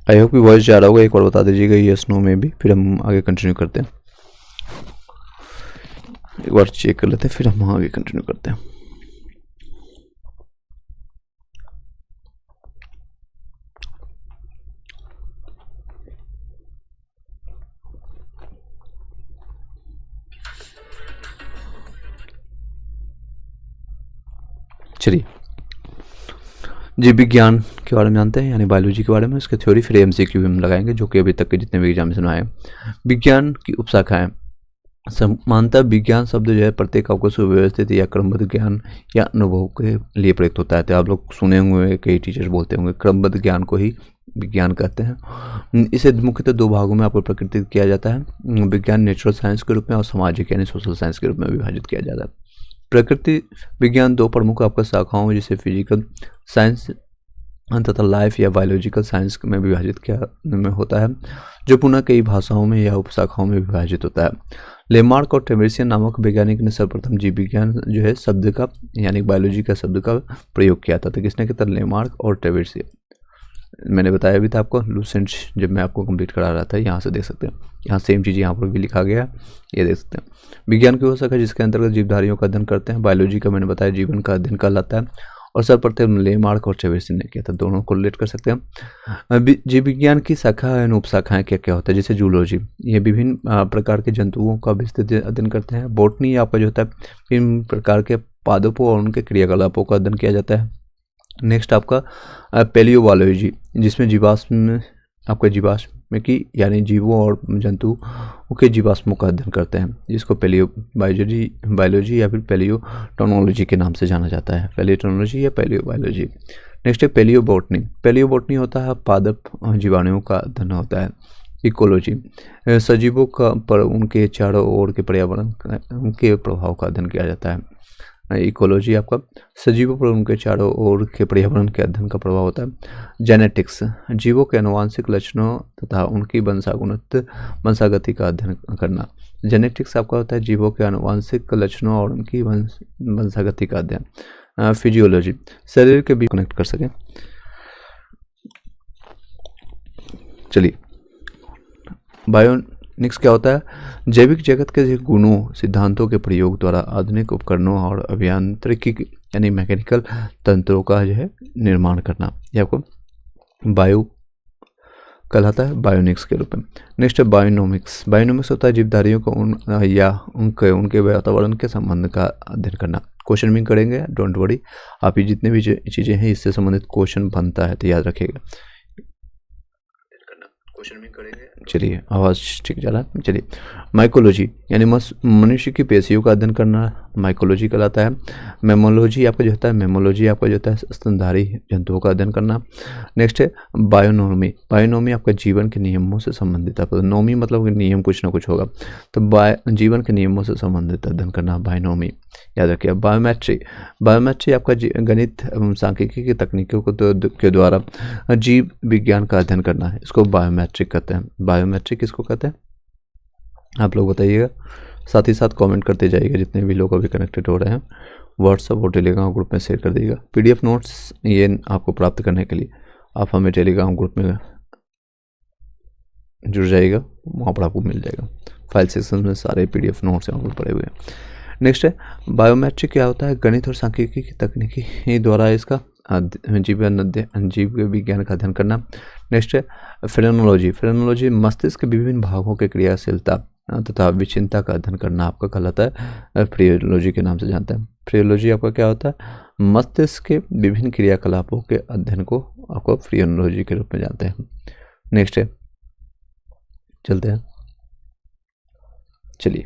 I hope कि voice जा रहा होगा, एक बार बता दीजिएगा यस नो में भी, फिर हम आगे कंटिन्यू करते हैं। एक बार चेक कर लेते हैं, फिर हम आगे कंटिन्यू करते हैं। चलिए, जीव विज्ञान के बारे में जानते हैं, यानी बायोलॉजी के बारे में, इसके थ्योरी, फिर एमसीक्यू भी हम लगाएंगे, जो कि अभी तक के जितने भी एग्जामिनेशन आए। विज्ञान की उपशाखाएं। समानता विज्ञान शब्द जो है प्रत्येक आपको सुव्यवस्थित या क्रमबद्ध ज्ञान या अनुभव के लिए प्रयुक्त होता है। तो आप लोग सुने होंगे, कई टीचर्स बोलते होंगे, क्रमबद्ध ज्ञान को ही विज्ञान कहते हैं। इसे मुख्यतः दो भागों में आपको प्रकृतित किया जाता है, विज्ञान नेचुरल साइंस के रूप में और सामाजिक यानी सोशल साइंस के रूप में विभाजित किया जाता है। प्रकृति विज्ञान दो प्रमुख आपका शाखाओं जिसे फिजिकल साइंस तथा लाइफ या बायोलॉजिकल साइंस में विभाजित किया में होता है, जो पुनः कई भाषाओं में या उपशाखाओं में विभाजित होता है। लेमार्क और टेवेसियन नामक वैज्ञानिक ने सर्वप्रथम जीव विज्ञान जो है शब्द का यानी बायोलॉजी का शब्द का प्रयोग किया था। तो किसने किया था? लेमार्क और टेवेसियन। मैंने बताया भी था आपको लूसेंट, जब मैं आपको कंप्लीट करा रहा था, यहाँ से देख सकते हैं, यहाँ सेम चीज़ यहाँ पर भी लिखा गया है, ये देख सकते हैं। विज्ञान की वो शाखा जिसके अंतर्गत जीवधारियों का अध्ययन करते हैं। बायोलॉजी का मैंने बताया जीवन का अध्ययन कहलाता है, और सर्वप्रथम लेमार्क और टेवेसियन ने किया था। दोनों को रिलेट कर सकते हैं। जीव विज्ञान की शाखा एवं उपशाखाएं क्या क्या होता है? जैसे जूलॉजी, ये विभिन्न प्रकार के जंतुओं का विस्तृत अध्ययन करते हैं। बोटनी आपका जो होता है विभिन्न प्रकार के पादपों और उनके क्रियाकलापों का अध्ययन किया जाता है। नेक्स्ट आपका पैलियोबायोलॉजी, जिसमें जीवाश्म आपका जीवाश्म की यानी जीवों और जंतुओं के जीवाश्मों का अध्ययन करते हैं, जिसको बायोलॉजी या फिर पैलियोटोनोलॉजी के नाम से जाना जाता है। पैलियोटोनोलॉजी या पैलियोबायोलॉजी। नेक्स्ट है पैलियोबोटनी। पैलियोबोटनी होता है पादप जीवाणुओं का अध्ययन होता है। इकोलॉजी, सजीवों का पर उनके चारों ओर के पर्यावरण उनके प्रभाव का अध्ययन किया जाता है। इकोलॉजी आपका सजीवों पर उनके चारों ओर के पर्यावरण के अध्ययन का प्रभाव होता है। जेनेटिक्स, जीवों के आनुवांशिक लक्षणों तथा उनकी वंशागति का अध्ययन करना। जेनेटिक्स आपका होता है जीवों के आनुवांशिक लक्षणों और उनकी वंशागति का अध्ययन। फिजियोलॉजी, शरीर के बीच कनेक्ट कर सकें। चलिए, बायोनिक्स क्या होता है? जैविक जगत के गुणों सिद्धांतों के प्रयोग द्वारा आधुनिक उपकरणों और अभियांत्रिकी यानी मैकेनिकल तंत्रों का जो है निर्माण करना, ये आपको बायो कहलाता है बायोनिक्स के रूप में। नेक्स्ट है बायोनोमिक्स। बायोनोमिक्स होता है जीवधारियों को उनके वातावरण के संबंध का अध्ययन करना। क्वेश्चन भी करेंगे, डोंट वरी, आप ये जितने भी चीज़ें हैं इससे संबंधित क्वेश्चन बनता है, तो याद रखिएगा। क्वेश्चन भी करेंगे। चलिए, आवाज़ ठीक जा रहा है। चलिए, माइकोलॉजी यानी मनुष्य की पेशियों का अध्ययन करना माइकोलॉजी कहलाता है। मेमोलॉजी आपका जो होता है आपका जो होता है स्तनधारी जंतुओं का अध्ययन करना। नेक्स्ट है बायोनोमी। बायोनोमी आपका जीवन के नियमों से संबंधित है। नोमी मतलब कि नियम कुछ ना कुछ होगा, तो जीवन के नियमों से संबंधित अध्ययन करना बायोनोमी, याद रखिए। बायोमेट्री आपका गणित एवं सांख्यिकी की तकनीकों के द्वारा जीव विज्ञान का अध्ययन करना है, इसको बायोमेट्रिक कहते हैं। बायोमेट्रिक किसको कहते हैं आप लोग बताइएगा, साथ ही साथ कमेंट करते जाइएगा। जितने भी लोग अभी कनेक्टेड हो रहे हैं व्हाट्सएप और टेलीग्राम ग्रुप में शेयर कर दीजिएगा। पीडीएफ नोट्स ये आपको प्राप्त करने के लिए आप हमें टेलीग्राम ग्रुप में जुड़ जाइएगा, वहाँ पर आपको मिल जाएगा। फाइल सेक्शन में सारे पीडीएफ नोट्स यहाँ पर पड़े हुए हैं। नेक्स्ट है बायोमेट्रिक क्या होता है? गणित और सांख्यिकी की तकनीकी द्वारा इसका जीव विज्ञान का अध्ययन करना। नेक्स्ट है फ्रेनोलॉजी। फ्रेनोलॉजी मस्तिष्क के विभिन्न भागों के क्रियाशीलता तथा विचिन्नता का अध्ययन करना आपका कहलाता है, फ्रियोलॉजी के नाम से जानते हैं। फ्रियोलॉजी आपका क्या होता है? मस्तिष्क के विभिन्न क्रियाकलापों के अध्ययन को आपको फ्रियोलॉजी के रूप में जानते हैं। नेक्स्ट है, चलते हैं, चलिए।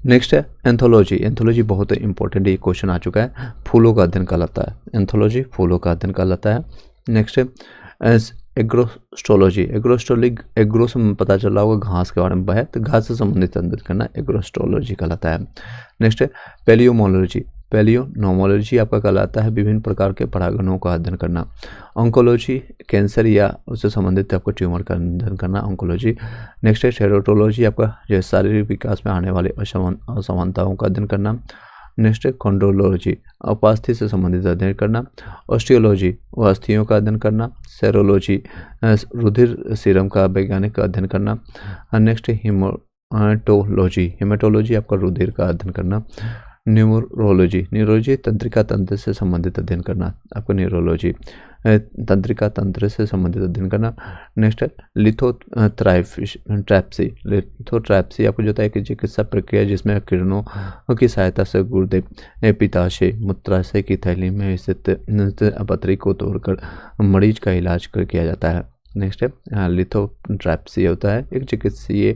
नेक्स्ट है एंथोलॉजी। एंथोलॉजी बहुत इंपॉर्टेंट ये क्वेश्चन आ चुका है, फूलों का अध्ययन कहलाता है। एंथोलॉजी फूलों का अध्ययन कहलाता है। नेक्स्ट है एग्रोस्ट्रोलॉजी। एग्रो से पता चला होगा घास के बारे में है, तो घास से संबंधित अध्ययन करना एग्रोस्ट्रोलॉजी कहलाता है। नेक्स्ट है पैलियोमोलॉजी। पैलियोनोमोलॉजी आपका कहलाता है विभिन्न प्रकार के परागणों का अध्ययन करना। ऑन्कोलॉजी कैंसर या उससे संबंधित आपको ट्यूमर का अध्ययन करना, ऑन्कोलॉजी। नेक्स्ट है टेरोटोलॉजी आपका जो शारीरिक विकास में आने वाले असमानताओं का अध्ययन करना। नेक्स्ट है कॉन्ड्रोलॉजी, उपास्थि से संबंधित अध्ययन करना। ऑस्टियोलॉजी, अस्थियों का अध्ययन करना। सेरोलॉजी, रुधिर सीरम का वैज्ञानिक अध्ययन करना। नेक्स्ट हेमाटोलॉजी, हेमाटोलॉजी आपका रुधिर का अध्ययन करना। न्यूरोलॉजी, न्यूरोलॉजी तंत्रिका तंत्र से संबंधित अध्ययन करना, आपको न्यूरोलॉजी तंत्रिका तंत्र से संबंधित अध्ययन करना। नेक्स्ट है लिथोट्रैप्सी, लिथोट्रैप्सी आपको जो होता है कि चिकित्सा प्रक्रिया जिसमें किरणों की सहायता से गुर्दे, पित्ताशय, मूत्राशय की थैली में स्थित पथरी को तोड़कर मरीज का इलाज किया जाता है। नेक्स्ट है लिथोट्रैप्सी होता है एक चिकित्सीय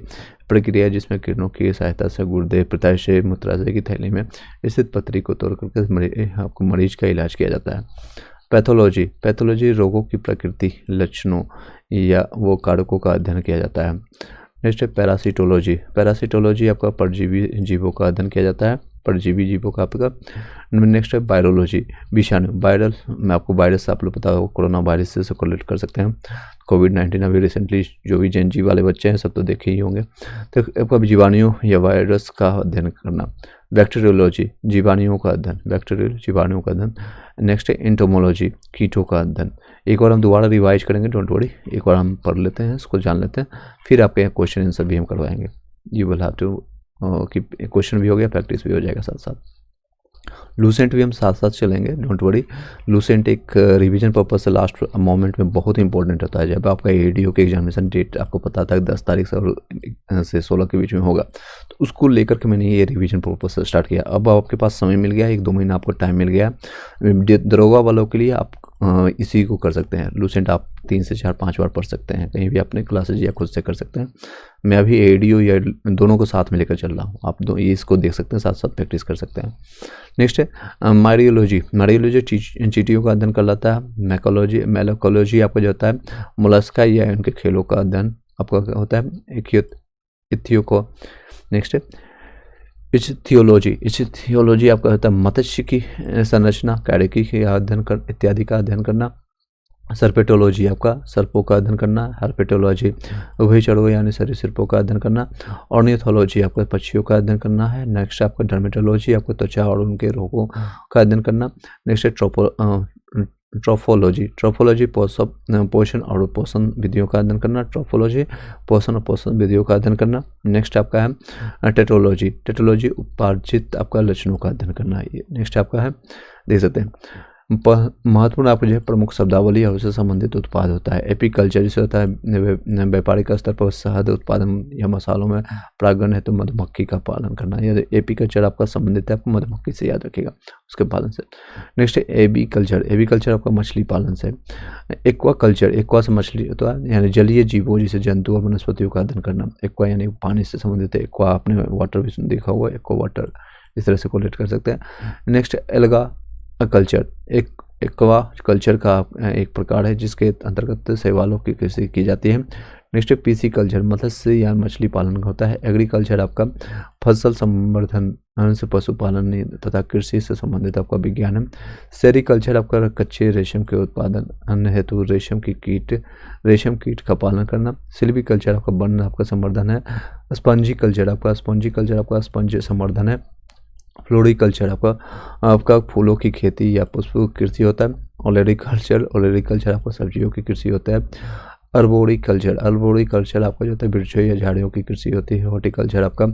प्रक्रिया जिसमें किरणों की सहायता से गुर्दे, पित्ताशय, मूत्राशय की थैली में स्थित पथरी को तोड़कर आपको मरीज का इलाज किया जाता है। पैथोलॉजी, पैथोलॉजी रोगों की प्रकृति, लक्षणों या वो कारकों का अध्ययन किया जाता है। नेक्स्ट है पैरासिटोलॉजी, पैरासिटोलॉजी आपका परजीवी जीवों का अध्ययन किया जाता है, परजीवी जीवों का आपका। नेक्स्ट है वायरोलॉजी, विषाणु, वायरल में आपको वायरस आप लोग पता होगा कोरोना वायरस से कोरिलेट कर सकते हैं। कोविड-19 अभी रिसेंटली जो भी जेन जी वाले बच्चे हैं सब तो देखे ही होंगे। तो आपका जीवाणुओं या वायरस का अध्ययन करना। बैक्टीरियोलॉजी, जीवाणुओं का अध्ययन, बैक्टीरियल जीवाणुओं का अध्ययन। नेक्स्ट है एंटोमोलॉजी, कीटों का अध्ययन। एक बार हम दोबारा रिवाइज करेंगे, डोंट वरी, एक बार हम पढ़ लेते हैं, इसको जान लेते हैं, फिर आपके यहाँ क्वेश्चन आंसर भी हम करवाएंगे। यू विल हैव टू कि क्वेश्चन भी हो गया, प्रैक्टिस भी हो जाएगा साथ साथ। लूसेंट भी हम साथ साथ चलेंगे, डोंट वरी। लूसेंट एक रिवीजन पर्पज से लास्ट मोमेंट में बहुत इंपॉर्टेंट होता है। जब आपका एडीओ के एग्जामिनेशन डेट आपको पता था 10 तारीख से 16 के बीच में होगा, तो उसको लेकर के मैंने ये रिवीजन पर्पज से स्टार्ट किया। अब आपके पास समय मिल गया, 1-2 महीना आपको टाइम मिल गया। दरोगा वालों के लिए आप इसी को कर सकते हैं। लूसेंट आप 3 से 4-5 बार पढ़ सकते हैं, कहीं भी अपने क्लासेज या खुद से कर सकते हैं। मैं अभी एडीओ या दोनों को साथ में लेकर चल रहा हूँ, आप ये इसको देख सकते हैं, साथ साथ प्रैक्टिस कर सकते हैं। नेक्स्ट है मारियोलॉजी, मारियोलॉजी चींटियों का अध्ययन कर लाता है। मैकोलॉजी, मेलोकोलॉजी आपका जो होता है मोलस्का या उनके खेलों का अध्ययन आपका होता है। इथियोको। नेक्स्ट है इच्थियोलॉजी, इच्थियोलॉजी आपका होता है मत्स्य की संरचना, कैरेकी के अध्ययन कर इत्यादि का अध्ययन करना। सर्पेटोलॉजी आपका सर्पों का अध्ययन करना। हर्पेटोलॉजी उभयचरों यानी सरीसृपों का अध्ययन करना। ऑर्निथोलॉजी आपका पक्षियों का अध्ययन करना है। नेक्स्ट आपका डर्मेटोलॉजी आपको त्वचा और उनके रोगों का अध्ययन करना। नेक्स्ट है ट्रोफोलॉजी, ट्रोफोलॉजी पोषण और पोषण विधियों का अध्ययन करना। ट्रोफोलॉजी पोषण और पोषण विधियों का अध्ययन करना। नेक्स्ट आपका है टेटोलॉजी, टेटोलॉजी उपार्जित आपका लक्षणों का अध्ययन करना है। नेक्स्ट आपका है देख सकते हैं महत्वपूर्ण आपको जो है प्रमुख शब्दावली और उससे संबंधित उत्पाद होता है। एपीकल्चर जिसे होता है व्यापारिक स्तर पर शहद उत्पादन या मसालों में परागण है तो मधुमक्खी का पालन करना। यदि एपीकल्चर आपका संबंधित है आपको मधुमक्खी से याद रखिएगा उसके पालन से। नेक्स्ट है एबीकल्चर, एबीकल्चर आपका मछली पालन से। एक्वा कल्चर, एक्वा से मछली होता है यानी जलीय जीवों जैसे जंतु और वनस्पतियों का अध्ययन करना। एक्वा यानी पानी से संबंधित है। एक्वा आपने वाटर भी देखा हुआ, एक्वा वाटर इस तरह से कोलेट कर सकते हैं। नेक्स्ट एल्गा कल्चर, एक एक्वा कल्चर का एक प्रकार है जिसके अंतर्गत शैवालों की कृषि की जाती है। नेक्स्ट है पीसी कल्चर, मत्स्य या मछली पालन होता है। एग्रीकल्चर आपका फसल संवर्धन से पशुपालन तथा कृषि से संबंधित आपका विज्ञान है। सेरीकल्चर आपका कच्चे रेशम के उत्पादन अन्य हेतु रेशम कीट का पालन करना। सिल्वीकल्चर आपका वन आपका संवर्धन है। स्पंजी कल्चर आपका स्पंज संवर्धन है। फ्लोरिकल्चर आपका फूलों की खेती या पुष्प कृषि होता है। ओलेरिकल्चर आपका सब्जियों की कृषि होता है। अर्बोरिकल्चर आपका जो होता है वृक्षों या झाड़ियों की कृषि होती है। हॉर्टिकल्चर आपका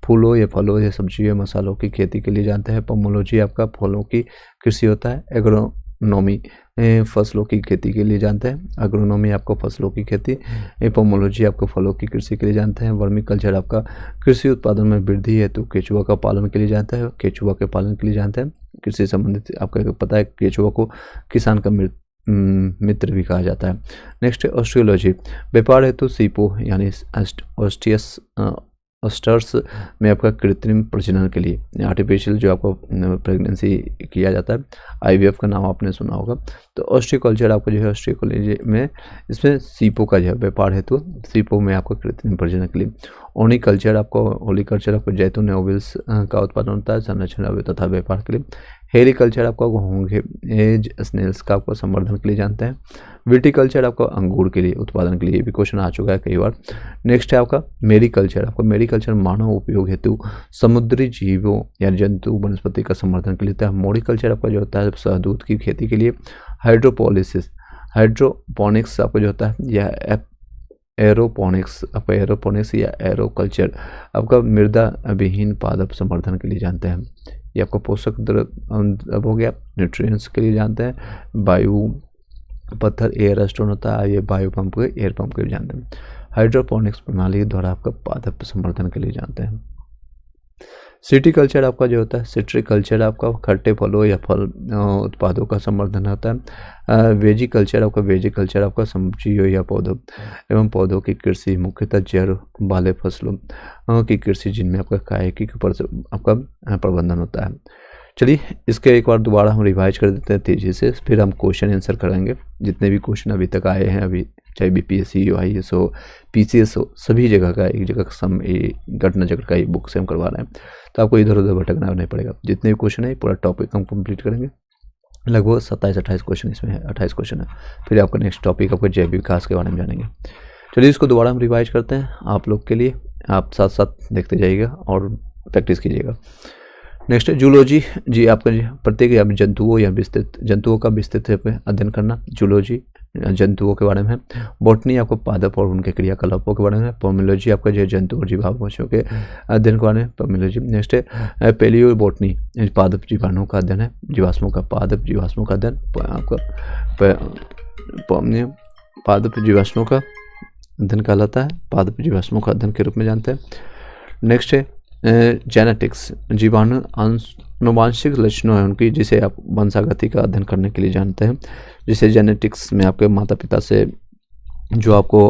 फूलों या फलों या सब्जियों या मसालों की खेती के लिए जानते हैं। पोमोलॉजी आपका फलों की कृषि होता है। एग्रोनॉमी फसलों की खेती के लिए जानते हैं। एग्रोनॉमी आपको फसलों की खेती। पोमोलॉजी आपको फलों की कृषि के लिए जानते हैं। वर्मीकल्चर आपका कृषि उत्पादन में वृद्धि हेतु केचुआ का पालन के लिए जानते हैं। केचुआ के पालन के लिए जानते हैं। कृषि संबंधित आपको पता है केचुआ को किसान का मित्र भी कहा जाता है। नेक्स्ट है ऑस्ट्रियोलॉजी, व्यापार हेतु सीपो यानी ऑस्टर्स में आपका कृत्रिम प्रजनन के लिए आर्टिफिशियल जो आपको प्रेगनेंसी किया जाता है। आईवीएफ का नाम आपने सुना होगा। तो ऑस्ट्रियोकल्चर आपको जो है ऑस्ट्रियोकल्चर में इसमें सीपो का जो है व्यापार हेतु सीपो में आपको कृत्रिम प्रजनन के लिए। ओलिकल्चर आपको जैतून ऑयल्स का उत्पादन होता है संरक्षण तथा व्यापार के लिए। हेरिकल्चर आपका होंगे एज स्नेल्स का आपको संवर्धन के लिए जानते हैं। विटिकल्चर आपको अंगूर के लिए उत्पादन के लिए, ये भी क्वेश्चन आ चुका है कई बार। नेक्स्ट है आपका मेरिकल्चर, आपको मेरिकल्चर मानव उपयोग हेतु समुद्री जीवों या जंतु वनस्पति का संवर्धन के लिए होता है। मोरिकल्चर आपका जो होता है शहतूत की खेती के लिए। हाइड्रोपोनिक्स आपको जो होता है या एरोपोनिक्स, आपका एरोपोनिक्स या एरोकल्चर आपका मृदा विहीन पादप संवर्धन के लिए जानते हैं। ये आपको पोषक द्रव्य हो गया, न्यूट्रिएंट्स के लिए जानते हैं। वायु पत्थर एयर स्टोन होता है, ये वायु पंप के एयर पंप के लिए जानते हैं। हाइड्रोपोनिक्स प्रणाली द्वारा आपका पादप संवर्धन के लिए जानते हैं। सिटीकल्चर आपका जो होता है, सिट्रिकल्चर आपका खट्टे फलों या फल उत्पादों का संवर्धन होता है। वेजिकल्चर आपका सब्जियों या पौधों एवं पौधों की कृषि, मुख्यतः जड़ वाले फसलों की कृषि जिनमें आपका कायकी के ऊपर आपका प्रबंधन होता है। चलिए इसके एक बार दोबारा हम रिवाइज कर देते हैं तेज़ी से, फिर हम क्वेश्चन आंसर करेंगे। जितने भी क्वेश्चन अभी तक आए हैं, अभी चाहे बीपीएससी हो, आईएएस हो, पीसीएस हो, सभी जगह का एक जगह सम घटना चक्र का एक बुक से हम करवा रहे हैं, तो आपको इधर उधर भटकना नहीं पड़ेगा। जितने भी क्वेश्चन है पूरा टॉपिक हम कंप्लीट करेंगे। लगभग 27-28 क्वेश्चन इसमें है, 28 क्वेश्चन है। फिर आपका नेक्स्ट टॉपिक आपका जैव विकास के बारे में जानेंगे। चलिए इसको दोबारा हम रिवाइज करते हैं आप लोग के लिए, आप साथ साथ देखते जाइएगा और प्रैक्टिस कीजिएगा। नेक्स्ट है जूलॉजी जी, आपका प्रत्येक या जंतुओं का विस्तृत अध्ययन करना, जूलॉजी जंतुओं के बारे में है। बॉटनी आपको पादप और उनके क्रियाकलापों के बारे में है। पोमियोलॉजी आपका जो जंतु और जीवाणुओं के अध्ययन के बारे में पोमियोलॉजी। नेक्स्ट है पेलियो बॉटनी, पादप जीवाणुओं का अध्ययन है, जीवाश्मों का पादप जीवाश्मों का अध्ययन आपका पादप जीवाश्मों का अध्ययन कहलाता है, पादप जीवाश्मों का अध्ययन के रूप में जानते हैं। नेक्स्ट है जेनेटिक्स, जीवाणु आनुवांशिक लक्षणों है उनकी, जिसे आप वंशागति का अध्ययन करने के लिए जानते हैं। जिसे जेनेटिक्स में आपके माता पिता से जो आपको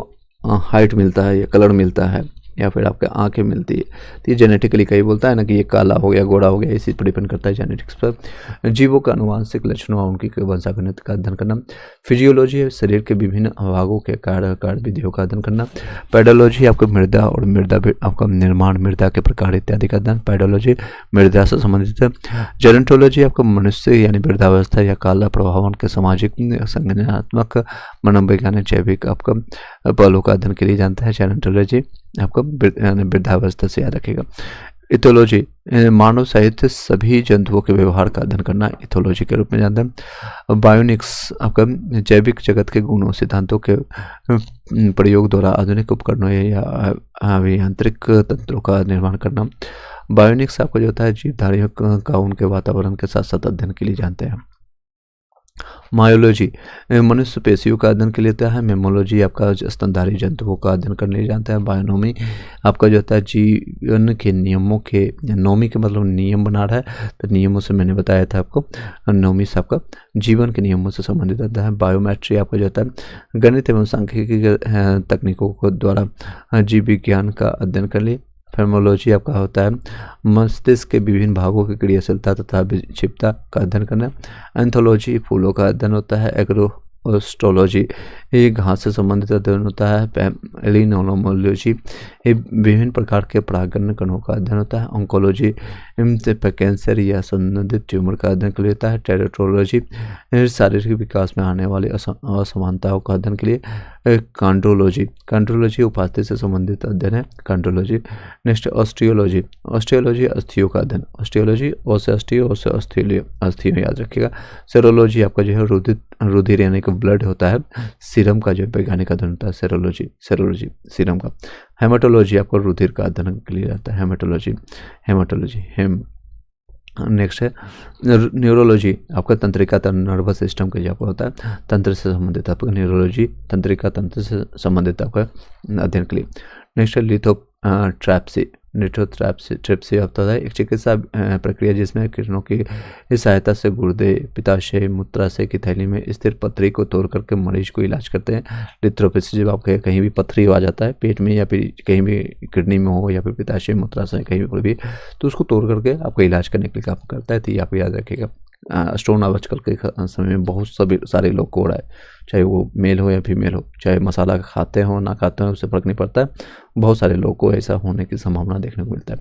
हाइट मिलता है या कलर मिलता है या फिर आपके आंखें मिलती है, तो ये जेनेटिकली कहीं बोलता है ना कि ये काला हो गया गोरा हो गया, इसी पर डिपेंड करता है जेनेटिक्स पर। जीवों का आनुवांशिक लक्षणों और उनकी वंशागति का अध्ययन करना। फिजियोलॉजी है शरीर के विभिन्न भागों के कार्य विधियों का अध्ययन करना। पेडोलॉजी आपको मृदा और आपका निर्माण, मृदा के प्रकार इत्यादि का अध्ययन, पेडोलॉजी मृदा से संबंधित है। जेनेटोलॉजी आपको मनुष्य यानी वृद्धावस्था या काला प्रभावन के सामाजिक, संज्ञानात्मक, मनोवैज्ञानिक, जैविक आपका पहलू का अध्ययन के लिए जानता है। जेनेटोलॉजी आपको वृद्धावस्था से याद रखेगा। इथोलॉजी मानव सहित सभी जंतुओं के व्यवहार का अध्ययन करना, इथोलॉजी के रूप में जानते हैं। बायोनिक्स आपका जैविक जगत के गुणों सिद्धांतों के प्रयोग द्वारा आधुनिक उपकरणों या अभियांत्रिक तंत्रों का निर्माण करना। बायोनिक्स आपको जो होता है जीवधारियों का उनके वातावरण के साथ साथ अध्ययन के लिए जानते हैं। मायोलॉजी मनुष्य पेशियों का अध्ययन के लिए होता है। मेमोलॉजी आपका स्तनधारी जंतुओं का अध्ययन करने के लिए जानता है। बायोनोमी आपका जो होता है जीवन के नियमों के, नोमी के मतलब नियम बना रहा है, तो नियमों से मैंने बताया था आपको, नोमी से आपका जीवन के नियमों से संबंधित होता है। बायोमेट्री आपका जो होता है गणित एवं सांख्यिकी तकनीकों को द्वारा जीव विज्ञान का अध्ययन कर लिए। फेमोलॉजी आपका होता है मस्तिष्क के विभिन्न भागों की क्रियाशीलता तथा विक्षिप्तता का अध्ययन करना। एंथोलॉजी फूलों का अध्ययन होता है। एग्रोस्टोलॉजी ये घास से संबंधित अध्ययन होता है। एलिनोमोलॉजी ये विभिन्न प्रकार के परागण कणों का अध्ययन होता है। ऑन्कोलॉजी कैंसर या संबंधित ट्यूमर का अध्ययन के लिए होता है। टेरेटोलॉजी शारीरिक विकास में आने वाली असमानताओं का अध्ययन के लिए। कांड्रोलॉजी उपास्थि से संबंधित अध्ययन है कांड्रोलॉजी। नेक्स्ट ऑस्टियोलॉजी अस्थियों का अध्ययन। ऑस्टियोलॉजी से अस्थियों याद रखिएगा। सेरोलॉजी आपका जो है रुधिर यानी कि ब्लड होता है। सीरम का जो वैज्ञानिक अध्ययन होता है सेरोलॉजी सीरम का। हेमाटोलॉजी आपको रुधिर का अध्ययन के लिए जाता है। हेमाटोलॉजी नेक्स्ट है न्यूरोलॉजी आपका तंत्रिका नर्वस सिस्टम का जो आपका होता है तंत्र से संबंधित आपका न्यूरोलॉजी तंत्रिका तंत्र से संबंधित आपका अध्ययन के लिए। नेक्स्ट है लिथोट्रैप्सी होता है एक चिकित्सा प्रक्रिया जिसमें किरणों की सहायता से गुर्दे, पित्ताशय, मूत्राशय की थैली में स्थिर पथरी को तोड़ करके मरीज को इलाज करते हैं। लिथोट्रैप्सी जब आपके कहीं भी पथरी आ जाता है पेट में या फिर कहीं भी किडनी में हो या फिर पित्ताशय, मूत्राशय कहीं भी तो उसको तोड़ करके आपका इलाज करने के लिए काम करता है, तो ये आप याद रखिएगा। स्टोन आजकल के समय में बहुत सारे लोग को हो रहा है, चाहे वो मेल हो या फीमेल हो, चाहे मसाला खाते हो ना खाते हो उससे फ़र्क नहीं पड़ता है, बहुत सारे लोगों को ऐसा होने की संभावना देखने को मिलता है।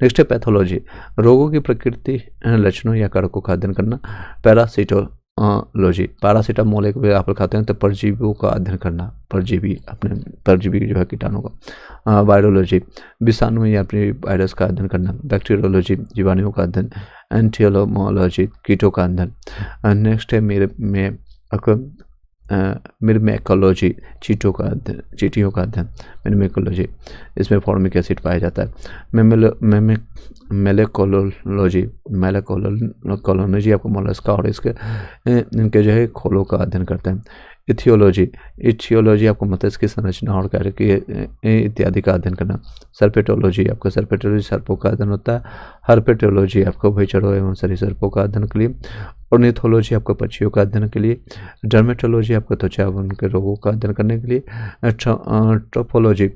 नेक्स्ट है पैथोलॉजी, रोगों की प्रकृति, लक्षणों या कारकों का अध्ययन करना। पैरासिटोलॉजी, पैरासीटामोल एक बार आप खाते हैं तो परजीवियों का अध्ययन करना, परजीवी अपने परजीवी जो है कीटाणु का। वायरोलॉजी, विषाणु या अपने वायरस का अध्ययन करना। बैक्टीरियोलॉजी, जीवाणुओं का अध्ययन। एंटियोलोमोलॉजी, कीटों का अध्ययन। नेक्स्ट है मिरमेकोलॉजी, चींटियों का अध्ययन। मिरमेकोलॉजी, इसमें फॉर्मिक एसिड पाया जाता है। मेलेकोलॉजी आपको मोलस्का और इनके जो है खोलों का अध्ययन करता है। इथियोलॉजी आपको मत्स्य की संरचना और कार्य इत्यादि का अध्ययन करना। सर्पेटोलॉजी सर्पों का अध्ययन होता है। हर्पेटोलॉजी आपको भयचरों एवं सरीसृपों का अध्ययन के लिए। ऑर्निथोलॉजी आपको पक्षियों का अध्ययन के लिए। डर्मेटोलॉजी आपको त्वचा एवं उनके रोगों का अध्ययन करने के लिए। ट्रोपोलॉजी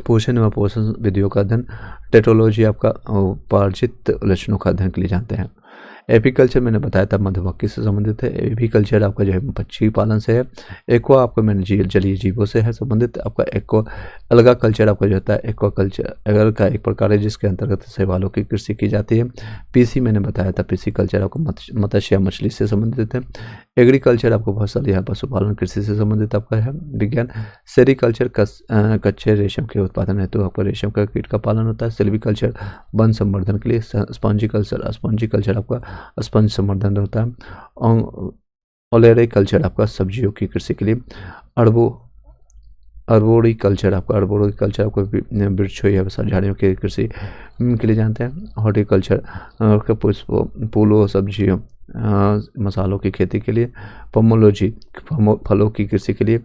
पोषण एवं पोषण विधियों का अध्ययन। टेटोलॉजी आपका उपार्जित लक्षणों का अध्ययन के लिए जानते हैं। एपीकल्चर मैंने बताया था मधुमक्खी से संबंधित है। एपीकल्चर आपका जो है पक्षी पालन से है। एक्वा आपका मैंने जलीय जीवों से है संबंधित। आपका एक्वा अलगा कल्चर आपका जो होता है एक्वा कल्चर अलग का एक प्रकार है जिसके अंतर्गत शैवालों की कृषि की जाती है। पीसी मैंने बताया था पीसी कल्चर आपको मत्स्य या मछली से संबंधित है। एग्रीकल्चर आपको फसल या पशुपालन कृषि से संबंधित आपका है विज्ञान। सेरीकल्चर कच्चे रेशम के उत्पादन हेतु आपका रेशम का कीट का पालन होता है। सिल्वीकल्चर वन संवर्धन के लिए। स्पॉन्जीकल्चर आपका स्पंज संवर्धन होता है। ओलेरिकल्चर आपका सब्जियों की कृषि के लिए। अर्बोरिकल्चर आपका वृक्षों या झाड़ियों की कृषि के लिए जानते हैं। हॉर्टिकल्चर आपका पुष्पों फूलों सब्जियों मसालों की खेती के लिए। पोमोलॉजी फलों की कृषि के लिए।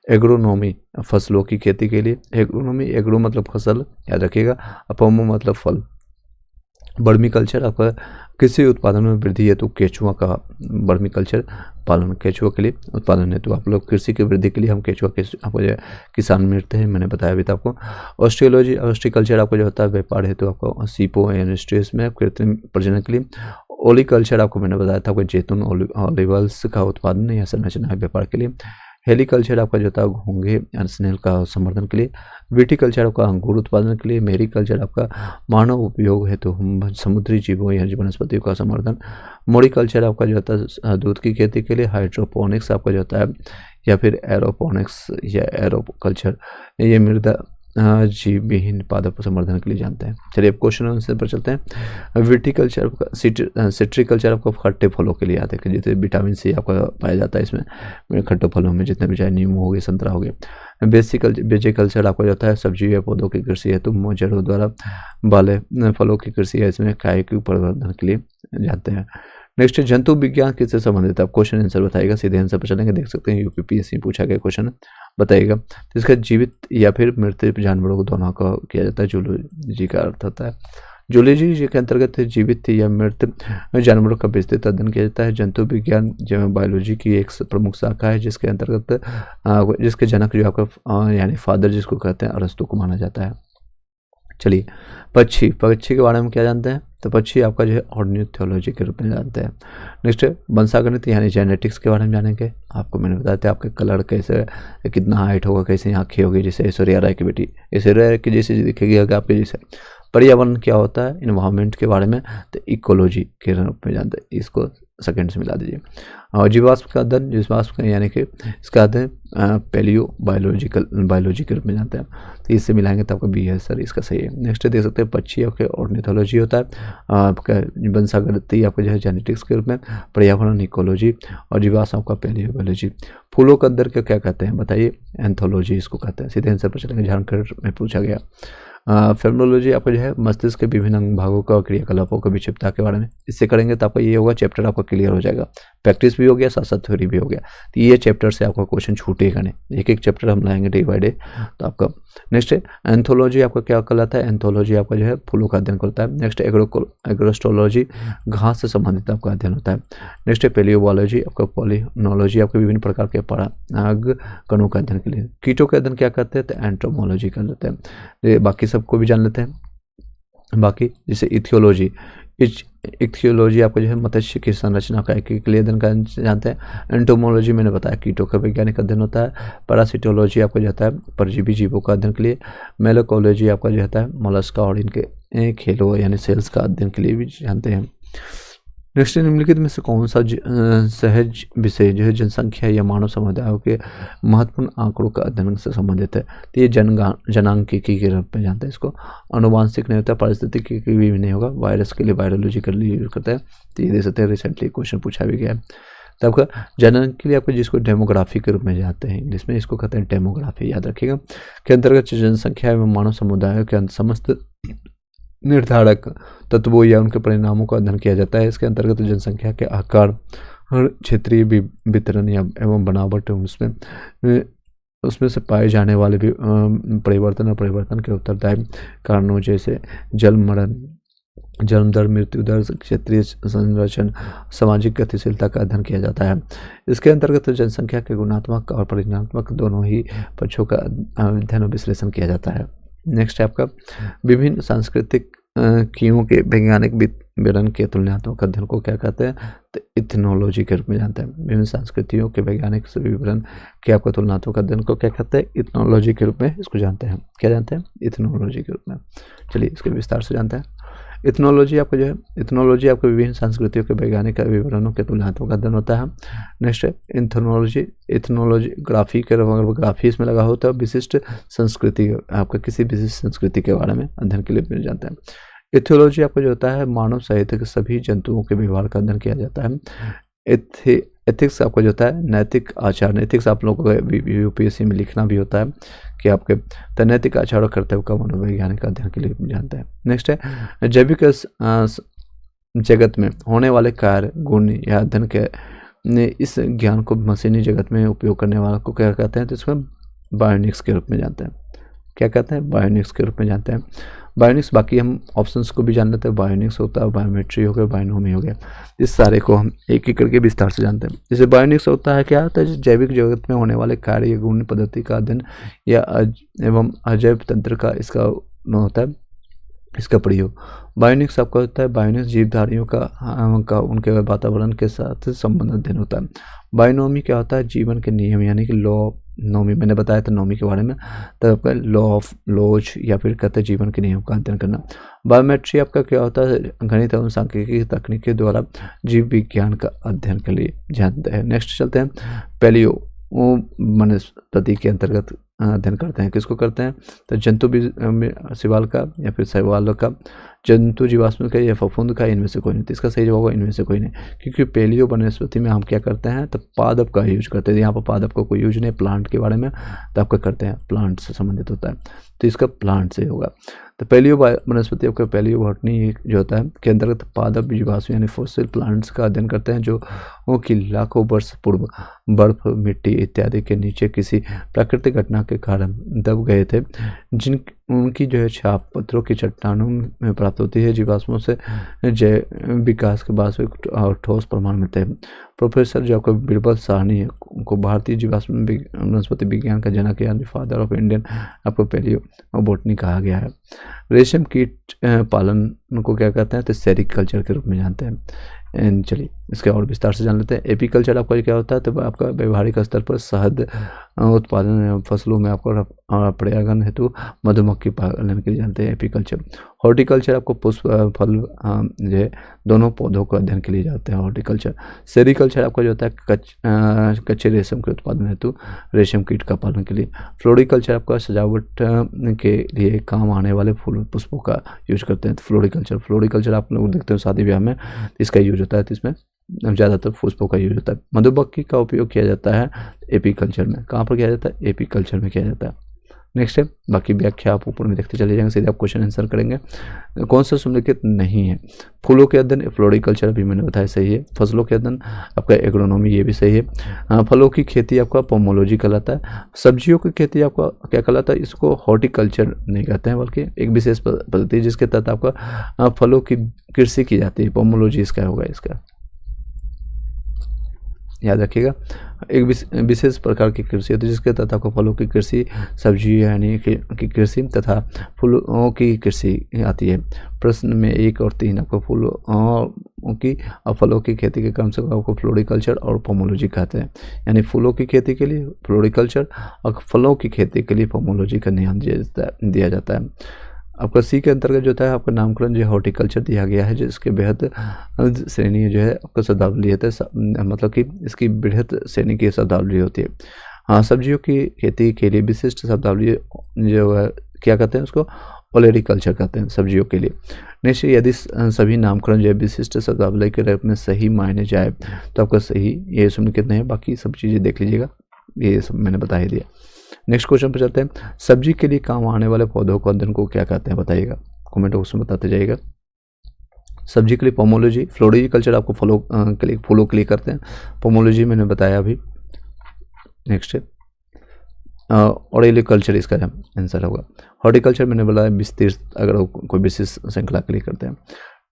एग्रोनॉमी फसलों की खेती के लिए। एग्रो मतलब फसल याद रखिएगा, पोमो मतलब फल। बर्मी कल्चर आपका कृषि उत्पादन में वृद्धि हेतु केचुआ का बर्मी कल्चर पालन केचुआ के लिए उत्पादन हेतु आप लोग कृषि की वृद्धि के लिए हम केचुआ के आपको जो किसान मिलते हैं, मैंने बताया भी था आपको। ऑस्ट्रिकल्चर आपको जो होता है व्यापार हेतु आपको सीपो इंडस्ट्रीज में कृत्रिम प्रजनन के लिए। ओलिकल्चर आपको मैंने बताया था आपको जैतून ऑलिवल्स का उत्पादन या संरचना है व्यापार के लिए। हेलीकल्चर आपका जो था घोंघे या स्नेल का संवर्धन के लिए। विटिकल्चर आपका अंगूर उत्पादन के लिए। मेरीकल्चर आपका मानव उपयोग हेतु समुद्री जीवों या वनस्पतियों का संवर्धन। मोरिकल्चर आपका जो होता है दूध की खेती के लिए। हाइड्रोपोनिक्स आपका जो होता है या फिर एरोपोनिक्स या एरोकल्चर ये मृदा जीव विहीन पादप संवर्धन के लिए जानते हैं। चलिए अब क्वेश्चन आंसर पर चलते हैं। विटिकल्चर सिट्रिकल्चर आपको खट्टे फलों के लिए आते हैं जैसे विटामिन सी आपका पाया जाता है इसमें खट्टे फलों में जितने भी चाहे नींबू हो गए संतरा हो गया। बेजिकल्चर आपको जाता है सब्जी या पौधों की कृषि है तो जड़ों द्वारा वाले फलों की कृषि है इसमें काय के प्रवर्धन के लिए जानते हैं। नेक्स्ट जंतु विज्ञान किससे संबंधित है, आप क्वेश्चन आंसर बताइएगा, सीधे आंसर पर चलेंगे। देख सकते हैं यूपीपीएससी पूछा गया क्वेश्चन बताइएगा। तो इसका जीवित या फिर मृत जानवरों को दोनों का किया जाता है। जूलॉजी का अर्थ होता है जूलॉजी के अंतर्गत जीवित या मृत जानवरों का विस्तृत अध्ययन किया जाता है। जंतु विज्ञान जो बायोलॉजी की एक प्रमुख शाखा है जिसके अंतर्गत जिसके जनक जो आपका यानी फादर जिसको कहते हैं अरस्तु को माना जाता है। चलिए पक्षी के बारे में क्या जानते हैं, तो पक्षी आपका जो है ऑर्निथोलॉजी के रूप में जानते हैं। नेक्स्ट है वंशागणित यानी जेनेटिक्स के बारे में जानेंगे। आपको मैंने बताया था आपके कलर कैसे कितना हाइट होगा, कैसे आँखें होगी, जैसे ऐश्वर्या राय की बेटी ऐश्वर्या राय की जैसे दिखेगी आपके जैसे। पर्यावरण क्या होता है, इन्वायरमेंट के बारे में, तो इकोलॉजी के रूप में जानते हैं। इसको सेकंड से मिला दीजिए। और जीवाश्म का अध्ययन जीवाश्म यानी कि इसका अध्ययन पैलियो बायोलॉजी के रूप में जानते हैं। तो इससे मिलाएंगे तो आपका बी है सर, इसका सही है। नेक्स्ट देख सकते हैं पक्षी आपके ऑर्निथोलॉजी होता है, आपका वंशागणित आपका जो है जेनेटिक्स के रूप में, पर्यावरण इकोलॉजी, और जीवाश्म आपका पैलियो बायोलॉजी। फूलों का अंदर क्या कहते हैं बताइए, एंथोलॉजी इसको कहते हैं। सीधे आंसर पर चलेंगे, झारखंड में पूछा गया। फेमोलॉजी आपका जो है मस्तिष्क के विभिन्न अंग भागों का क्रियाकलापों की विक्षिप्तता के बारे में। इससे करेंगे तो आपका ये होगा चैप्टर आपका क्लियर हो जाएगा। प्रैक्टिस भी हो गया साथ साथ थ्योरी भी हो गया। तो ये चैप्टर से आपका क्वेश्चन छूटेगा नहीं, एक एक चैप्टर हम लाएंगे डे बाय डे। तो आपका नेक्स्ट है एंथोलॉजी आपका क्या कहलाता है, एंथोलॉजी आपका जो है फूलों का अध्ययन करता है। नेक्स्ट एग्रोस्टोलॉजी घास से संबंधित आपका अध्ययन होता है। नेक्स्ट है पेलियोबायोलॉजी आपका पॉलिनोलॉजी आपके विभिन्न प्रकार के पराग कणों का अध्ययन के लिए। कीटों का अध्ययन क्या करते हैं, तो एंटोमोलॉजी कर लेते हैं। बाकी सबको भी जान लेते हैं। बाकी जैसे इथियोलॉजी इक्थियोलॉजी आपको जो है मत्स्य की संरचना का एक लिए अध्ययन का जानते हैं। एंटोमोलॉजी मैंने बताया कीटों का वैज्ञानिक अध्ययन होता है। पैरासिटोलॉजी आपको जो होता है परजीवी जीवों का अध्ययन के लिए। मेलोकोलॉजी आपका जो होता है मोलस्का और इनके खेलों यानी सेल्स का अध्ययन के लिए भी जानते हैं। नेक्स्ट, निम्नलिखित में से कौन सा सहज विषय जो है जनसंख्या या मानव समुदायों के महत्वपूर्ण आंकड़ों का अध्ययन से संबंधित है? तो ये जनांकिकी के रूप में जानते हैं इसको। अनुवांशिक नहीं होता, पारिस्थितिकी भी नहीं होगा। वायरस के लिए वायरोलॉजी के लिए यूज करते हैं। तो ये देख सकते हैं रिसेंटली क्वेश्चन पूछा भी गया है। तो आपका जनन के लिए आपको जिसको डेमोग्राफी के रूप में जानते हैं इंग्लिश में, इसको कहते हैं डेमोग्राफी, याद रखिएगा। के अंतर्गत जनसंख्या एवं मानव समुदायों के समस्त निर्धारक तत्वों या उनके परिणामों का अध्ययन किया जाता है। इसके अंतर्गत जनसंख्या के आकार, क्षेत्रीय वितरण या एवं बनावट, उसमें से पाए जाने वाले भी परिवर्तन और परिवर्तन के उत्तरदायी कारणों जैसे जन्म दर, मृत्यु दर, क्षेत्रीय संरचना, सामाजिक गतिशीलता का अध्ययन किया जाता है। इसके अंतर्गत जनसंख्या के गुणात्मक और परिमाणात्मक दोनों ही पक्षों का अध्ययन और विश्लेषण किया जाता है। नेक्स्ट है आपका विभिन्न सांस्कृतिक कीयों के वैज्ञानिक विवरण के तुलनात्मक अध्ययन को क्या कहते हैं? तो इथनोलॉजी के रूप में जानते हैं। विभिन्न संस्कृतियों के वैज्ञानिक विवरण के आपको तुलनात्मक अध्ययन को क्या कहते हैं? इथनोलॉजी के रूप में इसको जानते हैं। क्या जानते हैं? इथनोलॉजी के रूप में। चलिए इसके विस्तार से जानते हैं। इथनोलॉजी आपको जो है, इथनोलॉजी आपको विभिन्न संस्कृतियों के वैज्ञानिक विवरणों के तुलनात्मक अध्ययन होता है। नेक्स्ट है इथनोलॉजी। इथनोलॉजी ग्राफी के ग्राफी इसमें लगा होता है। विशिष्ट संस्कृति, आपका किसी विशिष्ट संस्कृति के बारे में अध्ययन के लिए जानते हैं। इथियोलॉजी आपको जो होता है मानव सहित के सभी जंतुओं के व्यवहार का अध्ययन किया जाता है। एथिक्स आपको जो होता है नैतिक आचार। एथिक्स आप लोगों को यूपीएससी में लिखना भी होता है कि आपके नैतिक आचार और कर्तव्य का मनोवैज्ञानिक अध्ययन के लिए जानते हैं। नेक्स्ट है जैविक जगत में होने वाले कार्य, गुण या अध्ययन के इस ज्ञान को मशीनी जगत में उपयोग करने वाले को क्या कहते हैं? तो इसमें बायोनिक्स के रूप में जानते हैं। क्या कहते हैं? बायोनिक्स के रूप में जानते हैं। बायोनिक्स, बाकी हम ऑप्शंस को भी जान लेते हैं। बायोनिक्स होता है, बायोमेट्री हो गया, बायोनोमी हो गया। इस सारे को हम एक एक करके विस्तार से जानते हैं। जैसे बायोनिक्स होता है, क्या होता है? जैविक जगत में होने वाले कार्य या गुण पद्धति का अध्ययन या एवं अजैव तंत्र का इसका होता है इसका प्रयोग। बायोनिक्स आपका होता है बायोनिक्स जीवधारियों का उनके वातावरण के साथ संबंध अध्ययन होता है। बायोनोमी क्या होता है? जीवन के नियम यानी कि लॉ नोमी, मैंने बताया था नोमी के बारे में। तब आपका लॉ ऑफ लॉज या फिर कहते हैं जीवन के नियम का अध्ययन करना। बायोमेट्री आपका क्या होता है? गणित एवं सांख्यिकी तकनीक के द्वारा जीव विज्ञान का अध्ययन के लिए जानते हैं। नेक्स्ट चलते हैं पैलियो वनस्पति के अंतर्गत अध्ययन करते हैं। किसको करते हैं? तो जंतु शिवाल का या फिर शैवाल का, जंतु जीवाश्म का या फफूंद का, इनमें से कोई नहीं। तो इसका सही जवाब होगा इनमें से कोई नहीं, क्योंकि पैलियो वनस्पति में हम क्या करते हैं? तो पादप का यूज करते हैं। यहाँ पर पादप का कोई यूज नहीं, प्लांट के बारे में तो आपका करते हैं, प्लांट से संबंधित होता है, तो इसका प्लांट से होगा। तो पैलियो वनस्पति आपका पैलियो बॉटनी जो होता है के अंतर्गत पादप जीवाश्म यानी फॉसिल प्लांट्स का अध्ययन करते हैं जो कि लाखों वर्ष पूर्व बर्फ, मिट्टी इत्यादि के नीचे किसी प्राकृतिक घटना के कारण दब गए थे, जिन उनकी जो है छाप पत्थरों की चट्टानों में प्राप्त होती है। जीवाश्मों से जैव विकास के वास्तविक और ठोस प्रमाण मिलते हैं। प्रोफेसर जो आपको बीरबल साहनी को भारतीय जीवाश्म वनस्पति विज्ञान का जनक यानी फादर ऑफ इंडियन आपको पैलियो बॉटनी कहा गया है। रेशम कीट पालन को क्या कहते हैं? तो सेरिकल्चर के रूप में जानते हैं। चलिए इसके और विस्तार से जान लेते हैं। एपीकल्चर आपका क्या होता है? तो आपका व्यवहारिक स्तर पर शहद उत्पादन, फसलों में आपको पर्यावरण हेतु मधुमक्खी पालन के लिए जानते हैं एपीकल्चर। हॉर्टिकल्चर आपको पुष्प फल जो है दोनों पौधों को अध्ययन के लिए जाते हैं हॉर्टिकल्चर। सेरिकल्चर आपका जो होता है कच्चे रेशम के उत्पादन हेतु रेशम कीट का पालन के लिए। फ्लोरिकल्चर आपका सजावट के लिए काम आने वाले फूल पुष्पों का यूज करते हैं। फ्लोरिकल्चर आप लोग देखते हो शादी ब्याह में इसका यूज होता है, तो इसमें ज़्यादातर पुष्पों का यूज होता है। मधुमक्खी का उपयोग किया जाता है एपीकल्चर में। कहाँ पर किया जाता है? एपीकल्चर में किया जाता है। नेक्स्ट है बाकी व्याख्या आप ऊपर में देखते चले जाएंगे, सीधे आप क्वेश्चन आंसर करेंगे। कौन सा सम्मिलित नहीं है? फूलों के अध्ययन फ्लोरिकल्चर भी मैंने बताया सही है। फसलों के अध्ययन आपका एग्रोनॉमी, ये भी सही है। फलों की खेती आपका पोमोलॉजी कहलाता है। सब्जियों की खेती आपका क्या कहलाता है? इसको हॉर्टिकल्चर नहीं कहते हैं, बल्कि एक विशेष पद्धति जिसके तहत आपका फलों की कृषि की जाती है, पोमोलॉजी इसका होगा। इसका याद रखिएगा। एक विशेष प्रकार की कृषि होती है जिसके तहत आपको फलों की कृषि, सब्जी यानी की कृषि तथा फूलों की कृषि आती है। प्रश्न में 1 और 3 आपको फूलों की और फलों की खेती के क्रम से आपको फ्लोरिकल्चर और पोमोलॉजी कहते हैं। यानी फूलों की खेती के लिए फ्लोरिकल्चर और फलों की खेती के लिए पोमोलॉजी का नाम दिया जाता है। आपका सी के अंतर्गत जो था आपका नामकरण जो हॉर्टिकल्चर दिया गया है, जिसके बेहद श्रेणी जो है आपका शब्दावली है, मतलब कि इसकी बृहत श्रेणी की शब्दावली होती है। हाँ, सब्जियों की खेती के लिए विशिष्ट शब्दावली जो है क्या कहते हैं उसको, ओलेरिकल्चर कहते हैं सब्जियों के लिए। नेक्स्ट, यदि सभी नामकरण जो है विशिष्ट शब्दावली के रूप में सही मायने जाए तो आपका सही ये सुनिश्चित नहीं है, बाकी सब चीज़ें देख लीजिएगा, ये सब मैंने बता ही दिया। नेक्स्ट क्वेश्चन पर चलते हैं। सब्जी के लिए काम आने वाले पौधों को अध्ययन को क्या कहते हैं बताइएगा, कमेंट बॉक्स में बताते जाइएगा। सब्जी के लिए पोमोलॉजी, फ्लोरिकल्चर आपको फलों के लिए करते हैं, पोमोलॉजी मैंने बताया अभी। नेक्स्ट है ऑरेलिकल्चर, इसका आंसर होगा। हॉर्टिकल्चर मैंने बोला विस्तृत, अगर कोई विशेष श्रृंखला के लिए करते हैं।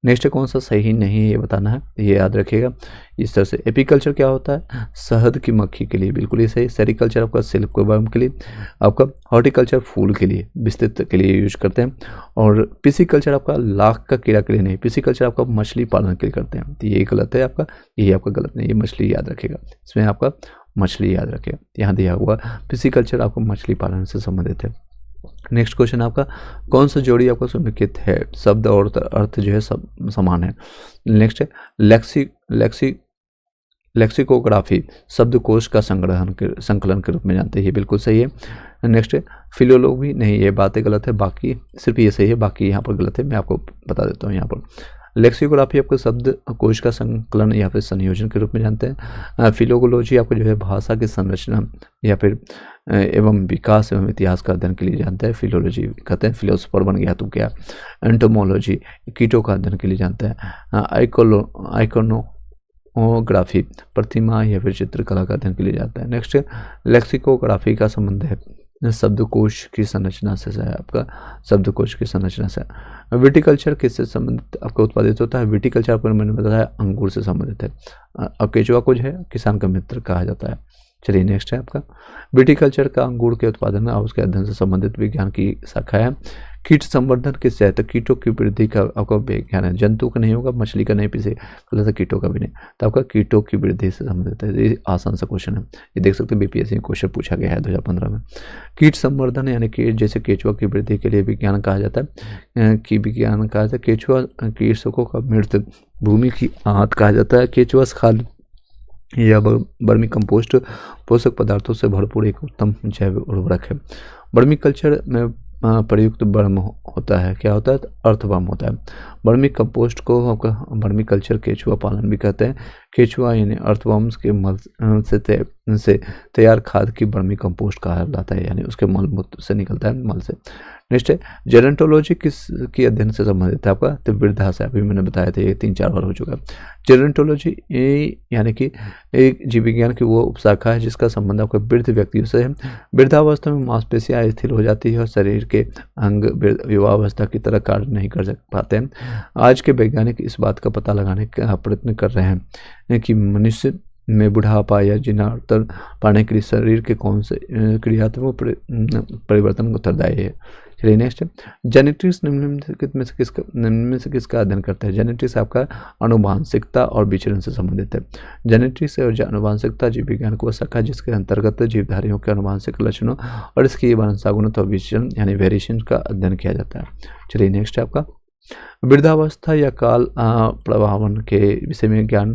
नेक्स्ट कौन सा सही नहीं है ये बताना है, ये याद रखिएगा इस तरह से। एपीकल्चर क्या होता है, शहद की मक्खी के लिए, बिल्कुल ही सही। सेरिकल्चर आपका सिल्क वर्म के लिए, आपका हॉर्टिकल्चर फूल के लिए, विस्तृत के लिए यूज करते हैं। और पिसिकल्चर आपका लाख का कीड़ा के लिए नहीं, पिसिकल्चर आपका मछली पालन के लिए करते हैं, तो ये गलत है आपका, ये आपका गलत नहीं, ये मछली याद रखेगा, इसमें आपका मछली याद रखेगा, यहाँ दिया हुआ पिसिकल्चर आपको मछली पालन से संबंधित है। नेक्स्ट क्वेश्चन आपका, कौन सा जोड़ी आपका समेकित है, शब्द और अर्थ जो है सब समान है। नेक्स्ट है लेक्सिकोग्राफी, शब्दकोश का संकलन के रूप में जानते हैं, ये बिल्कुल सही है। नेक्स्ट है फिलोलॉजी, नहीं ये बातें गलत है, बाकी सिर्फ ये सही है, बाकी यहाँ पर गलत है, मैं आपको बता देता हूँ यहाँ पर। लेक्सिकोग्राफी आपको शब्द कोश का संकलन या फिर संयोजन के रूप में जानते हैं। फिलोलॉजी आपको जो है भाषा की संरचना या फिर एवं विकास एवं इतिहास का अध्ययन के लिए जानते हैं, फिलोलॉजी कहते हैं, फिलोसफर बन गया तो क्या। एंटोमोलॉजी कीटों का अध्ययन के लिए जानते हैं। आइकोनोग्राफी प्रतिमा या फिर चित्रकला का अध्ययन के लिए जाता है। नेक्स्ट लेक्सिकोग्राफी का संबंध है शब्दकोश की संरचना से है, आपका शब्दकोश की संरचना से। विटिकल्चर किससे संबंधित आपका उत्पादित होता है, विटिकल्चर आपको मैंने बताया अंगूर से संबंधित है। अब केचुआ को जो है किसान का मित्र कहा जाता है। चलिए नेक्स्ट है आपका विटिकल्चर का अंगूर के उत्पादन और उसके अध्ययन से संबंधित विज्ञान की शाखा है। कीट संवर्धन किससे है, तो कीटों की वृद्धि का आपका विज्ञान है। जंतु का नहीं होगा, मछली का नहीं, पीछे गलत, कीटों का भी नहीं, तो आपका कीटों की वृद्धि से संबंधित है। ये आसान सा क्वेश्चन है, ये देख सकते हैं बीपीएससी में क्वेश्चन पूछा गया है 2015 में। कीट संवर्धन यानी कि जैसे केचुआ की वृद्धि के लिए विज्ञान कहा जाता है, केचुआ कीटों का मृत भूमि की आंत कहा जाता है। केचुआ खाद या वर्मी कंपोस्ट पोषक पदार्थों से भरपूर एक उत्तम जैव उर्वरक है। वर्मी कल्चर में प्रयुक्त वर्म होता है, क्या होता है, अर्थवर्म होता है। वर्मी कंपोस्ट को आपका वर्मी कल्चर केचुआ पालन भी कहते हैं। केचुआ यानी अर्थवर्म के मल से तैयार खाद की वर्मी कंपोस्ट कहा जाता है, यानी उसके मल मूत्र से निकलता है, मल से। नेक्स्ट है जेरेंटोलॉजी किसकी अध्ययन से संबंधित है आपका, तो वृद्धाशय, अभी मैंने बताया था, ये 3-4 बार हो चुका है। जेरेंटोलॉजी यानी कि एक जीव विज्ञान की वो उपशाखा है जिसका संबंध आपका वृद्ध व्यक्तियों से है। वृद्धावस्था में मांसपेशियां स्थिर हो जाती है और शरीर के अंग युवावस्था की तरह कार्य नहीं कर पाते हैं। आज के वैज्ञानिक इस बात का पता लगाने का प्रयत्न कर रहे हैं कि मनुष्य में बुढ़ापा या जीर्णता पाने के लिए शरीर के कौन से क्रियात्मक परिवर्तन उत्तरदायी है। चलिए नेक्स्ट है जेनेटिक्स निम्न में से किसका अध्ययन करता है। जेनेटिक्स आपका आनुवांशिकता और विचरण से संबंधित है। जेनेटिक्स और आनुवांशिकता जीव विज्ञान को शाखा जिसके अंतर्गत जीवधारियों के आनुवांशिक लक्षणों और इसकी वंशागुणता और विचरण यानी वेरिएशन का अध्ययन किया जाता है। चलिए नेक्स्ट है आपका वृद्धावस्था या काल प्रभावन के विषय में ज्ञान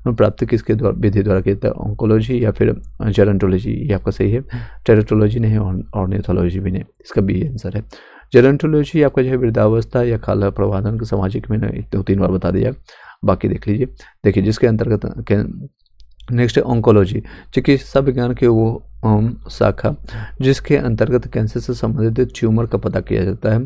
प्राप्त किसके विधि द्वारा किया जाता है। ऑन्कोलॉजी या फिर जेरोंटोलॉजी, ये आपका सही है। टेरेटोलॉजी नहीं, ऑर्निथोलॉजी भी नहीं, इसका बी आंसर है। जेरोंटोलॉजी आपका जो है वृद्धावस्था या काल प्रभावन के सामाजिक, मैंने 2-3 बार बता दिया, बाकी देख लीजिए। देखिए जिसके अंतर्गत नेक्स्ट है ऑन्कोलॉजी, चिकित्सा विज्ञान की वो शाखा जिसके अंतर्गत कैंसर से संबंधित ट्यूमर का पता किया जाता है।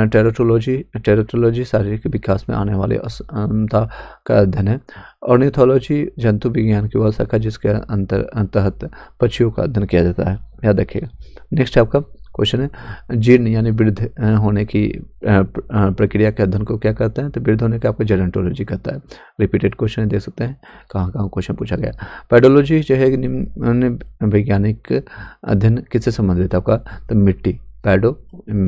टेरेटोलॉजी शारीरिक विकास में आने वाली असमानता का अध्ययन है। ऑर्निथोलॉजी जंतु विज्ञान की वह शाखा जिसके अंतर्गत पक्षियों का अध्ययन किया जाता है, याद रखिएगा। नेक्स्ट है आपका क्वेश्चन है जीर्ण यानी वृद्ध होने की प्रक्रिया के अध्ययन को क्या कहते हैं? तो वृद्ध होने का आपको जेरोंटोलॉजी कहता है। रिपीटेड क्वेश्चन है, देख सकते हैं कहाँ कहाँ क्वेश्चन पूछा गया। पेडोलॉजी जो है निम्न वैज्ञानिक अध्ययन किससे संबंधित है आपका? तो मिट्टी, पैडो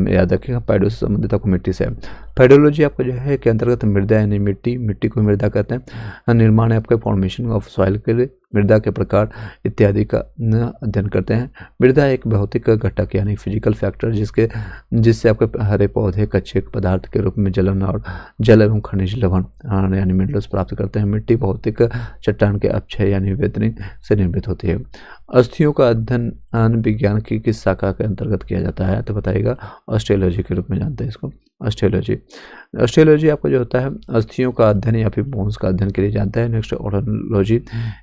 याद रखिएगा, पैडो से संबंधित आपको मिट्टी से है। पेडोलॉजी आपका जो है के अंतर्गत मृदा यानी मिट्टी को मृदा कहते हैं। निर्माण है आपके फॉर्मेशन ऑफ सॉइल के लिए, मृदा के प्रकार इत्यादि का अध्ययन करते हैं। मृदा एक भौतिक घटक यानी फिजिकल फैक्टर जिससे आपके हरे पौधे कच्चे पदार्थ के रूप में जलन और जल एवं खनिज लवण यानी मिनरल्स प्राप्त करते हैं। मिट्टी भौतिक चट्टान के अपक्षय यानी वेदनिंग से निर्मित होती है। अस्थियों का अध्ययन विज्ञान की किस शाखा के अंतर्गत किया जाता है? तो बताइएगा ऑस्टियोलॉजी के रूप में जानते हैं इसको। ऑस्टियोलॉजी आपका जो होता है अस्थियों का अध्ययन या फिर बोन्स का अध्ययन के लिए जानता है। नेक्स्ट ऑर्नोलॉजी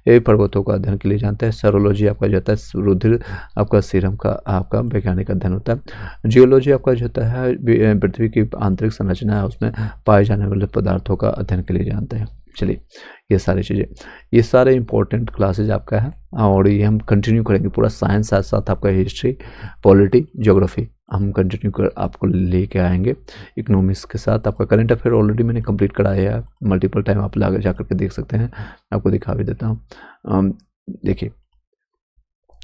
ये पर्वतों का अध्ययन के लिए जानता है। सेरोलॉजी आपका जो होता है रुधिर आपका सीरम का आपका वैज्ञानिक अध्ययन होता है। जियोलॉजी आपका जो होता है पृथ्वी की आंतरिक संरचना है उसमें पाए जाने वाले पदार्थों का अध्ययन के लिए जानते हैं। चलिए ये सारी चीज़ें, ये सारे इंपॉर्टेंट क्लासेज आपका है और ये हम कंटिन्यू करेंगे पूरा साइंस, साथ साथ आपका हिस्ट्री, पॉलिटी, ज्योग्राफी हम कंटिन्यू कर आपको लेके आएंगे। इकोनॉमिक्स के साथ आपका करंट अफेयर ऑलरेडी मैंने कंप्लीट कराया है, मल्टीपल टाइम आप लाकर जा करके देख सकते हैं, आपको दिखा भी देता हूँ। देखिए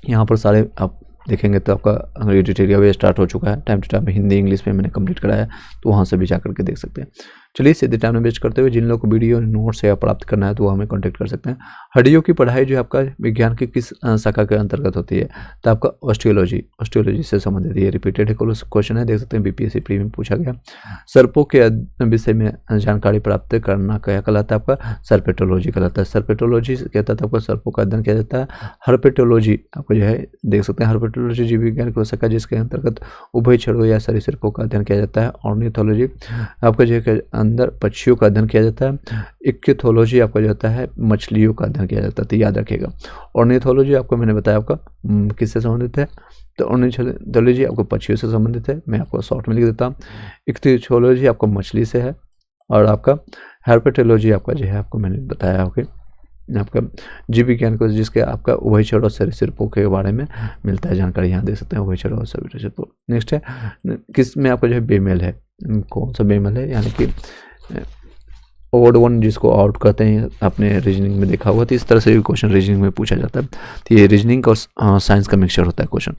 यहाँ पर सारे आप देखेंगे तो आपका एडिटोरिया भी स्टार्ट हो चुका है। Time to time Hindi English में मैंने कंप्लीट कराया है, तो वहाँ से भी जा करके देख सकते हैं। चलिए सीधे टाइम में वेस्ट करते हुए जिन लोगों को वीडियो नोट्स या प्राप्त करना है तो वो हमें कांटेक्ट कर सकते हैं। हड्डियों की पढ़ाई जो है आपका विज्ञान की किस शाखा के अंतर्गत होती है? तो आपका ऑस्टियोलॉजी से संबंधित ये रिपीटेड है क्वेश्चन है, देख सकते हैं बीपीएससी प्री में पूछा गया। सर्पों के विषय में जानकारी प्राप्त करना क्या कहलाता है? आपका सर्पेटोलॉजी कहलाता है। सर्पेटोलॉजी कहता है आपका सर्पों का अध्ययन किया जाता है। हर्पेटोलॉजी आपको जो है देख सकते हैं, हर्पेटोलॉजी जीव विज्ञान की शाखा जिसके अंतर्गत उभयचरों या सरीसृपों का अध्ययन किया जाता है। ऑर्निथोलॉजी आपका जो है अंदर पक्षियों का अध्ययन किया जाता है। इक्थियोलॉजी आपका जो होता है मछलियों का अध्ययन किया जाता है, तो याद रखिएगा। ऑर्निथोलॉजी आपको मैंने बताया आपका किससे संबंधित है? तो ऑर्निथोलॉजी आपको पक्षियों से संबंधित है, मैं आपको शॉर्ट में लिख देता हूँ। इक्थियोलॉजी आपको मछली से है और आपका हर्पेटोलॉजी आपका जो है आपको मैंने बताया ओके आपका जीव विज्ञान को जिसके आपका उभयचर और सरीसृपों के बारे में मिलता है जानकारी, यहाँ देख सकते हैं उभयचर और सरीसृपों। नेक्स्ट है किस में आपका जो है बेमेल है, कौन सा बेमेल है? यानी कि ओड वन जिसको आउट कहते हैं, आपने रीजनिंग में देखा हुआ, तो इस तरह से भी क्वेश्चन रीजनिंग में पूछा जाता है। तो ये रीजनिंग और साइंस का मिक्सचर होता है क्वेश्चन।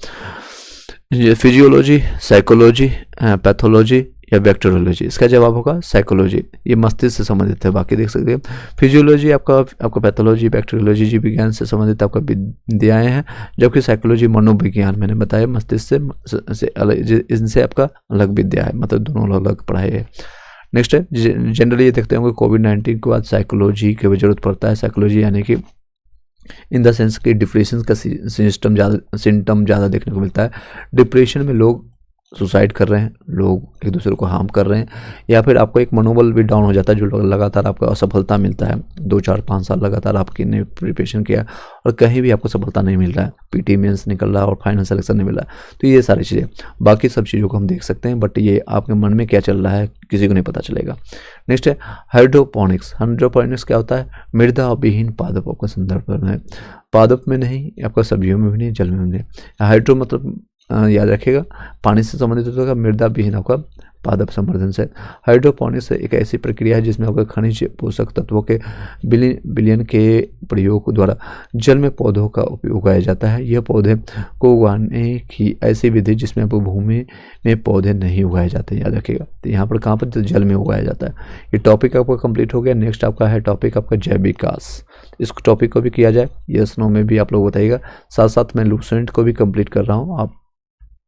फिजियोलॉजी, साइकोलॉजी, पैथोलॉजी या बैक्टीरियोलॉजी? इसका जवाब होगा साइकोलॉजी, ये मस्तिष्क से संबंधित है। बाकी देख सकते हैं फिजियोलॉजी आपका पैथोलॉजी, बैक्टीरियोलॉजी जीव विज्ञान से संबंधित आपका विद्याएं हैं, जबकि साइकोलॉजी मनोविज्ञान मैंने बताया मस्तिष्क से अलग, इनसे आपका अलग विद्या है, मतलब दोनों अलग अलग पढ़ाई है। नेक्स्ट है जनरली ये देखते होंगे कोविड-19 के बाद साइकोलॉजी की जरूरत पड़ता है। साइकोलॉजी यानी कि इन द सेंस कि डिप्रेशन का सिम्टम ज़्यादा देखने को मिलता है। डिप्रेशन में लोग सुसाइड कर रहे हैं, लोग एक दूसरे को हार्म कर रहे हैं, या फिर आपको एक मनोबल भी डाउन हो जाता है जो लगातार आपको असफलता मिलता है। 2 4 5 साल लगातार आपने प्रिपरेशन किया और कहीं भी आपको सफलता नहीं मिल रहा है, पीटी मेंस निकल रहा है और फाइनल सिलेक्शन नहीं मिल रहा है। तो ये सारी चीज़ें, बाकी सब चीज़ों को हम देख सकते हैं, बट ये आपके मन में क्या चल रहा है किसी को नहीं पता चलेगा। नेक्स्ट है हाइड्रोपोनिक्स। हाइड्रोपोनिक्स क्या होता है? मृदा विहीन पादपों का संदर्भ है, पादप में नहीं, आपका सब्जियों में भी नहीं, जल में भी नहीं। हाइड्रो मतलब याद रखिएगा पानी से संबंधित होगा, मृदा विहीन आपका पादप संवर्धन से। हाइड्रोपोनिक्स एक ऐसी प्रक्रिया है जिसमें आपका खनिज पोषक तत्वों के बिलियन के प्रयोग द्वारा जल में पौधों का उपयोग उगाया जाता है। यह पौधे को उगाने की ऐसी विधि जिसमें आपको भूमि में पौधे नहीं उगाए जाते, याद रखिएगा। तो यहाँ पर कहाँ पर? जल में उगाया जाता है। ये टॉपिक आपका कंप्लीट हो गया। नेक्स्ट आपका है टॉपिक आपका जैव विकास। इस टॉपिक को भी किया जाए, यस नो में भी आप लोग बताइएगा। साथ साथ मैं लूसेंट को भी कंप्लीट कर रहा हूँ, आप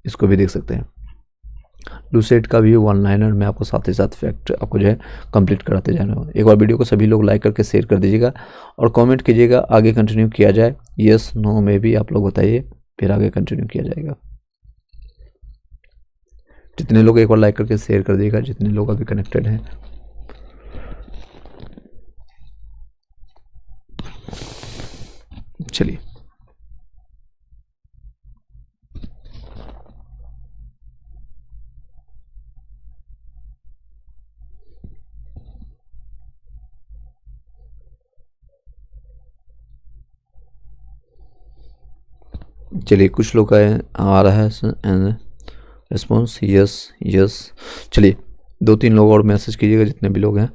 इसको भी देख सकते हैं। लूसेट का भी 1 लाइनर मैं आपको साथ ही साथ फैक्ट आपको जो है कंप्लीट कराते जा रहा हूँ। एक बार वीडियो को सभी लोग लाइक करके शेयर कर दीजिएगा और कमेंट कीजिएगा आगे कंटिन्यू किया जाए, यस नो में भी आप लोग बताइए, फिर आगे कंटिन्यू किया जाएगा। जितने लोग एक बार लाइक करके शेयर कर दीजिएगा, जितने लोग अभी कनेक्टेड हैं। चलिए चलिए कुछ लोग आ रहा है रिस्पॉन्स यस यस। चलिए 2-3 लोग और मैसेज कीजिएगा जितने भी लोग हैं।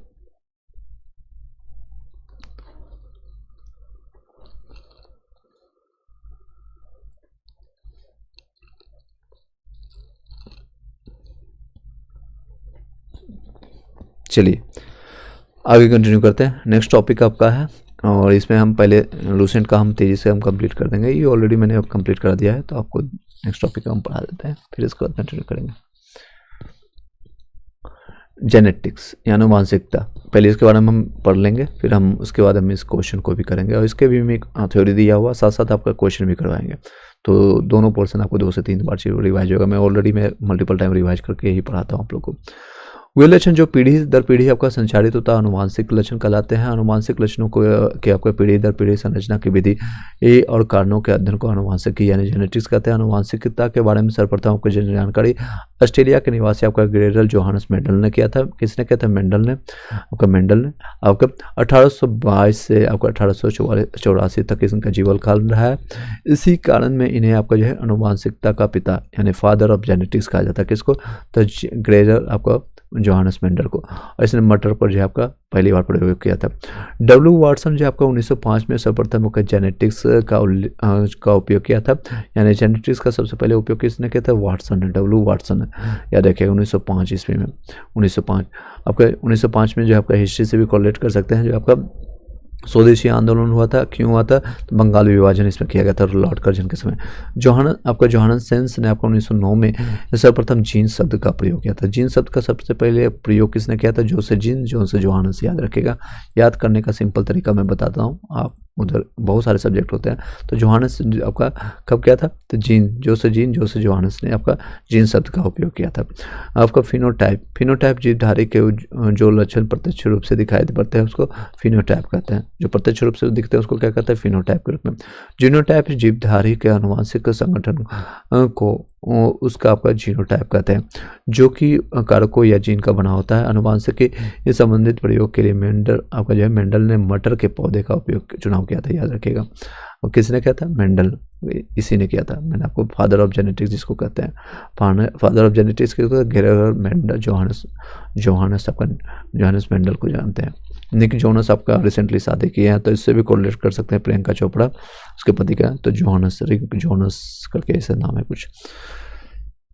चलिए आगे कंटिन्यू करते हैं। नेक्स्ट टॉपिक आपका है और इसमें हम पहले लूसेंट का हम तेज़ी से हम कंप्लीट कर देंगे। ये ऑलरेडी मैंने अब कंप्लीट करा दिया है, तो आपको नेक्स्ट टॉपिक का हम पढ़ा देते हैं, फिर इसके बाद कंटिन्यू करेंगे। जेनेटिक्स यानी आनुवांशिकता, पहले इसके बारे में हम पढ़ लेंगे, फिर हम उसके बाद हम इस क्वेश्चन को भी करेंगे और इसके भी एक थ्योरी दिया हुआ, साथ साथ आपका क्वेश्चन भी करवाएंगे। तो दोनों पोर्शन आपको 2 से 3 बार रिवाइज होगा। मैं ऑलरेडी मल्टीपल टाइम रिवाइज करके ही पढ़ाता हूँ आप लोग को। वे लक्षण जो पीढ़ी दर पीढ़ी आपका संचारित होता है आनुवांशिक लक्षण कहलाते हैं। आनुवांशिक लक्षणों को के आपका पीढ़ी दर पीढ़ी संरचना की विधि ए और कारणों के अध्ययन को आनुवांशिक यानी जेनेटिक्स कहते हैं। आनुवांशिकता के बारे में सर्वप्रथम आपको जानकारी ऑस्ट्रेलिया के निवासी आपका ग्रेरल जोहानस मेंडल ने किया था। किसने किया था? मेंडल ने आपका 1822 से आपका 1884 तक इनका जीवन काल रहा है। इसी कारण में इन्हें आपका जो है आनुवांशिकता का पिता यानी फादर ऑफ जेनेटिक्स कहा जाता है। किसको? तो ग्रेरल आपका जोहानस मेंडल को। और इसने मटर पर जो है आपका पहली बार प्रयोग किया था। डब्ल्यू वाटसन जो आपका 1905 में सर्वप्रथम जेनेटिक्स का उपयोग किया था। यानी जेनेटिक्स का सबसे पहले उपयोग किसने किया था? वाटसन ने, डब्ल्यू वाटसन ने। याद रखिएगा 1905 ईस्वी में, 1905 आपका 1905 में जो आपका हिस्ट्री से भी कोरिलेट कर सकते हैं। जो आपका स्वदेशी आंदोलन हुआ था, क्यों हुआ था? तो बंगाल विभाजन इसमें किया गया था लॉर्ड कर्जन के समय। जोहानस सेंस ने आपका 1909 में सर्वप्रथम जीन शब्द का प्रयोग किया था। जीन शब्द का सबसे पहले प्रयोग किसने किया था? जो से जीन, जो से जोहानस। याद रखिएगा, याद करने का सिंपल तरीका मैं बताता हूँ। आप उधर बहुत सारे सब्जेक्ट होते हैं, तो जोहानस आपका कब किया था? तो जीन, जो से जोहानस ने आपका जीन शब्द का उपयोग किया था। आपका फिनोटाइप जीवधारी के जो लक्षण प्रत्यक्ष रूप से दिखाई पड़ते हैं उसको फिनोटाइप कहते हैं। जो प्रत्यक्ष रूप से दिखते हैं उसको क्या कहते हैं? फिनोटाइप के रूप में। जीनोटाइप जीवधारी के आनुवांशिक संगठन को उसका आपका जीनोटाइप कहते हैं, जो कि कारकों या जीन का बना होता है। आनुवांशिक के संबंधित प्रयोग के लिए मेंडल ने मटर के पौधे का उपयोग चुनाव किया था। याद रखिएगा, और किसने किया था? मेंडल, इसी ने किया था। मैंने आपको फादर ऑफ जेनेटिक्स जिसको कहते हैं, फादर ऑफ जेनेटिक्स के ग्रेगर मेंडल जोहानस मेंडल को जानते हैं। निक जोनस आपका रिसेंटली शादी किए हैं, तो इससे भी कोरिलेट कर सकते हैं। प्रियंका चोपड़ा उसके पति का, तो रिक जोनस करके ऐसा नाम है कुछ।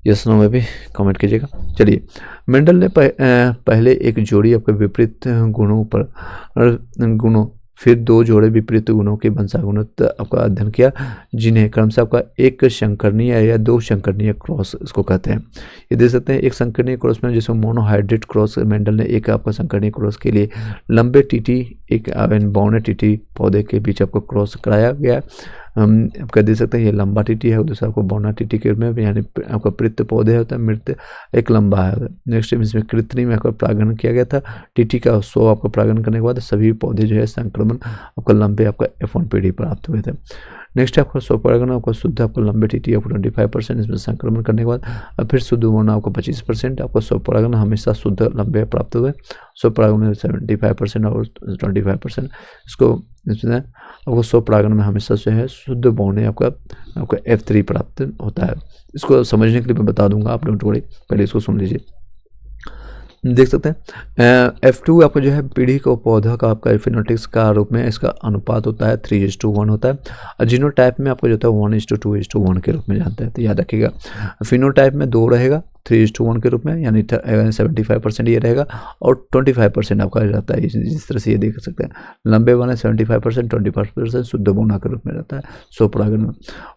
यस नो में भी कमेंट कीजिएगा। चलिए, मेंडल ने पहले एक जोड़ी आपके विपरीत गुणों फिर 2 जोड़े विपरीत गुणों के वंशानुगत आपका अध्ययन किया, जिन्हें क्रमशः आपका एक संकरणीय या 2 संकरणीय क्रॉस इसको कहते हैं। ये देख सकते हैं, एक संकरणीय क्रॉस में जिसमें मोनोहाइब्रिड क्रॉस मेंडल ने एक आपका संकरणीय क्रॉस के लिए लंबे टीटी एक बौने टीटी पौधे के बीच आपको क्रॉस कराया गया। आपका देख सकते हैं, ये लंबा टीटी है, दूसरा आपको बौना टीटी के रूप में, यानी आपका पृथ पौधे होता है, मृत एक लंबा है। नेक्स्ट इसमें कृत्रिम आपका प्रागण किया गया था। टीटी का 100 आपका प्रागण करने के बाद सभी पौधे जो है संक्रमण आपका लंबे आपका F1 पीढ़ी प्राप्त हुए थे। नेक्स्ट आपका 100 प्रागण आपका शुद्ध आपको लंबे टीटी आपको 25% इसमें संक्रमण करने के बाद, और फिर शुद्ध होना आपको 25%। आपको 100 प्रागण हमेशा शुद्ध लंबे प्राप्त हुए। 100 प्रागण में 75% और 25% इसको इसमें आपको 100 प्रागण में हमेशा जो है शुद्ध बौने आपका F3 प्राप्त होता है। इसको समझने के लिए मैं बता दूंगा, आप लोग पहले इसको सुन लीजिए। देख सकते हैं F2 आपका जो है पीढ़ी को पौधा का आपका फिनोटिक्स का रूप में इसका अनुपात होता है 3:1 होता है। और जीनोटाइप में आपको जो होता है 1:2:1 के रूप में जानते हैं। तो याद रखिएगा, फिनोटाइप में 2 रहेगा 3:1 के रूप में, यानी 75% ये रहेगा और 25% आपका रहता है। इस तरह से ये देख सकते हैं, लंबे वाले 75%, 25% शुद्ध बौना के रूप में रहता है 100 प्रागण में।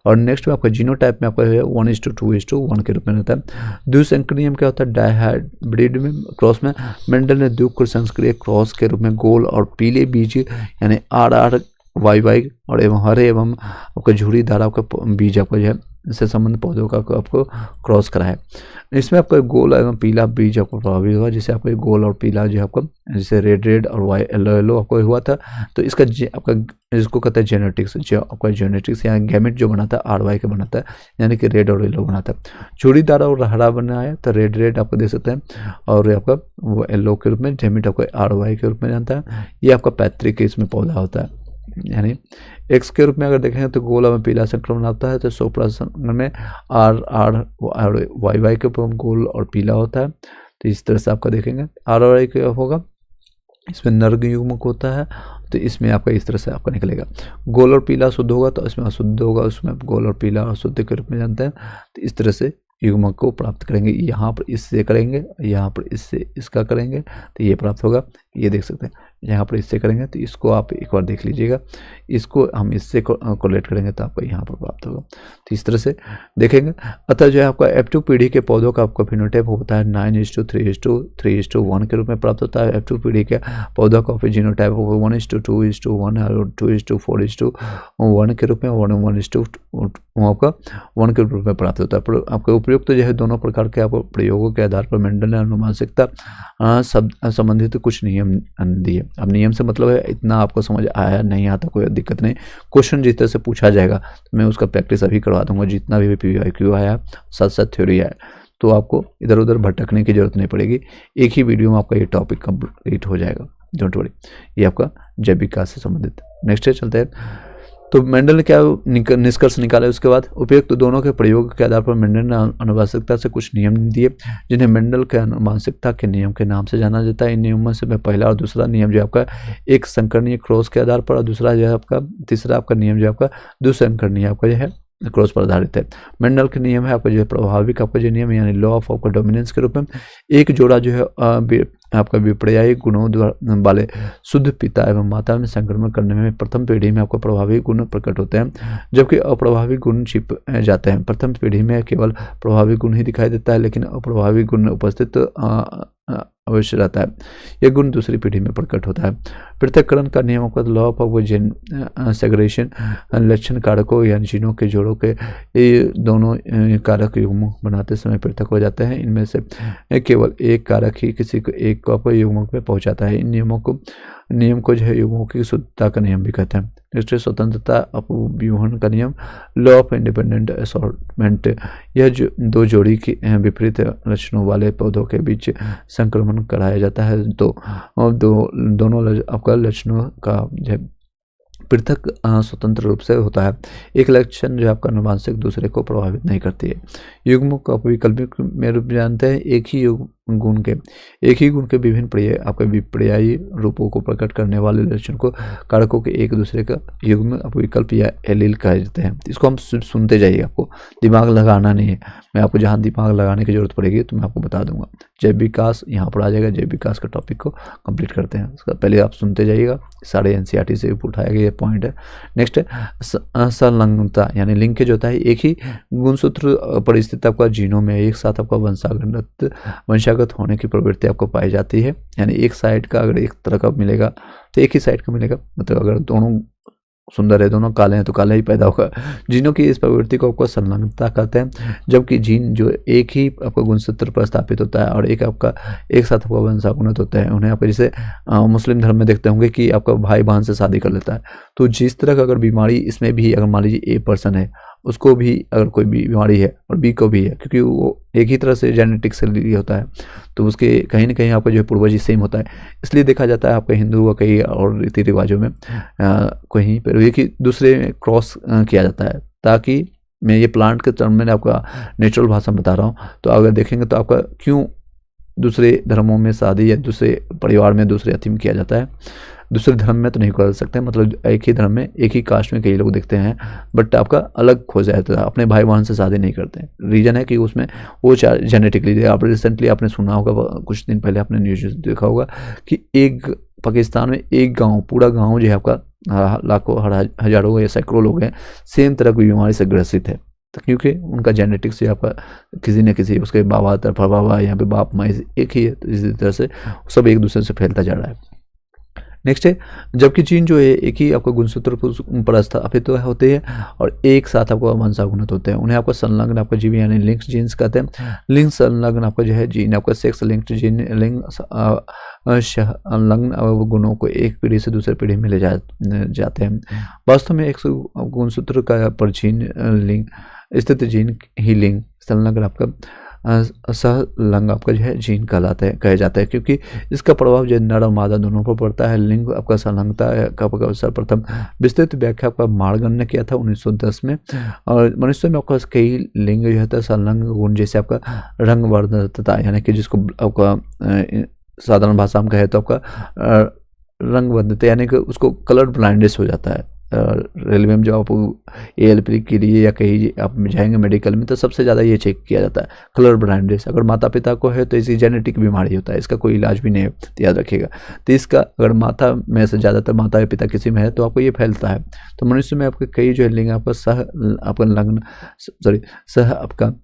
और नेक्स्ट में आपका जीनोटाइप में आपका 1:2:1 के रूप में रहता है। द्विसंकरीय में क्या होता है? डायहाइब्रिड में क्रॉस में मेंडल ने द्विसंकरीय क्रॉस के रूप में गोल और पीले बीज यानी RRYY और एवं हरे एवं आपका झुर्रीदार आपका बीज आपका जो है इससे संबंधित पौधों का आपको क्रॉस कराया। इसमें आपका गोल एवं पीला बीज आपको प्रभावित हुआ, जिसे आपको गोल और पीला जो आपको जैसे रेड और येलो आपको हुआ था। तो इसका आपका इसको कहते हैं जेनेटिक्स। जो आपका जेनेटिक्स या गैमेट जो बनाता है RY का बनाता है, यानी कि रेड और येलो बनाता है। झुर्रीदार और हरा बनाया तो रेड आपको देख सकते हैं, और आपका वो येलो के रूप में गैमेट आपको RY के रूप में जानता है। ये आपका पैतृक इसमें पौधा होता है। यानी एक्स के रूप में अगर देखेंगे तो गोला में पीला संक्रमण आता है, तो 100% में आर आर और वाई वाई के ऊपर गोल और पीला होता है। तो इस तरह से आपका देखेंगे आर और आई क्या होगा, इसमें नर्ग युग्मक होता है, तो इसमें आपका इस तरह से आपका निकलेगा। गोल और पीला शुद्ध होगा तो इसमें अशुद्ध होगा, उसमें आप गोल और पीला अशुद्ध के रूप में जानते हैं। तो इस तरह से युग्मक को प्राप्त करेंगे। यहाँ पर इससे करेंगे, यहाँ पर इससे इसका करेंगे तो ये प्राप्त होगा। ये देख सकते हैं यहाँ पर इससे करेंगे तो इसको आप एक बार देख लीजिएगा, इसको हम इससे कोलेट करेंगे तो आपका यहाँ पर प्राप्त होगा। तो इस तरह से देखेंगे। अतः जो है आपका F2 पीढ़ी के पौधों का आपका फिनोटाइप होता है 9:3:3:1 के रूप में प्राप्त होता है। F2 पीढ़ी के पौधों का फिर जीनोटाइप 1:2:1 और 2:4:1 के रूप में 1:1 के रूप में प्राप्त होता है। आपके उपयुक्त तो जो है दोनों प्रकार के आपको प्रयोगों के आधार पर मेंडल ने अनुवांशिकता संबंधित कुछ नियम दिए। अब नियम से मतलब है इतना आपको समझ आया नहीं आता कोई दिक्कत नहीं, क्वेश्चन जिस तरह से पूछा जाएगा तो मैं उसका प्रैक्टिस अभी करवा दूंगा। जितना भी PYQ आया साथ साथ थ्योरी आया तो आपको इधर उधर भटकने की जरूरत नहीं पड़ेगी, एक ही वीडियो में आपका ये टॉपिक कंप्लीट हो जाएगा। डोंट वरी, ये आपका जैविक विकास से संबंधित। नेक्स्ट चलते हैं। तो मेंडल ने क्या निष्कर्ष निकाले उसके बाद, उपयुक्त दोनों के प्रयोग के आधार पर मेंडल ने आनुवंशिकता से कुछ नियम दिए जिन्हें मेंडल के आनुवंशिकता के नियम के नाम से जाना जाता है। इन नियमों से मैं पहला और दूसरा नियम जो आपका एक संकरणीय क्रॉस के आधार पर, और दूसरा जो है आपका तीसरा आपका नियम जो आपका दुसंकरणीय आपका जो है क्रॉस पर आधारित है। मेंडल के नियम है आपका जो है प्रभाविक आपका जो नियम यानी लॉ ऑफ आपका डोमिनेंस के रूप में एक जोड़ा जो है आपका विपर्यायी गुणों वाले शुद्ध पिता एवं माता में संक्रमण करने में प्रथम पीढ़ी में आपको प्रभावी गुण प्रकट होते हैं, जबकि अप्रभावी गुण छिप जाते हैं। प्रथम पीढ़ी में केवल प्रभावी गुण ही दिखाई देता है, लेकिन अप्रभावी गुण उपस्थित अवश्य रहता है। यह गुण दूसरी पीढ़ी में प्रकट होता है। पृथक्करण का नियम का लॉ ऑफ जेन सेग्रेगेशन लक्षण कारकों या जीनों के जोड़ों के ये दोनों कारक युग्म बनाते समय पृथक हो जाते हैं। इनमें से केवल एक कारक ही किसी को एक को युग्मक में पहुंचाता है। इन नियम को जो है युग्मों की शुद्धता का नियम भी कहते हैं। नेक्स्ट स्वतंत्रता अपव्यूहन का नियम लॉ ऑफ इंडिपेंडेंट असॉर्टमेंट। यह दो जोड़ी की विपरीत लक्षणों वाले पौधों के बीच संक्रमण कराया जाता है तो दोनों आपका लक्षणों का जो पृथक स्वतंत्र रूप से होता है। एक लक्षण जो आपका अनुवांशिक दूसरे को प्रभावित नहीं करती है। युग्मों को वैकल्पिक में रूप जानते हैं एक ही गुण के विभिन्न आपके विपर्यायी रूपों को प्रकट करने वाले लक्षण को कारकों के एक दूसरे का युग्म विकल्प या एलील कहे जाते हैं। इसको हम सुनते जाइए, आपको दिमाग लगाना नहीं है। मैं आपको जहाँ दिमाग लगाने की जरूरत पड़ेगी तो मैं आपको बता दूंगा। जैव विकास यहाँ पर आ जाएगा। जैव विकास का टॉपिक को कंप्लीट करते हैं। उसका पहले आप सुनते जाइएगा, सारे NCERT से उठाया गया ये पॉइंट है। नेक्स्ट है संलग्नता यानी लिंकेज होता है। एक ही गुणसूत्र परिस्थिति आपका जीनों में एक साथ आपका वंशागत होने की प्रवृत्ति आपको पाई जाती है। यानी एक साइड का अगर एक तरह का मिलेगा तो एक ही साइड का मिलेगा, मतलब अगर दोनों सुंदर है दोनों काले हैं तो काला ही पैदा होगा। जीनों की इस प्रवृत्ति को आपको संलग्नता कहते हैं। जबकि जीन जो एक ही आपका गुणसूत्र पर स्थापित होता है और एक आपका एक साथ आपका वंशानुगत होता है, उन्हें आप जैसे मुस्लिम धर्म में देखते होंगे कि आपका भाई बहन से शादी कर लेता है। तो जिस तरह का अगर बीमारी इसमें भी अगर मान लीजिए ए पर्सन है, उसको भी अगर कोई बीमारी है और बी को भी है, क्योंकि वो एक ही तरह से जेनेटिक से लिए होता है, तो उसके कहीं ना कहीं आपका जो है पूर्वज ही सेम होता है। इसलिए देखा जाता है आपका हिंदू व कई और रीति रिवाजों में कहीं पर एक ही दूसरे क्रॉस किया जाता है, ताकि मैं ये प्लांट के टर्म में आपका नेचुरल भाषा में बता रहा हूँ। तो अगर देखेंगे तो आपका क्यों दूसरे धर्मों में शादी या दूसरे परिवार में दूसरे अथी में किया जाता है, दूसरे धर्म में तो नहीं कर सकते, मतलब एक ही धर्म में एक ही कास्ट में कई लोग देखते हैं, बट आपका अलग हो जाता है, अपने भाई बहन से शादी नहीं करते। रीजन है कि उसमें वो जेनेटिकली, आप रिसेंटली आपने सुना होगा, कुछ दिन पहले आपने न्यूज देखा होगा कि एक पाकिस्तान में एक गाँव, पूरा गाँव जो है आपका लाखों हजारों या सैकड़ों लोग हैं सेम तरह की बीमारी से ग्रसित है, तो क्योंकि उनका जेनेटिक्स से आपका किसी न किसी उसके बाबा तरफा बाबा यहाँ पे बाप माँ एक ही है, तो इसी तरह से सब एक दूसरे से फैलता जा रहा है। नेक्स्ट है, जबकि जीन जो है एक ही आपको गुणसूत्र पर स्थापित तो होते हैं और एक साथ आपको वंशानुगत होते हैं, उन्हें आपको संलग्न आपका जीव यानी लिंक्स जीन्स कहते हैं। लिंक संलग्न आपका जो है जीन आपका सेक्स लिंक्ड जीन लिंग संलग्न गुणों को एक पीढ़ी से दूसरे पीढ़ी में ले जाते हैं। वास्तव में 100 गुणसूत्र का पर जीन लिंग स्थित जीन ही लिंग संलग्न आपका सहलंग आपका जो है जीन कहलाते हैं, कहे जाते हैं, क्योंकि इसका प्रभाव जो नर और मादा दोनों पर पड़ता है। लिंग आपका संलग्नता का आपका सर्वप्रथम विस्तृत व्याख्या आपका मार्गन ने किया था 1910 में। और मनुष्य में आपका कई लिंग जो है संलग्न गुण, जैसे आपका रंग वर्णता, यानी कि जिसको आपका साधारण भाषा में कहे तो आपका रंग वर्णता, यानी कि उसको कलर ब्लाइंडनेस हो जाता है। रेलवे में जब आप ALP के लिए या कहीं आप जाएंगे मेडिकल में, तो सबसे ज़्यादा ये चेक किया जाता है कलर ब्लाइंडनेस। अगर माता पिता को है तो इसी जेनेटिक बीमारी होता है, इसका कोई इलाज भी नहीं है, तो याद रखिएगा। तो इसका अगर माता में से ज़्यादातर माता या पिता किसी में है तो आपको ये फैलता है। तो मनुष्य में आपके कई जो है लिंग आपका आपका लग्न सह आपका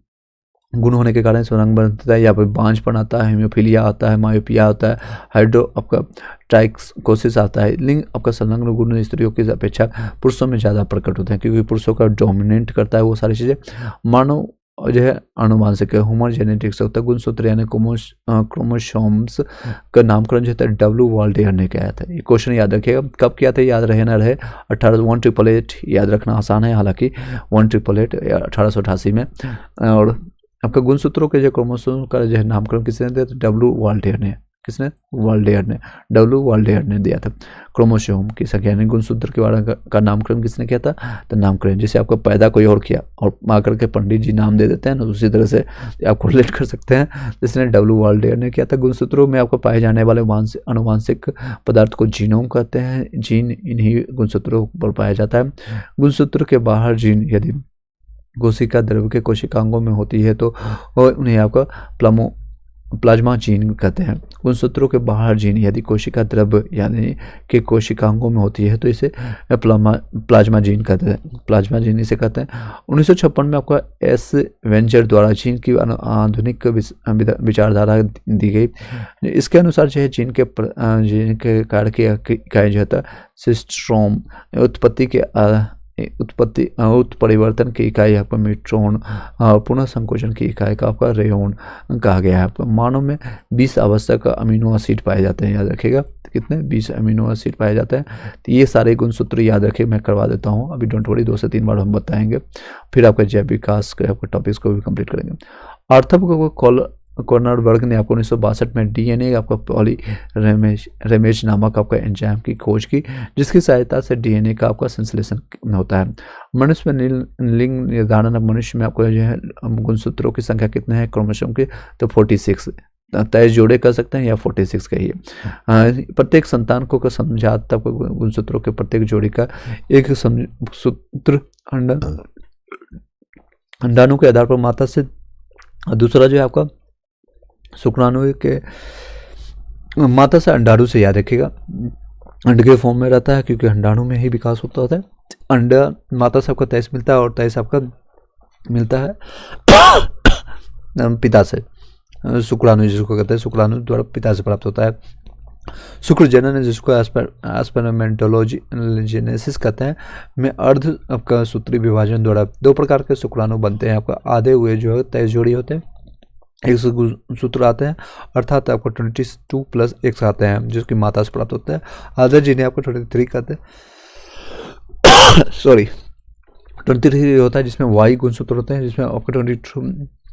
गुण होने के कारण रंग बनता है, या फिर बांझपन आता है, हेमोफीलिया आता है, मायोपिया आता है, हाइड्रो आपका ट्राइकोसिस आता है। लिंग आपका संलग्न गुण स्त्रियों की अपेक्षा पुरुषों में ज़्यादा प्रकट होते हैं, क्योंकि पुरुषों का डोमिनेट करता है वो सारी चीज़ें। मानव जो है अनुवांशिक ह्यूमन जेनेटिक्स होता है। गुणसूत्र यानी क्रोमोसोम्स का नामकरण जो होता है W वाल्डेयर ने किया था। ये क्वेश्चन याद रखिएगा, कब किया था याद रहे ना रहे, 1888 याद रखना आसान है, हालांकि 1888 1888 में। और आपका गुणसूत्रों के जो क्रोमोसोम का जो है नामकरण किसने दिया था? W वाल्डेयर ने। किसने? वाल्डेयर ने, W वाल्डेयर ने दिया था। क्रोमोसोम की संख्या यानी गुणसूत्र के बारे का नामकरण किसने किया था? तो नामकरण जैसे आपका पैदा कोई और किया और आकर के पंडित जी नाम दे देते हैं ना, उसी तरह से आप रिलेट कर सकते हैं, जिसने W वाल्डेयर ने किया था। गुणसूत्रों में आपको पाए जाने वाले अनुवांशिक पदार्थ को जीनोम कहते हैं। जीन इन्हीं गुणसूत्रों पर पाया जाता है। गुणसूत्र के बाहर जीन यदि कोशिका द्रव्य के कोशिकांगों में होती है तो उन्हें आपका प्लाज्मा जीन कहते हैं। गुणसूत्रों के बाहर जीन यदि कोशिका द्रव्य यानी कि कोशिकांगों में होती है तो इसे प्लाज्मा जीन कहते हैं। प्लाज्मा जीन इसे कहते हैं। 1956 में आपका S वेंचर द्वारा जीन की आधुनिक विचारधारा दी गई। इसके अनुसार जो है जीन के कार्य की इकाई जो है सिस्ट्रोम, उत्परिवर्तन की इकाई आपका मिट्रोन, पुनः संकोचन की इकाई का आपका रेयोन कहा गया है। आपका मानव में 20 आवश्यक अमीनो एसिड पाए जाते हैं, याद रखिएगा कितने? 20 अमीनो एसिड पाए जाते हैं। तो ये सारे गुणसूत्र याद रखिए, मैं करवा देता हूँ, अभी डोंट वरी 2 से 3 बार हम बताएंगे, फिर आपका जैव विकास के आपके टॉपिक्स को भी कंप्लीट करेंगे। आर्थर कॉर्नरबर्ग ने आपको 1962 में DNA आपका पॉलीरेमेज नामक आपका एंजाइम की खोज की, जिसकी सहायता से DNA का आपका संश्लेषण होता है। मनुष्य में लिंग निर्धारण, मनुष्य में आपको जो है गुणसूत्रों की संख्या कितने हैं क्रोमोसोम की? तो 46 तय जोड़े कर सकते हैं या 46 कहिए। प्रत्येक संतान को समझाता गुणसूत्रों के प्रत्येक जोड़ी का एक सूत्र अंडाणु के आधार पर माता से, दूसरा जो है आपका शुक्राणु के माता से अंडाणु से, याद रखिएगा अंड के फॉर्म में रहता है, क्योंकि अंडाणु में ही विकास होता है। अंडा माता से आपका 23 मिलता है और 23 आपका मिलता है पिता से। शुक्राणु जिसको कहते हैं, शुक्राणु द्वारा पिता से प्राप्त होता है। शुक्र जनन जिसको एस्पर्मेटोजेनेसिस कहते हैं में अर्ध आपका सूत्री विभाजन द्वारा 2 प्रकार के शुक्राणु बनते हैं। आपका आधे हुए जो है 23 जोड़ी होते हैं, एक सूत्र आते हैं, अर्थात आपको 22 + X आते हैं, जिसकी माता से प्राप्त होता है। आधे जिन्हें आपको 23 कहते हैं, सॉरी 23 होता है, जिसमें Y गुणसूत्र होते हैं, जिसमें आपका 22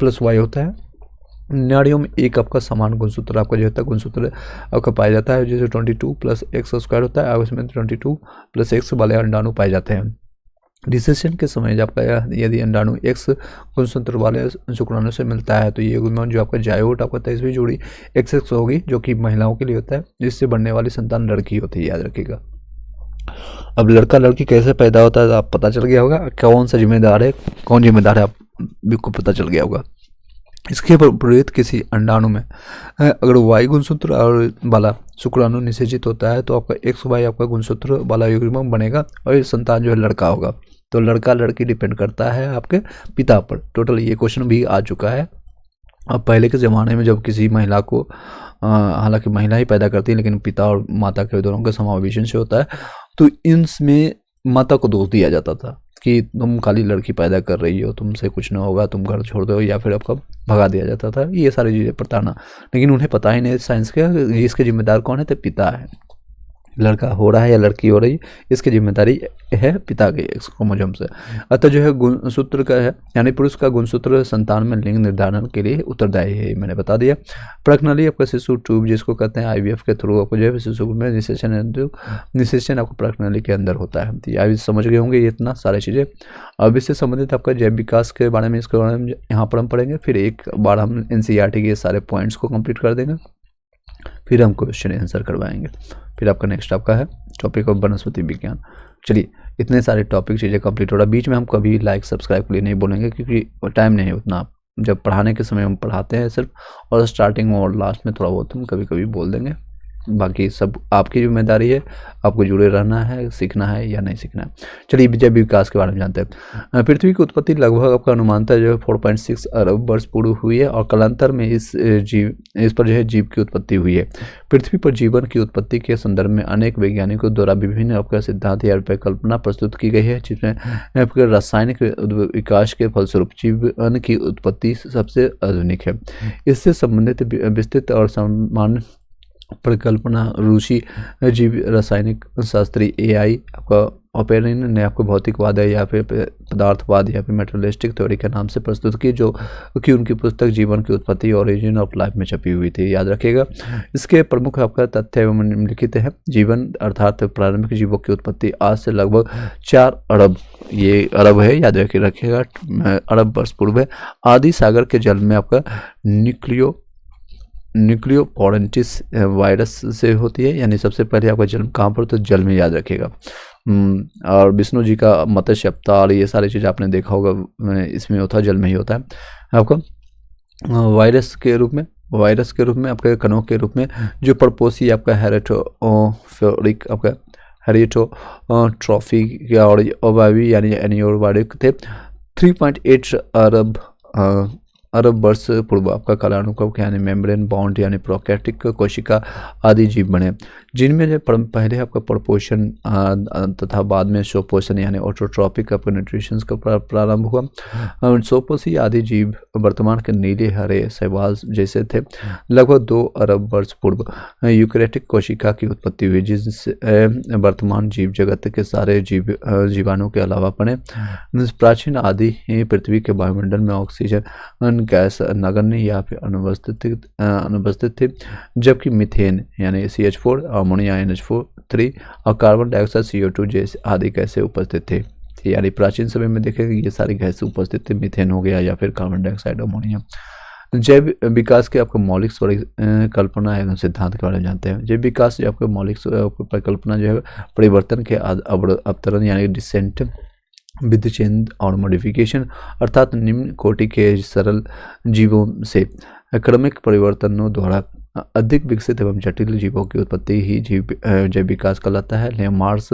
+ Y होता है। नाड़ियों में एक आपका समान गुणसूत्र आपका जो होता है गुणसूत्र आपका पाया जाता है, जैसे 22 + X² होता है, और उसमें 22 + X वाले अंडाणु पाए जाते हैं। रिसेशन के समय जब आपका यदि अंडाणु X गुणसूत्र वाले शुक्राणु से मिलता है तो ये जो आपका जायोट आपका 23वीं जोड़ी XX होगी, जो कि महिलाओं के लिए होता है, जिससे बनने वाली संतान लड़की होती है, याद रखिएगा। अब लड़का लड़की कैसे पैदा होता है आप पता चल गया होगा, कौन सा जिम्मेदार है, कौन जिम्मेदार है आपको पता चल गया होगा। इसके विपरीत किसी अंडाणु में अगर Y गुणसूत्र और वाला शुक्राणु निषेचित होता है तो आपका XY आपका गुणसूत्र वाला युग्म बनेगा और ये संतान जो है लड़का होगा। तो लड़का लड़की डिपेंड करता है आपके पिता पर। टोटल ये क्वेश्चन भी आ चुका है। अब पहले के ज़माने में जब किसी महिला को हालांकि महिला ही पैदा करती है, लेकिन पिता और माता के दोनों का समावेशन से होता है, तो इनमें माता को दोष दिया जाता था कि तुम खाली लड़की पैदा कर रही हो, तुमसे कुछ ना होगा, तुम घर छोड़ दो, या फिर आपका भगा दिया जाता था। ये सारी चीज़ें प्रताड़ना, लेकिन उन्हें पता ही नहीं साइंस का इसके जिम्मेदार कौन है, तो पिता है। लड़का हो रहा है या लड़की हो रही है, इसकी जिम्मेदारी है पिता के एक्स क्रोमोसोम से। अतः जो है गुणसूत्र का है, यानी पुरुष का गुणसूत्र संतान में लिंग निर्धारण के लिए उत्तरदायी है, मैंने बता दिया। प्रश्नली आपका शिशु ट्यूब जिसको कहते हैं आईवीएफ के थ्रू आपको जो है शिशु में निषेचन आपको प्रश्नली के अंदर होता है। तो अभी समझ गए होंगे ये इतना सारी चीज़ें। अब इससे संबंधित आपका जैव विकास के बारे में, इसके बारे में यहाँ पर हम पढ़ेंगे, फिर एक बार हम एनसीईआरटी के सारे पॉइंट्स को कंप्लीट कर देंगे, फिर हम क्वेश्चन आंसर करवाएंगे। फिर आपका नेक्स्ट आपका है टॉपिक ऑफ वनस्पति विज्ञान। चलिए इतने सारे टॉपिक चीज़ें कंप्लीट हो रहा है। बीच में हम कभी लाइक सब्सक्राइब के लिए नहीं बोलेंगे क्योंकि टाइम नहीं है उतना। जब पढ़ाने के समय हम पढ़ाते हैं सिर्फ, और स्टार्टिंग में और लास्ट में थोड़ा बहुत हम कभी कभी बोल देंगे। बाकी सब आपकी जिम्मेदारी है, आपको जुड़े रहना है, सीखना है या नहीं सीखना है। चलिए जैव विकास के बारे में जानते हैं। पृथ्वी की उत्पत्ति लगभग आपका अनुमानतः जो है 4.6 अरब वर्ष पूर्व हुई है, और कालांतर में इस पर जो है जीव की उत्पत्ति हुई है। पृथ्वी पर जीवन की उत्पत्ति के संदर्भ में अनेक वैज्ञानिकों द्वारा विभिन्न आपका सिद्धांत या परिकल्पना प्रस्तुत की गई है, जिसमें आपके रासायनिक विकास के फलस्वरूप जीवन की उत्पत्ति सबसे आधुनिक है। इससे संबंधित विस्तृत और सामान्य परिकल्पना रूसी जीव रासायनिक शास्त्री AI आपका ओपेरिन ने आपको भौतिकवाद है या फिर पदार्थवाद या फिर मेटेरियलिस्टिक थ्योरी के नाम से प्रस्तुत की, जो कि उनकी पुस्तक जीवन की उत्पत्ति ओरिजिन ऑफ लाइफ में छपी हुई थी, याद रखिएगा। इसके प्रमुख आपका तथ्य एवं निम्नलिखित है। जीवन अर्थात प्रारंभिक जीवों की उत्पत्ति आज से लगभग 4 अरब, ये अरब है याद रखिएगा, अरब वर्ष पूर्व है, आदि सागर के जल में आपका न्यूक्लियोपोरेंटिस वायरस से होती है। यानी सबसे पहले आपका जन्म कहाँ पर, तो जल में, याद रखिएगा। और विष्णु जी का मत्स्य अवतार, ये सारी चीज़ आपने देखा होगा, इसमें होता है, जल में ही होता है। आपका वायरस के रूप में आपके कणों के रूप में जो परपोसी आपका हेरेटोफोरिक आपका हेरियोट्रॉफी और ओवावी यानी एनियोबारिक थे। 3.8 अरब वर्ष पूर्व आपका कालानुक्रम यानी मेम्ब्रेन बाउंड यानी प्रोकैरियोटिक कोशिका आदि जीव बने, जिनमें जो पहले आपका प्रपोषण तथा बाद में स्वपोषण यानी ऑटोट्रॉपिक आपका न्यूट्रिशन का प्रारंभ हुआ। स्वपोषी आदि जीव वर्तमान के नीले हरे शैवाल जैसे थे। लगभग 2 अरब वर्ष पूर्व यूकैरियोटिक कोशिका की उत्पत्ति हुई, जिससे वर्तमान जीव जगत के सारे जीवाणु के अलावा बने। प्राचीन आदि पृथ्वी के वायुमंडल में ऑक्सीजन गैस नगण्य या फिर अनुपस्थित थी, जबकि मीथेन यानी CH4, अमोनिया NH3 और कार्बन डाइऑक्साइड CO2 जैसे आदि गैसें उपस्थित थे। यानी प्राचीन समय में देखेंगे ये सारी गैसें उपस्थित थी, मीथेन हो गया या फिर कार्बन डाइऑक्साइड, अमोनिया। जैव विकास के आपको मौलिक परिकल्पना एवं सिद्धांत के बारे में जानते हैं। जैव विकास जो आपको मौलिक परिकल्पना जो है परिवर्तन के अवतरण यानी डिसेंट, विद चेंज और मॉडिफिकेशन, अर्थात निम्न कोटि के सरल जीवों से क्रमिक परिवर्तनों द्वारा अधिक विकसित एवं जटिल जीवों की उत्पत्ति ही जैव विकास कहलाता है। Lamarck,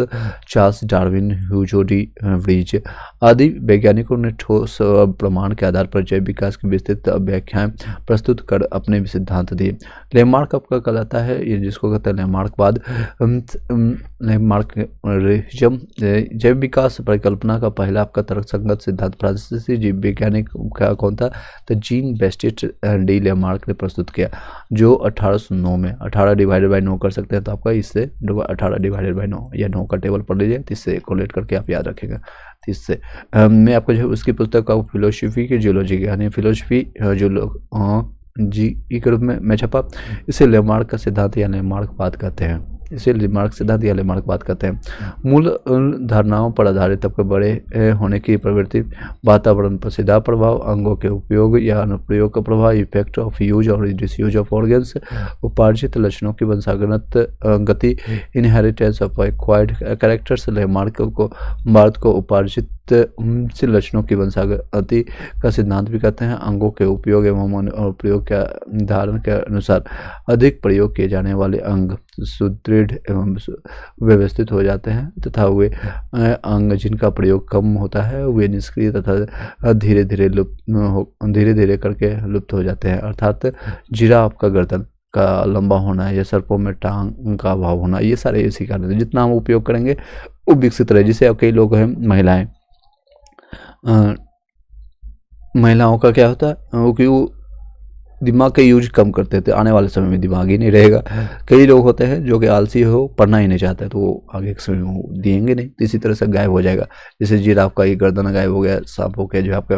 Charles Darwin, Hugo de Vries आदि वैज्ञानिकों ने ठोस प्रमाण के आधार पर जैव विकास की विस्तृत व्याख्याएं प्रस्तुत कर अपने सिद्धांत दिए। लेमार्क आपका कहलाता है, ये जिसको कहते हैं लेमार्कवाद, लेमार्करिज्म। जैव विकास परिकल्पना का पहला आपका तर्कसंगत सिद्धांत फ्रांसीसी जीव वैज्ञानिक का कौन था, तो जीन बेस्टिट डी लेमार्क ने प्रस्तुत किया, जो 1809 में 18/9 कर सकते हैं, तो आपका इससे 18/9 या 9 का टेबल पढ़ लीजिए, तो इससे कोलेट करके आप याद रखेंगे। तो इससे मैं आपको जो है उसकी पुस्तक का फिलोसफी की जियोलॉजी यानी फिलोसफी जी के रूप में छपा। इसे लेमार्क का सिद्धांत या लेमार्कवाद कहते हैं, इसे लेमार्क सिद्धांत या लेमार्कवाद कहते हैं। मूल धारणाओं पर आधारित आपके बड़े होने की प्रवृत्ति, वातावरण पर सीधा प्रभाव, अंगों के उपयोग या अनुप्रयोग का प्रभाव, इफेक्ट ऑफ यूज और डिसयूज ऑफ ऑर्गन्स, उपार्जित लक्षणों की वंशागत गति, inheritance of acquired characters. Lamarck को भारत को उपार्जित लक्षणों की वंशागति का सिद्धांत भी कहते हैं। अंगों के उपयोग एवं प्रयोग के निर्धारण के अनुसार अधिक प्रयोग किए जाने वाले अंग सुदृढ़ एवं व्यवस्थित हो जाते हैं, तथा वे अंग जिनका प्रयोग कम होता है वे निष्क्रिय तथा धीरे धीरे करके लुप्त हो जाते हैं। अर्थात जिराफ का गर्दन का लंबा होना या सर्पों में टांग का अभाव होना, ये सारे इसी कारण है। जितना हम उपयोग करेंगे वो विकसित रहे। जैसे अब कई लोग हैं महिलाओं का क्या होता है कि वो दिमाग का यूज कम करते थे, आने वाले समय में दिमाग ही नहीं रहेगा। कई लोग होते हैं जो कि आलसी हो, पढ़ना ही नहीं चाहते, तो वो आगे के समय में वो दिएंगे नहीं, इसी तरह से गायब हो जाएगा। जैसे जिराफ का ये गर्दन गायब हो गया, सांप हो गया, जो आपका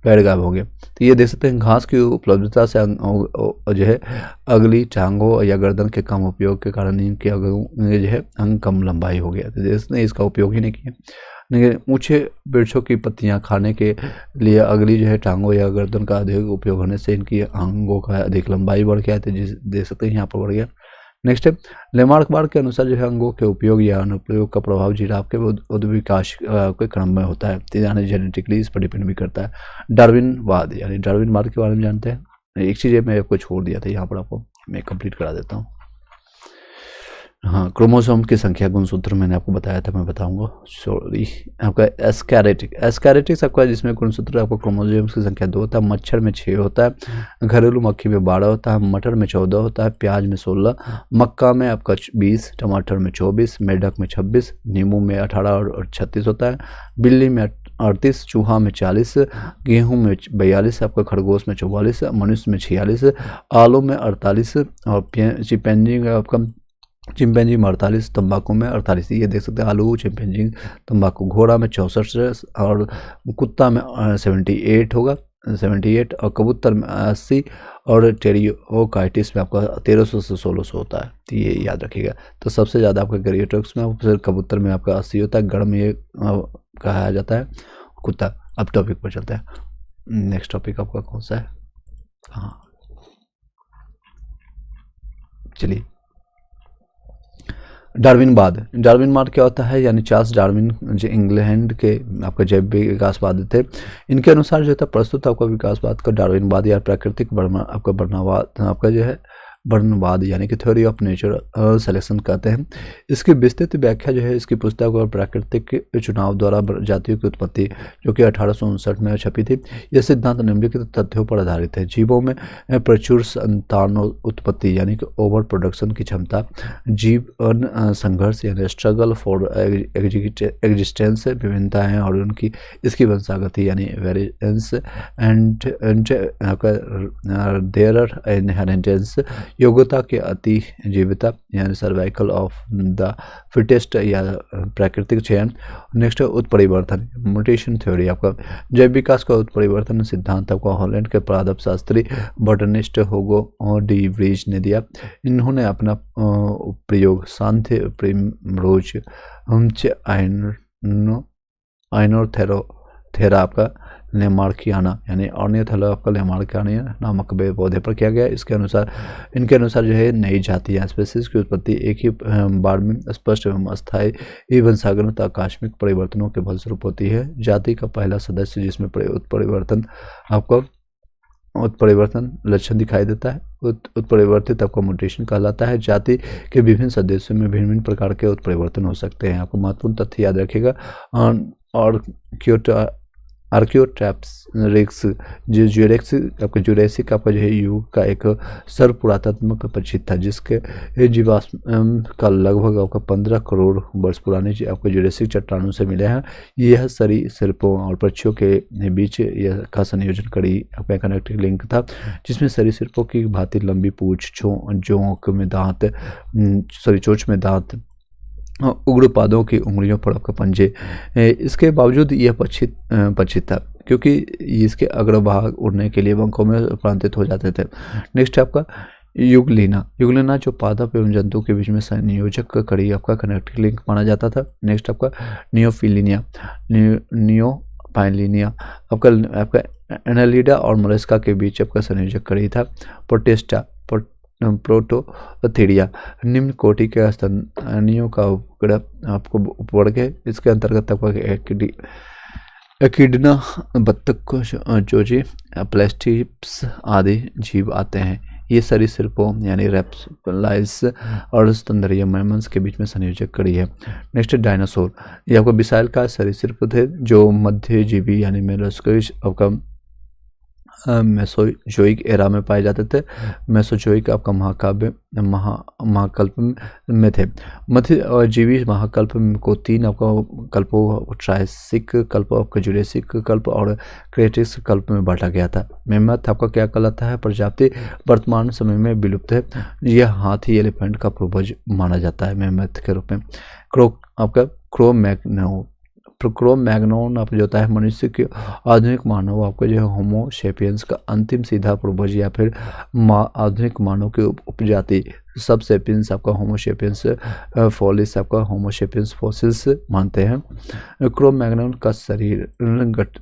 पैर गायब हो गया। तो ये देख सकते हैं घास की उपलब्धता से जो है अगली टांगों या गर्दन के कम उपयोग के कारण इनके जो है अंग कम लंबाई हो गया। तो जिसने इसका उपयोग ही नहीं किया, लेकिन ऊंचे वृक्षों की पत्तियां खाने के लिए अगली जो है टांगों या गर्दन का अधिक उपयोग होने से इनकी अंगों का अधिक लंबाई बढ़ गया। तो जिस देख सकते हैं यहाँ पर बढ़ गया। नेक्स्ट है लेमार्कबार्ड के अनुसार जो है अंगों के उपयोग या अनुप्रयोग का प्रभाव जिराफ के विकास के क्रम में होता है, तो यानी जेनेटिकली इस पर डिपेंड भी करता है। डार्विनवाद यानी डार्विनवाद के बारे में जानते हैं। एक चीज़ मैं आपको छोड़ दिया था, यहाँ पर आपको मैं कंप्लीट करा देता हूँ। हाँ, क्रोमोसोम की संख्या गुणसूत्र मैंने आपको बताया था, मैं बताऊंगा। सॉरी, आपका एस्कैरिटिक्स आपका जिसमें गुणसूत्र आपको क्रोमोसोम की संख्या 2 होता है। मच्छर में 6 होता है, घरेलू मक्खी में 12 होता है, मटर में 14 होता है, प्याज में 16, मक्का में आपका 20, टमाटर में 24, मेढक में 26, नींबू में 18 और 36 होता है, बिल्ली में 38, चूहा में 40, गेहूं में 42, आपका खरगोश में 44, मनुष्य में 46, आलू में 48 और चिंपैंजी में आपका चिंपैंजी में 48, तंबाकू में 48। ये देख सकते हैं आलू, चिंपैंजी, तंबाकू। घोड़ा में 64 और कुत्ता में 78 होगा, 78 और कबूतर में 80 और टेरियोकाइटिस में आपका 1300 से 1600 होता है। तो ये याद रखिएगा। तो सबसे ज़्यादा आपका ग्रेटोक्स में, फिर कबूतर में आपका 80 होता है, गढ़ में ये कहा जाता है कुत्ता। अब टॉपिक पर चलते हैं। नेक्स्ट टॉपिक आपका कौन सा है? हाँ चलिए, डार्विनवाद क्या होता है? यानी चार्ल्स डार्विन जो इंग्लैंड के आपका जैव विकासवादी थे, इनके अनुसार जो था प्रस्तुत आपका विकासवाद का डार्विनवाद या प्राकृतिक आपका वर्णवाद आपका जो है वर्णवाद यानी कि थ्योरी ऑफ नेचुरल सिलेक्शन कहते हैं। इसकी विस्तृत व्याख्या जो है इसकी पुस्तक और प्राकृतिक चुनाव द्वारा जातियों की उत्पत्ति जो कि 1859 में छपी थी। यह सिद्धांत निम्नलिखित तथ्यों पर आधारित है। जीवों में प्रचुर संतान उत्पत्ति यानी कि ओवर प्रोडक्शन की क्षमता, जीवन संघर्ष यानी स्ट्रगल फॉर एग्जिस्टेंस, विभिन्नताएं और उनकी इसकी वंशागति यानी वेरिएंस एंड देयर इनहेरिटेंस, योग्यता के अति जीविता यानी सर्वाइकल ऑफ द फिटेस्ट या प्राकृतिक चयन। नेक्स्ट है उत्परिवर्तन, म्यूटेशन थ्योरी। आपका जैव विकास का उत्परिवर्तन सिद्धांत आपका हॉलैंड के पादप शास्त्री बॉटनिस्ट हुगो डी व्रीज ने दिया। इन्होंने अपना प्रयोग सांथे प्रिमरोज आइनोथेरा आपका लेमार्कियाना यानी ऑर्नियोथेला आपका लेमार्कियाना नामक पौधे पर किया गया। इनके अनुसार जो है नई जातियां स्पेसीज की उत्पत्ति एक ही बार में स्पष्ट एवं अस्थायी वंशागत आकस्मिक परिवर्तनों के फलस्वरूप होती है। जाति का पहला सदस्य जिसमें उत्परिवर्तन लक्षण दिखाई देता है उत्परिवर्तित आपका म्यूटेशन कहलाता है। जाति के विभिन्न सदस्यों में भिन्न भिन्न प्रकार के उत्परिवर्तन हो सकते हैं। आपको महत्वपूर्ण तथ्य याद रखिएगा। और आर्कियोट्रैप्स जो जुरेसिक आपका जो है युग का एक सर्व पुरातात्मक परिचित था, जिसके जीवाश्म का लगभग आपका 15 करोड़ वर्ष पुराने आपके जुरेसिक चट्टानों से मिले हैं। यह सरीसृपों और पक्षियों के बीच यह का संयोजन कड़ी आपका कनेक्टिंग लिंक था, जिसमें सरीसृपों की भांति लंबी पूंछ, चोंच में दांत, उग्रपादों की उंगलियों पर आपका पंजे। इसके बावजूद यह पक्षी था क्योंकि इसके अग्रभाग उड़ने के लिए पंखों में रूपांतरित हो जाते थे। नेक्स्ट आपका युगलिना जो पादप एवं जंतु के बीच में संयोजक कड़ी आपका कनेक्टिंग लिंक माना जाता था। नेक्स्ट आपका नियोपाइलिनिया आपका एनालिडा और मोलस्का के बीच आपका संयोजक कड़ी था। प्रोटोथीरिया निम्न कोटि के स्तनियों का आपको उपवर्ग है। इसके अंतर्गत आपका एकिडना, बत्तख, चोची, प्लेस्टिप्स आदि जीव आते हैं। ये सरीसृपों यानी रेप्टाइल्स और स्तनधारी मैमल्स के बीच में संयोजक कड़ी है। नेक्स्ट डायनासोर, ये आपको विशालकाय सरीसृप थे जो मध्यजीवी यानी मोलस्किस आपका मेसोजोइक एरा में पाए जाते थे। मेसोजोइक आपका महाकल्प में थे। मध्य जीवी महाकल्प को 3 आपका कल्पों, ट्रायसिक कल्प, आपका जुरेसिक कल्प और क्रेटिस कल्प में बांटा गया था। मेमथ आपका क्या कहलाता है? प्रजाति वर्तमान समय में विलुप्त है। यह हाथी एलिफेंट का पूर्वज माना जाता है मेमथ के रूप में। क्रो मैग्नोन आप जो होता है मनुष्य के आधुनिक मानव आपका जो है होमो सेपियंस का अंतिम सीधा पूर्वज या फिर आधुनिक मानव की उपजाति सब सेपियंस आपका होमो सेपियंस फोलिस आपका होमो सेपियंस फोसिल्स मानते हैं। क्रो मैग्नोन का शरीर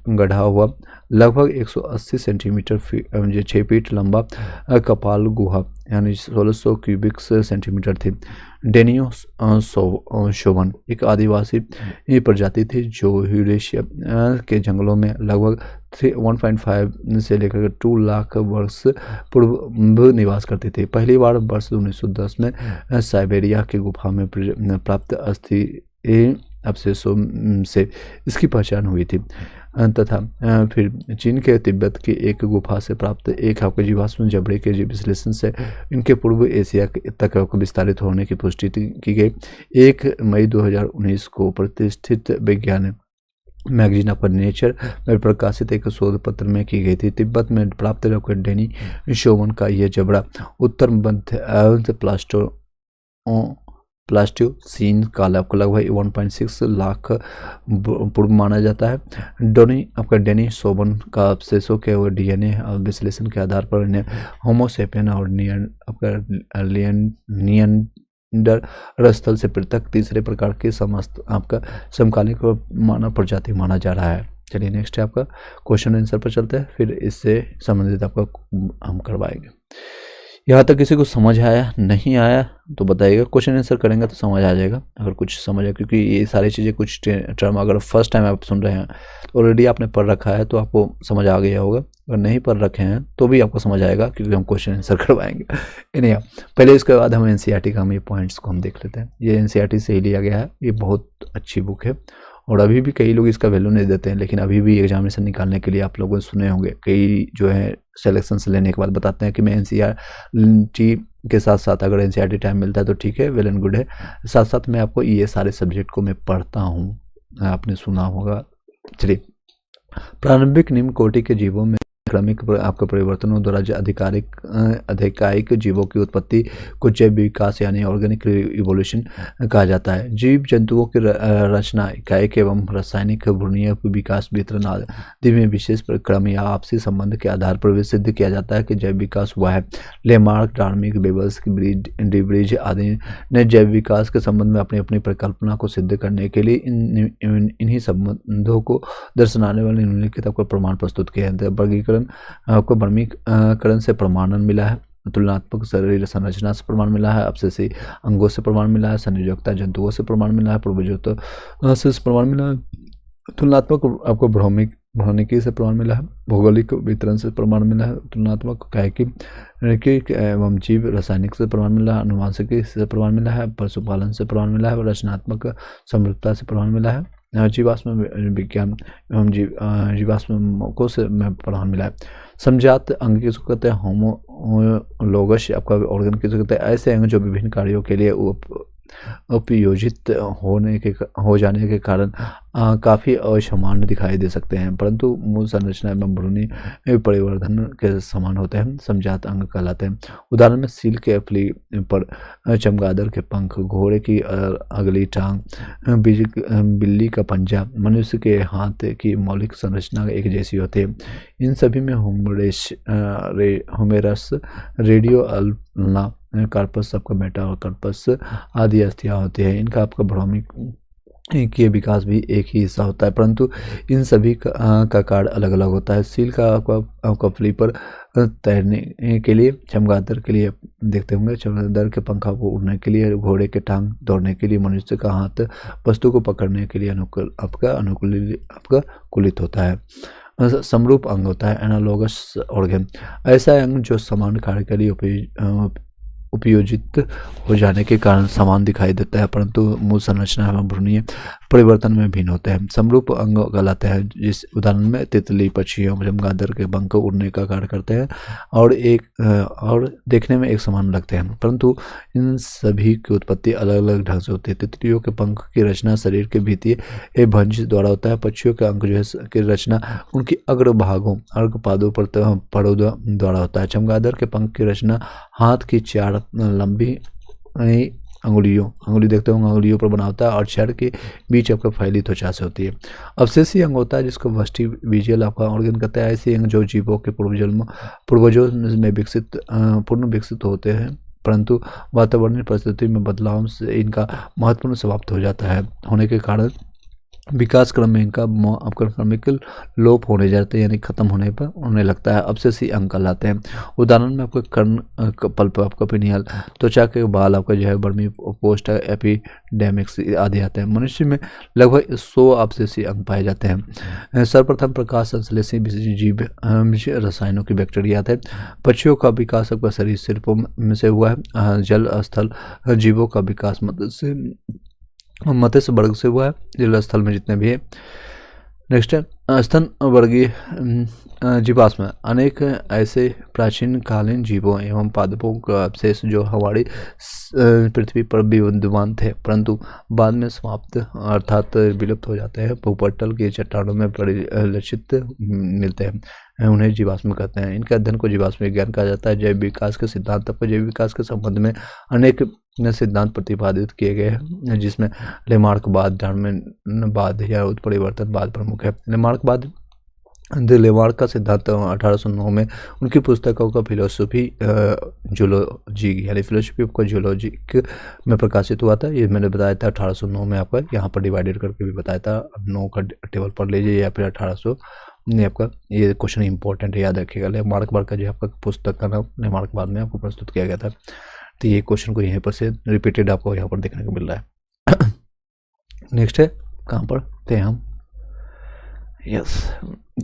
गढ़ा हुआ लगभग 180 सेंटीमीटर 6 फीट लंबा कपाल गुहा यानी 1600 क्यूबिक सेंटीमीटर थी। डेनियो शोवन एक आदिवासी प्रजाति थी जो यूरेशिया के जंगलों में लगभग 1.5 से लेकर 2 लाख वर्ष पूर्व निवास करती थी। पहली बार वर्ष 1910 में साइबेरिया की गुफा में प्राप्त अस्थि अवशेषों से इसकी पहचान हुई थी तथा फिर चीन के तिब्बत की एक गुफा से प्राप्त एक आपके जीवाश्म जबड़े के विश्लेषण से इनके पूर्व एशिया तक विस्तारित होने की पुष्टि की गई। 1 मई 2019 को प्रतिष्ठित विज्ञान मैगजीन ऑफ नेचर में प्रकाशित एक शोध पत्र में की गई थी। तिब्बत में प्राप्त डेनी शोवन का यह जबड़ा उत्तर मध्य प्लास्टोसीन काल आपको लगभग 1.6 लाख पूर्व माना जाता है। डेनी शोवन का अवशेषों के डीएनए विश्लेषण के आधार पर इन्हें होमोसेपियन और निएंडरस्थल से पृथक तीसरे प्रकार के समस्त आपका समकालीन मानव प्रजाति माना जा रहा है। चलिए नेक्स्ट है आपका क्वेश्चन आंसर पर चलते हैं, फिर इससे संबंधित आपका हम करवाएंगे। यहाँ तक किसी को समझ आया नहीं आया तो बताइएगा, क्वेश्चन आंसर करेंगे तो समझ आ जाएगा अगर कुछ समझ आए, क्योंकि ये सारी चीज़ें कुछ टर्म अगर फर्स्ट टाइम आप सुन रहे हैं तो ऑलरेडी आपने पढ़ रखा है तो आपको समझ आ गया होगा, अगर नहीं पढ़ रखे हैं तो भी आपको समझ आएगा क्योंकि हम क्वेश्चन आंसर करवाएंगे। इन्हें पहले इसके बाद हम एनसीईआरटी का हम ये पॉइंट्स को हम देख लेते हैं। ये एनसीईआरटी से ही लिया गया है, ये बहुत अच्छी बुक है और अभी भी कई लोग इसका वैल्यू नहीं देते हैं, लेकिन अभी भी एग्जामिनेशन निकालने के लिए आप लोगों ने सुने होंगे कई जो है सिलेक्शन से लेने के बाद बताते हैं कि मैं एनसीईआरटी के साथ साथ अगर एनसीईआरटी टाइम मिलता है तो ठीक है, वेल एंड गुड है, साथ साथ मैं आपको ये सारे सब्जेक्ट को मैं पढ़ता हूँ, आपने सुना होगा। चलिए, प्रारंभिक निम्न कोटि के जीवों में क्रमिक आपका परिवर्तनों द्वारा अधिकारिक जीवों की उत्पत्ति को जैव विकास यानी ऑर्गेनिक इवोल्यूशन कहा जाता है। जीव जंतुओं की रचना इकाइक एवं रासायनिक भ्रूणीय विकास वितरण आदि में विशेष क्रम या आपसी संबंध के आधार पर भी सिद्ध किया जाता है कि जैव विकास हुआ है। लेमार्क, डार्मिक, बेबल्स, डिब्रिज आदि ने जैव विकास के संबंध में अपनी अपनी परिकल्पना को सिद्ध करने के लिए इन्हीं संबंधों को दर्शाने वाले निम्नलिखित आपको प्रमाण प्रस्तुत किए हैं। वर्गीकरण आपको वर्गीकरण से प्रमाणन मिला है, तुलनात्मक शरीर संरचना से प्रमाण मिला है, अपसेसी अंगों से प्रमाण मिला है, संयोजकता जंतुओं से प्रमाण मिला है, पूर्वजों से प्रमाण मिला है, तुलनात्मक आपको भौतिकी से प्रमाण मिला है, भौगोलिक वितरण से प्रमाण मिला है, तुलनात्मक कायिक एवं जीव रासायनिक से प्रमाण मिला है, अनुवांशिकी से प्रमाण मिला है, पशुपालन से प्रमाण मिला है, रचनात्मक समृद्धता से प्रमाण मिला है, जीवाश्म विज्ञान एवं जीवाश्मों से प्रमाण मिला है। समजात अंग किसको कहते हैं? होमोलोगस आपका ऑर्गन किसको कहते हैं? ऐसे अंग जो विभिन्न कार्यों के लिए उपयोजित हो जाने के कारण काफ़ी असामान्य दिखाई दे सकते हैं, परंतु मूल संरचना एवं भ्रूणी परिवर्धन के समान होते हैं, समजात अंग कहलाते हैं। उदाहरण में सील के फली पर चमगादड़ के पंख, घोड़े की अगली टांग, बिल्ली का पंजा, मनुष्य के हाथ की मौलिक संरचना एक जैसी होती है। इन सभी में होमेरस, रेडियो अल्ना कार्पस, आपका मेटा और कार्पस आदि अस्थियां होती है। इनका आपका भ्रूणी के विकास भी एक ही हिस्सा होता है, परंतु इन सभी का कार्य अलग अलग होता है। सील का आपका फली पर तैरने के लिए, चमगादड़ के लिए देखते होंगे चमगादड़ के पंखा को उड़ने के लिए, घोड़े के टांग दौड़ने के लिए, मनुष्य का हाथ वस्तु को पकड़ने के लिए अनुकूलित होता है। समरूप अंग होता है, एनालोगस ऑर्गन, ऐसा अंग जो समान कार्य के लिए उपयोजित हो जाने के कारण समान दिखाई देता है, परंतु मूल संरचना एवं भ्रूणीय परिवर्तन में भिन्न होते हैं। समरूप अंग कहलाते हैं, जिस उदाहरण में तितली, पक्षियों, चमगादड़ के पंख उड़ने का कार्य करते हैं और देखने में एक समान लगते हैं, परंतु इन सभी की उत्पत्ति अलग अलग ढंग से होती है। तितलियों के पंख की रचना शरीर के भीतर एक भंज द्वारा होता है। पक्षियों के अंग जो है की रचना उनकी अग्र भागों अर्घपादों पड़ों द्वारा होता है। चमगादड़ के पंख की रचना हाथ की 4 लंबी अंगुली देखते होंगे अंगुलियों पर बना होता है और छड़ के बीच आपका फैली त्वचा से होती है। अवशेषी अंग होता है जिसको वेस्टिबिजियल आपका ऑर्गन कहते हैं। ऐसे अंग जो जीवों के पूर्वजों में पूर्ण विकसित होते हैं, परंतु वातावरणीय परिस्थिति में बदलाव से इनका महत्वपूर्ण समाप्त हो जाता है होने के कारण विकास क्रम में इनका आपका क्रमिक लोप होने जाते हैं, यानी खत्म होने लगता है। अवशेषी अंग कहलाते हैं। उदाहरण में आपका कर्ण पल्प, आपका पिनियल, त्वचा के बाल, आपका जो है वर्मी पोस्ट, एपिडेमिक्स आदि आते हैं। मनुष्य में लगभग 100 अवशेषी अंग पाए जाते हैं। सर्वप्रथम प्रकाश संश्लेषी जीव रसायनों की बैक्टीरिया थे। पक्षियों का विकास आपका शरीर सिर्पों में से हुआ है। जल स्थल जीवों का विकास मत्स्य वर्ग से हुआ है, जल स्थल में जितने भी है। नेक्स्ट है स्तन वर्गीय जीवाश्म। अनेक ऐसे प्राचीन कालीन जीवों एवं पादपों का अवशेष जो हमारी पृथ्वी पर भी विद्यमान थे, परंतु बाद में समाप्त अर्थात विलुप्त हो जाते हैं। भूपटल की चट्टानों में परिलक्षित मिलते हैं, उन्हें जीवाश्म कहते हैं। इनके अध्ययन को जीवाश्म विज्ञान कहा जाता है। जैव विकास के सिद्धांत पर जैव विकास के संबंध में अनेक सिद्धांत प्रतिपादित किए गए हैं, जिसमें लेमार्कवाद, डार्विनवाद या उत्परिवर्तनवाद प्रमुख है। लेमार्क का सिद्धांत 1809 में उनकी पुस्तकों का फिलोसफी जूलॉजी यानी फिलोसफी ऑफ जूलॉजिक में प्रकाशित हुआ था। ये मैंने बताया था 1809 में, आपका यहाँ पर डिवाइडेड करके भी बताया था। 9 का टेबल पढ़ लीजिए या फिर 1800 नहीं, आपका ये क्वेश्चन इंपॉर्टेंट है, याद रखिएगा। लेमार्कवाद का जो आपका पुस्तक का नाम लेमार्कवाद में आपको प्रस्तुत किया गया था। तो ये क्वेश्चन को यहीं पर से रिपीटेड आपको यहाँ पर देखने को मिल रहा है। नेक्स्ट है, कहाँ पर थे हम? यस,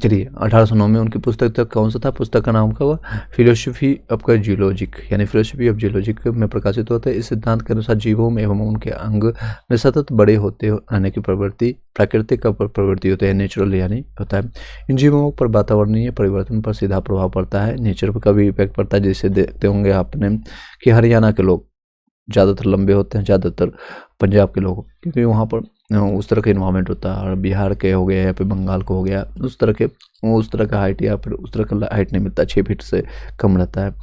चलिए 1809 में उनकी पुस्तक तक कौन सा था? पुस्तक का नाम क्या हुआ? फिलोसफी ऑफ जियोलॉजिक यानी फिलोसफी ऑफ जियोलॉजिक में प्रकाशित होता है। इस सिद्धांत के अनुसार जीवों में एवं उनके अंग में सतत बड़े होते रहने की प्रवृत्ति प्राकृतिक प्रवृत्ति होती है, नेचुरल यानी होता है। इन जीवों पर वातावरणीय परिवर्तन पर सीधा प्रभाव पड़ता है, नेचर पर का भी इफेक्ट पड़ता है। जैसे देखते होंगे आपने कि हरियाणा के लोग ज़्यादातर लंबे होते हैं, ज़्यादातर पंजाब के लोग, क्योंकि वहाँ पर उस तरह का इन्वायरमेंट होता है। और बिहार के हो गया या फिर बंगाल को हो गया, उस तरह का हाइट या फिर उस तरह का हाइट नहीं मिलता, 6 फीट से कम रहता है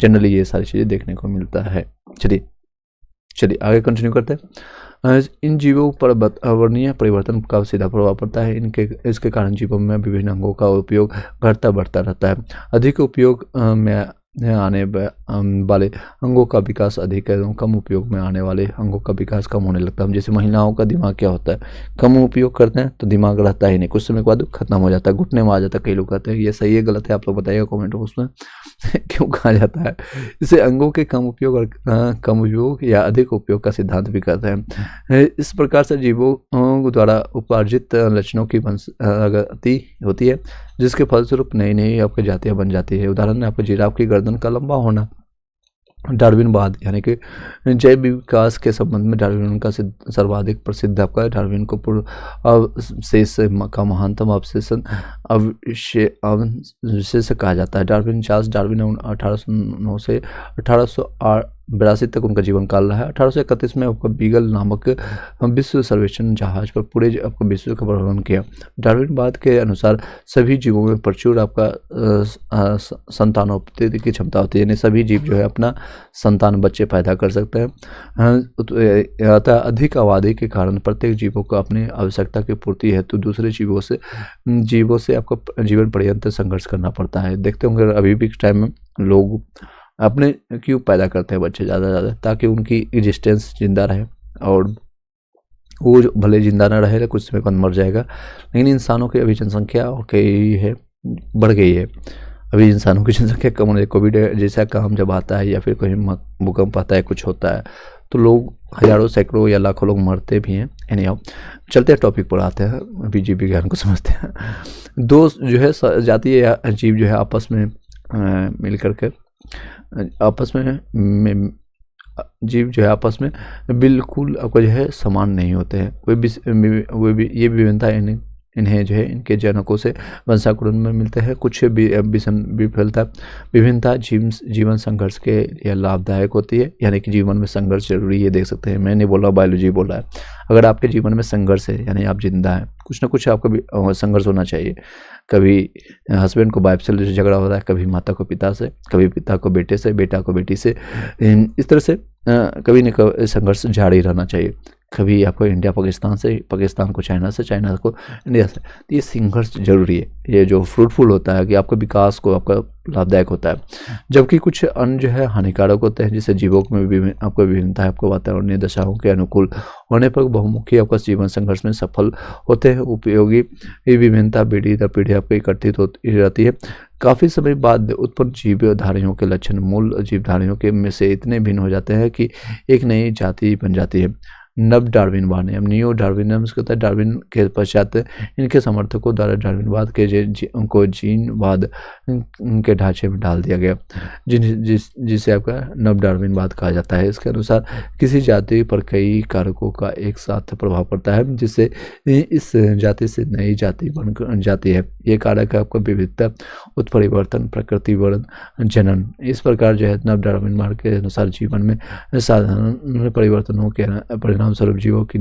जनरली। ये सारी चीज़ें देखने को मिलता है। चलिए आगे कंटिन्यू करते हैं। इन जीवों पर वातावरणीय परिवर्तन का सीधा प्रभाव पड़ता है। इसके कारण जीवों में विभिन्न अंगों का उपयोग घटता बढ़ता रहता है। अधिक उपयोग में आने वाले अंगों का विकास अधिक है, कम उपयोग में आने वाले अंगों का विकास कम होने लगता है। जैसे महिलाओं का दिमाग क्या होता है, कम उपयोग करते हैं तो दिमाग रहता ही नहीं, कुछ समय के बाद खत्म हो जाता है, घुटने में आ जाता है। कई लोग कहते हैं ये सही है गलत है, आप लोग बताइएगा कमेंट बॉक्स में क्यों कहा जाता है। इसे अंगों के कम उपयोग या अधिक उपयोग का सिद्धांत भी कहते हैं। इस प्रकार से जीवों द्वारा उपार्जित लक्षणों की वंशगति होती है, जिसके फलस्वरूप नई नई आपकी जातियाँ बन जाती है। उदाहरण है आपको जिराफ की गर्दन का लंबा होना। डार्विनवाद यानी कि जैव विकास के संबंध में डार्विन का सर्वाधिक प्रसिद्ध आपका डार्विन को अवशेष का महानतम अवशेष कहा जाता है। चार्ल्स डार्विन 1809 से 1882 तक उनका जीवन काल रहा है। 1831 में आपका बीगल नामक विश्व सर्वेक्षण जहाज पर पूरे आपको विश्व का भ्रमण किया। डार्विनवाद के अनुसार सभी जीवों में प्रचुर आपका संतानोत्पत्ति की क्षमता होती है, यानी सभी जीव जो है अपना संतान बच्चे पैदा कर सकते हैं। अतः अधिक आबादी के कारण प्रत्येक जीवों को अपनी आवश्यकता की पूर्ति हेतु दूसरे जीवों से आपको जीवन पर्यंत संघर्ष करना पड़ता है। देखते होंगे अभी भी टाइम में लोग अपने क्यों पैदा करते हैं बच्चे ज़्यादा, ताकि उनकी एग्जिस्टेंस जिंदा रहे। और वो भले जिंदा ना रहे, कुछ समय बाद मर जाएगा। लेकिन इंसानों की अभी जनसंख्या और कई है बढ़ गई है, अभी इंसानों की जनसंख्या कम होने। कोविड जैसा काम जब आता है या फिर कोई भूकंप आता है, कुछ होता है, तो लोग हजारों सैकड़ों या लाखों लोग मरते भी हैं। एनीहाउ चलते हैं टॉपिक पर आते हैं, अभी जीव विज्ञान को समझते हैं। दो जो है जातीय या जीव जो है आपस में मिल करके आपस में जीव जो है आपस में बिल्कुल आपको जो है समान नहीं होते हैं। वे भी ये विभिन्नता इन्हें जो है इनके जनकों से वंशानुक्रम में मिलते हैं। कुछ विभिन्नता जीवन संघर्ष के लिए लाभदायक होती है, यानी कि जीवन में संघर्ष जरूरी है। देख सकते हैं, मैं नहीं बोल रहा, बायोलॉजी बोल रहा है। अगर आपके जीवन में संघर्ष है यानी आप जिंदा हैं, कुछ ना कुछ आपका भी संघर्ष होना चाहिए। कभी हस्बैंड को वाइफ से झगड़ा हो रहा है, कभी माता को पिता से, कभी पिता को बेटे से, बेटा को बेटी से, इस तरह से कभी न कभी संघर्ष जारी रहना चाहिए। कभी आपको इंडिया पाकिस्तान से, पाकिस्तान को चाइना से, चाइना को इंडिया से। तो ये संघर्ष जरूरी है, ये जो फ्रूटफुल होता है कि आपका विकास को आपका लाभदायक होता है। जबकि कुछ अन्य जो है हानिकारक होते हैं, जिससे जीवों में भी आपको विभिन्नता है, आपको वातावरणीय दशाओं के अनुकूल होने पर बहुमुखी आपका जीवन संघर्ष में सफल होते हैं। उपयोगी विभिन्नता पीढ़ी दर पीढ़ी आपको एकत्रित होती रहती है। काफ़ी समय बाद उत्पन्न जीवधारियों के लक्षण मूल जीवधारियों के में से इतने भिन्न हो जाते हैं कि एक नई जाति बन जाती है। नव डार्विनवाद है, नियो डार्विनिज्म कहता है। डार्विन के पश्चात इनके समर्थकों द्वारा डार्विनवाद के उनको जीनवाद के ढांचे में डाल दिया गया, जिसे आपका नव डार्विनवाद कहा जाता है। इसके अनुसार किसी जाति पर कई कारकों का एक साथ प्रभाव पड़ता है, जिससे इस जाति से नई जाति बन जाती है। ये कारक है आपका विविधता, उत्परिवर्तन, प्रकृति वर्ण, जनन। इस प्रकार जो है नव डार्विनवाद के अनुसार जीवन में साधारण परिवर्तनों के परिणाम स्वरूप जीवों की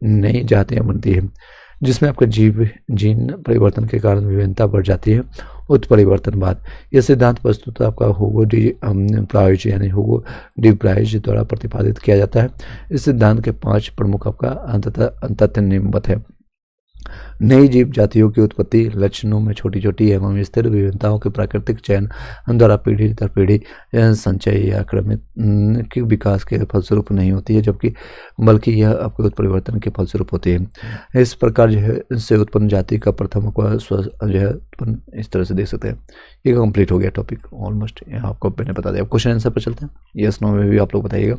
नई जातियां बनती है, जिसमें आपका जीन परिवर्तन के कारण विभिन्नता बढ़ जाती है। उत्परिवर्तनवाद, यह सिद्धांत वस्तुतः आपका हुगो डी प्राइज द्वारा प्रतिपादित किया जाता है। इस सिद्धांत के 5 प्रमुख आपका तथ्य निम्नवत है। नई जीव जातियों की उत्पत्ति लक्षणों में छोटी छोटी एवं स्थिर विभिन्नताओं के प्राकृतिक चयन द्वारा पीढ़ी दर पीढ़ी संचय या क्रमित के विकास के फलस्वरूप नहीं होती है, जबकि बल्कि यह आपके उत्परिवर्तन के फलस्वरूप होती है। इस प्रकार जो है इससे उत्पन्न जाति का प्रथम जो है उत्पन्न इस तरह से देख सकते हैं। ये कंप्लीट हो गया टॉपिक ऑलमोस्ट, यहाँ आपको मैंने बता दिया। क्वेश्चन आंसर पर चलते हैं, यस नो में भी आप लोग बताइएगा।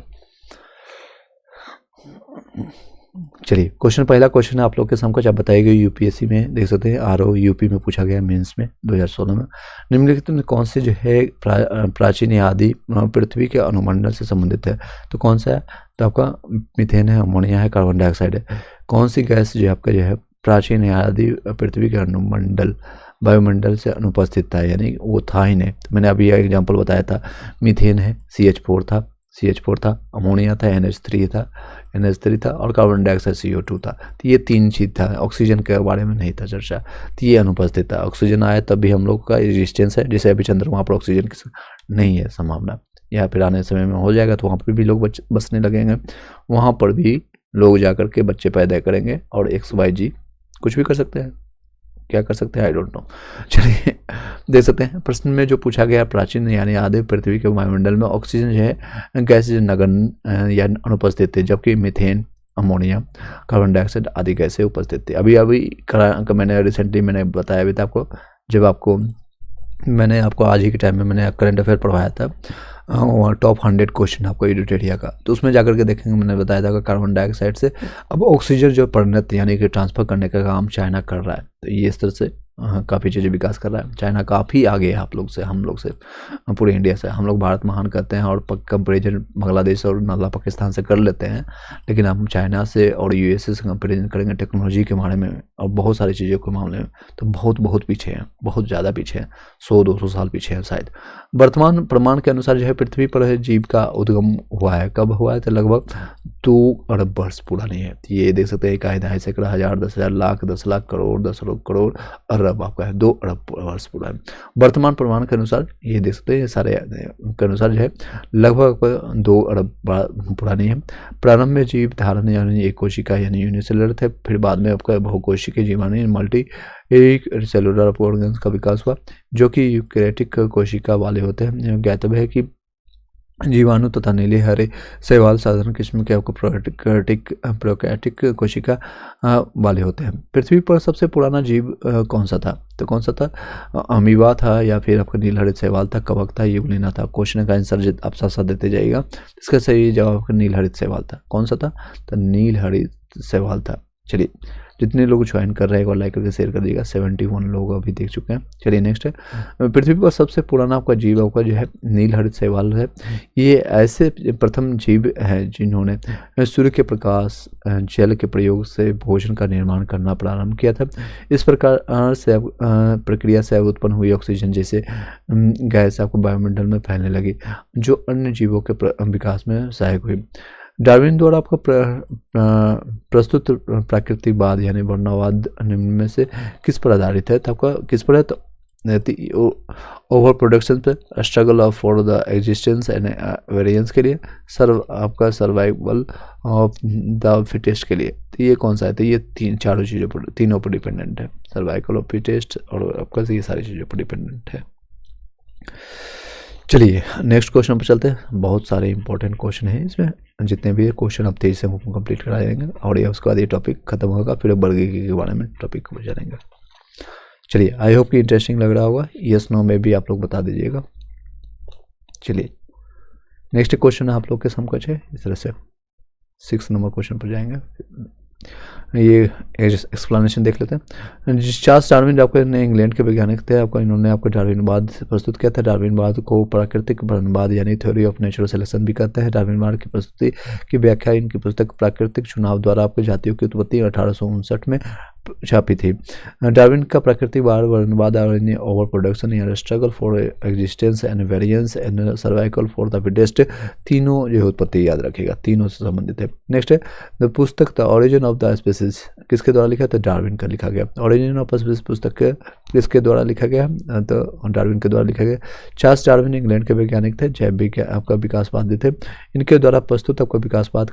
चलिए, पहला क्वेश्चन है आप लोग के समकक्ष आप बताइएगा। यूपीएससी में देख सकते हैं, आरओ यूपी में पूछा गया मेंस में 2016 में। निम्नलिखित में कौन से जो है प्राचीन या आदि पृथ्वी के अनुमंडल से संबंधित है? तो कौन सा है? तो आपका मीथेन है, अमोनिया है, कार्बन डाइऑक्साइड है। कौन सी गैस जो आपका जो है प्राचीन या आदि पृथ्वी के अनुमंडल वायुमंडल से अनुपस्थित था, यानी वो था ही नहीं। तो मैंने अभी एग्जाम्पल बताया था, मीथेन है, CH4 था, अमोनिया था, NH3 था और कार्बन डाइऑक्साइड CO2 था। तो ये 3 चीज़ था। ऑक्सीजन के बारे में नहीं था चर्चा, तो ये अनुपस्थित था। ऑक्सीजन आया तब भी हम लोग का एग्जिस्टेंस है, जैसे अभी चंद्रमा पर ऑक्सीजन की नहीं है संभावना, या फिर आने समय में हो जाएगा तो वहाँ पर भी लोग बसने लगेंगे, वहाँ पर भी लोग जा कर के बच्चे पैदा करेंगे और XYZ कुछ भी कर सकते हैं। क्या कर सकते हैं आई डोंट नो। चलिए देख सकते हैं प्रश्न में जो पूछा गया, प्राचीन यानी आदि पृथ्वी के वायुमंडल में ऑक्सीजन जो है गैस नगण्य या अनुपस्थित थे, जबकि मीथेन, अमोनिया, कार्बन डाइऑक्साइड आदि गैसें उपस्थित थे। अभी मैंने रिसेंटली मैंने बताया भी था आपको, जब आपको मैंने आपको आज ही के टाइम में मैंने करंट अफेयर पढ़वाया था, टॉप 100 क्वेश्चन आपको एडिटेरिया का, तो उसमें जाकर के देखेंगे मैंने बताया था कि कार्बन डाइऑक्साइड से अब ऑक्सीजन जो परिणत यानी कि ट्रांसफर करने का काम चाइना कर रहा है। तो ये इस तरह से काफ़ी चीज़ें विकास कर रहा है। चाइना काफ़ी आगे है आप लोग से, हम लोग से, पूरे इंडिया से। हम लोग भारत महान करते हैं और कंपेरिजन बांग्लादेश और नाला पाकिस्तान से कर लेते हैं, लेकिन हम चाइना से और USA से कंपेरिजन करेंगे टेक्नोलॉजी के बारे में और बहुत सारी चीज़ों के मामले में, तो बहुत पीछे हैं, बहुत ज़्यादा पीछे हैं, 100-200 साल पीछे हैं शायद। वर्तमान प्रमाण के अनुसार जो है पृथ्वी पर जीव का उद्गम हुआ है। कब हुआ है? तो लगभग 2 अरब वर्ष पुरानी है। ये देख सकते हैं, 1 सैकड़ा, 1000, 10,000, लाख, 10 लाख, करोड़, 10 करोड़, अरब आपका है 2 अरब वर्ष पूरा है। वर्तमान प्रमाण के अनुसार ये देख सकते हैं, सारे के अनुसार जो है लगभग 2 अरब पुरानी है। प्रारंभ में जीव धारण यानी एक कोशिका यानी यूनिसेलुलर थे, फिर बाद में आपका बहुकोशिकीय जीवाणु मल्टी एक सेलुलर ऑर्गन्स का विकास हुआ, जो कि यूकैरियोटिक कोशिका वाले होते हैं। ज्ञातव्य है कि जीवाणु तथा नीले हरे शैवाल साधारण किस्म के आपको प्रोकैरियोटिक कोशिका वाले होते हैं। पृथ्वी पर सबसे पुराना जीव कौन सा था? तो कौन सा था? अमीबा था, या फिर आपका नील हरित शैवाल था, कवक था, यूग्लिना था। क्वेश्चन का आंसर आप साथ साथ देते जाइएगा। इसका सही जवाब नील हरित शैवाल था। कौन सा था? तो नील हरित शैवाल था। चलिए जितने लोग ज्वाइन कर रहे हैं और लाइक करके शेयर कर दीजिएगा। 71 लोग अभी देख चुके हैं। चलिए नेक्स्ट है, पृथ्वी पर सबसे पुराना आपका जीव आपका जो है नीलहरित शैवाल है। ये ऐसे प्रथम जीव है जिन्होंने सूर्य के प्रकाश जल के प्रयोग से भोजन का निर्माण करना प्रारंभ किया था। इस प्रकार से प्रक्रिया से उत्पन्न हुई ऑक्सीजन जैसे गैस आपको वायुमंडल में फैलने लगी, जो अन्य जीवों के विकास में सहायक हुई। डार्विन द्वारा आपका प्रस्तुत प्राकृतिकवाद यानी वर्णवाद निम्न में से किस पर आधारित है? तो आपका किस पर है? तो ओवर प्रोडक्शन पे, struggle of for the existence and variance के लिए, आपका सर्वाइवल ऑफ द फिटेस्ट के लिए। तो ये कौन सा है? तो ये चारों चीज़ों पर, तीनों पर डिपेंडेंट है, सर्वाइवल ऑफ फिटेस्ट और आपका ये सारी चीज़ों पर डिपेंडेंट है। चलिए नेक्स्ट क्वेश्चन पर चलते हैं। बहुत सारे इंपॉर्टेंट क्वेश्चन हैं इसमें, जितने भी क्वेश्चन आप तेजी से हम कंप्लीट करा देंगे और ये उसके बाद ये टॉपिक खत्म होगा, फिर वर्गीकरण के बारे में टॉपिक को जानेंगे। चलिए आई होप कि इंटरेस्टिंग लग रहा होगा। यस नो में भी आप लोग बता दीजिएगा। चलिए नेक्स्ट क्वेश्चन आप लोग के समकक्ष है इस तरह से। 6 नंबर क्वेश्चन पर जाएंगे। ये एक्सप्लेनेशन देख लेते हैं। चार्ल्स डार्विन आपके इंग्लैंड के वैज्ञानिक थे। आपका इन्होंने आपको डार्विनवाद प्रस्तुत किया था। डार्विनवाद को प्राकृतिक वर्णवाद यानी थ्योरी ऑफ नेचुरल सिलेक्शन भी कहते हैं। डार्विनवाद की प्रस्तुति की व्याख्या इनकी पुस्तक प्राकृतिक चुनाव द्वारा आपके जातियों की उत्पत्ति 1859 में छापी थी। डार्विन का प्राकृतिक वर्णवाद ओवर प्रोडक्शन या struggle for existence and variance and survival for the fittest, तीनों जो उत्पत्ति याद रखिएगा, तीनों से संबंधित है। नेक्स्ट है द पुस्तक the origin of the species किसके द्वारा लिखा? तो डार्विन का लिखा गया। ओरिजिन ऑफ स्पीसीज पुस्तक किसके द्वारा लिखा गया? तो डार्विन के द्वारा लिखा गया। चार्ल्स डार्विन इंग्लैंड के वैज्ञानिक थे, जैव विज्ञान आपका विकासवादी थे। इनके द्वारा प्रस्तुत आपका विकासवाद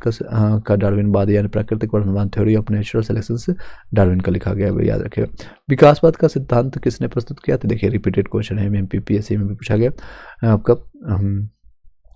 का डार्विनवाद यानी प्राकृतिक वर्णवाद थ्योरी ऑफ नेचुरल सिलेक्शन से डार्विन का लिखा गया, वो याद रखिएगा। विकासवाद का सिद्धांत किसने प्रस्तुत किया? तो देखिए रिपीटेड क्वेश्चन है, MPPSC में भी पूछा गया आपका।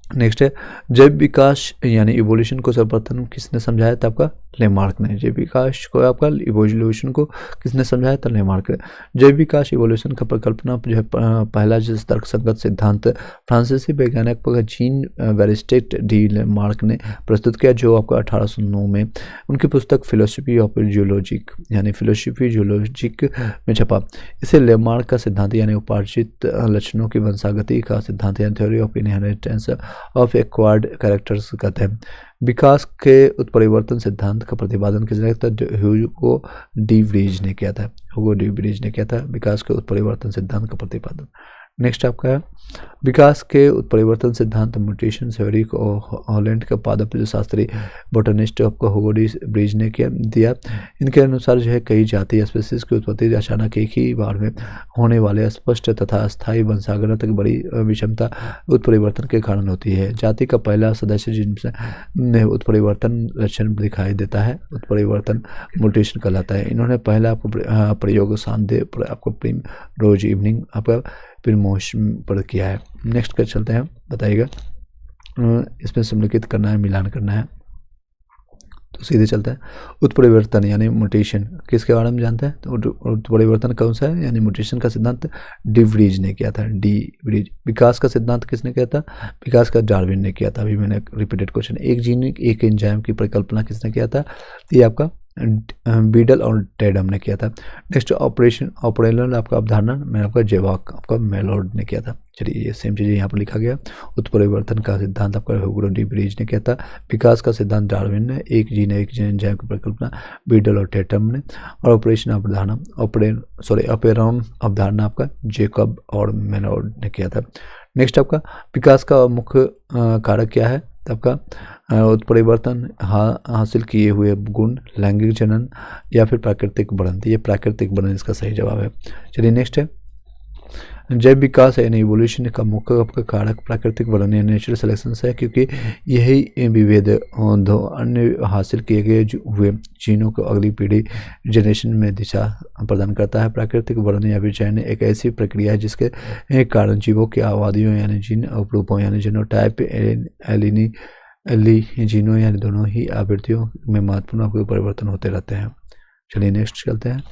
नेक्स्ट है जैव विकास यानी इवोल्यूशन को सर्वप्रथम किसने समझाया था? आपका लेमार्क ने। जैव विकास को आपका इवोल्यूशन को किसने समझाया था? लेमार्क ने। जैव विकास इवोल्यूशन का परिकल्पना जो है पहला जिस तर्कसंगत सिद्धांत फ्रांसीसी वैज्ञानिक जीन बैरिस्टेट डी लेमार्क ने प्रस्तुत किया, जो आपका 1809 में उनकी पुस्तक फिलोसफी ऑफ जियोलॉजिक यानी फिलोसफी जियोलॉजिक में छपा। इसे लेमार्क का सिद्धांत यानी उपार्जित लक्षणों की वंशागति का सिद्धांत यानी theory of inheritance of acquired characters कहते हैं। विकास के उत्परिवर्तन सिद्धांत का प्रतिपादन किसने किया था? ह्यूगो डी व्रीज ने किया था। ह्यूगो डी व्रीज ने किया था विकास के उत्परिवर्तन सिद्धांत का प्रतिपादन। नेक्स्ट आपका है विकास के उत्परिवर्तन सिद्धांत म्यूटेशन थ्योरी को हॉलैंड के पादप शास्त्री बोटनिस्ट आपको ह्यूगो डी व्रीज ने दिया। इनके अनुसार जो है कई जातीय स्पीसीज की उत्पत्ति अचानक एक ही बार में होने वाले स्पष्ट तथा अस्थायी वंशागण तक बड़ी विषमता उत्परिवर्तन के कारण होती है। जाति का पहला सदस्य जिनमें उत्परिवर्तन लक्षण दिखाई देता है उत्परिवर्तन म्यूटेशन कहलाता है। इन्होंने पहला आपको प्रयोग सांदे आपको प्रीम रोज इवनिंग आपका प्रिमोश पर किया है। नेक्स्ट कर चलते हैं, बताइएगा इसमें सम्मिलित करना है, मिलान करना है, तो सीधे चलते हैं। उत्परिवर्तन यानी म्यूटेशन किसके बारे में जानते हैं? तो उत्परिवर्तन कौन सा है यानी म्यूटेशन का सिद्धांत डी व्रीज ने किया था। D Vries. विकास का सिद्धांत किसने किया था? विकास का डार्विन ने किया था। अभी मैंने रिपीटेड क्वेश्चन। एक जीन एक एंजाइम की परिकल्पना किसने किया था? ये आपका बीडल और टेडम ने किया था। नेक्स्ट ऑपरेशनल आपका अवधारणा में आपका जेवाक आपका मेलोड ने किया था। चलिए ये सेम चीज़ यहाँ पर लिखा गया। उत्परिवर्तन का सिद्धांत आपका ह्यूगो डी व्रीज ने किया था। विकास का सिद्धांत डार्विन ने। एक जीन एंजाइम की परिकल्पना बीडल और टेडम ने। और ऑपरेशन अवधारणा ऑपेरॉन अवधारणा आपका जेकब और मेलोड ने किया था। नेक्स्ट आपका विकास का मुख्य कारक क्या है? आपका उत्परिवर्तन हासिल किए हुए गुण, लैंगिक जनन या फिर प्राकृतिक बढ़न। ये प्राकृतिक बढ़न इसका सही जवाब है। चलिए नेक्स्ट है जैव विकास यानी इवोल्यूशन का मुख्य आपका कारक प्राकृतिक बढ़न या नेचुरल सिलेक्शन है, क्योंकि यही विभेद दो अन्य हासिल किए गए हुए जीनों को अगली पीढ़ी जनरेशन में दिशा प्रदान करता है। प्राकृतिक बढ़न या फिर चयन एक ऐसी प्रक्रिया है जिसके कारण जीवों की आबादियों यानी जीन रूपों यानी जीनोटाइप जीनों यानी दोनों ही आवृत्तियों में महत्वपूर्ण परिवर्तन होते रहते हैं। चलिए नेक्स्ट चलते हैं।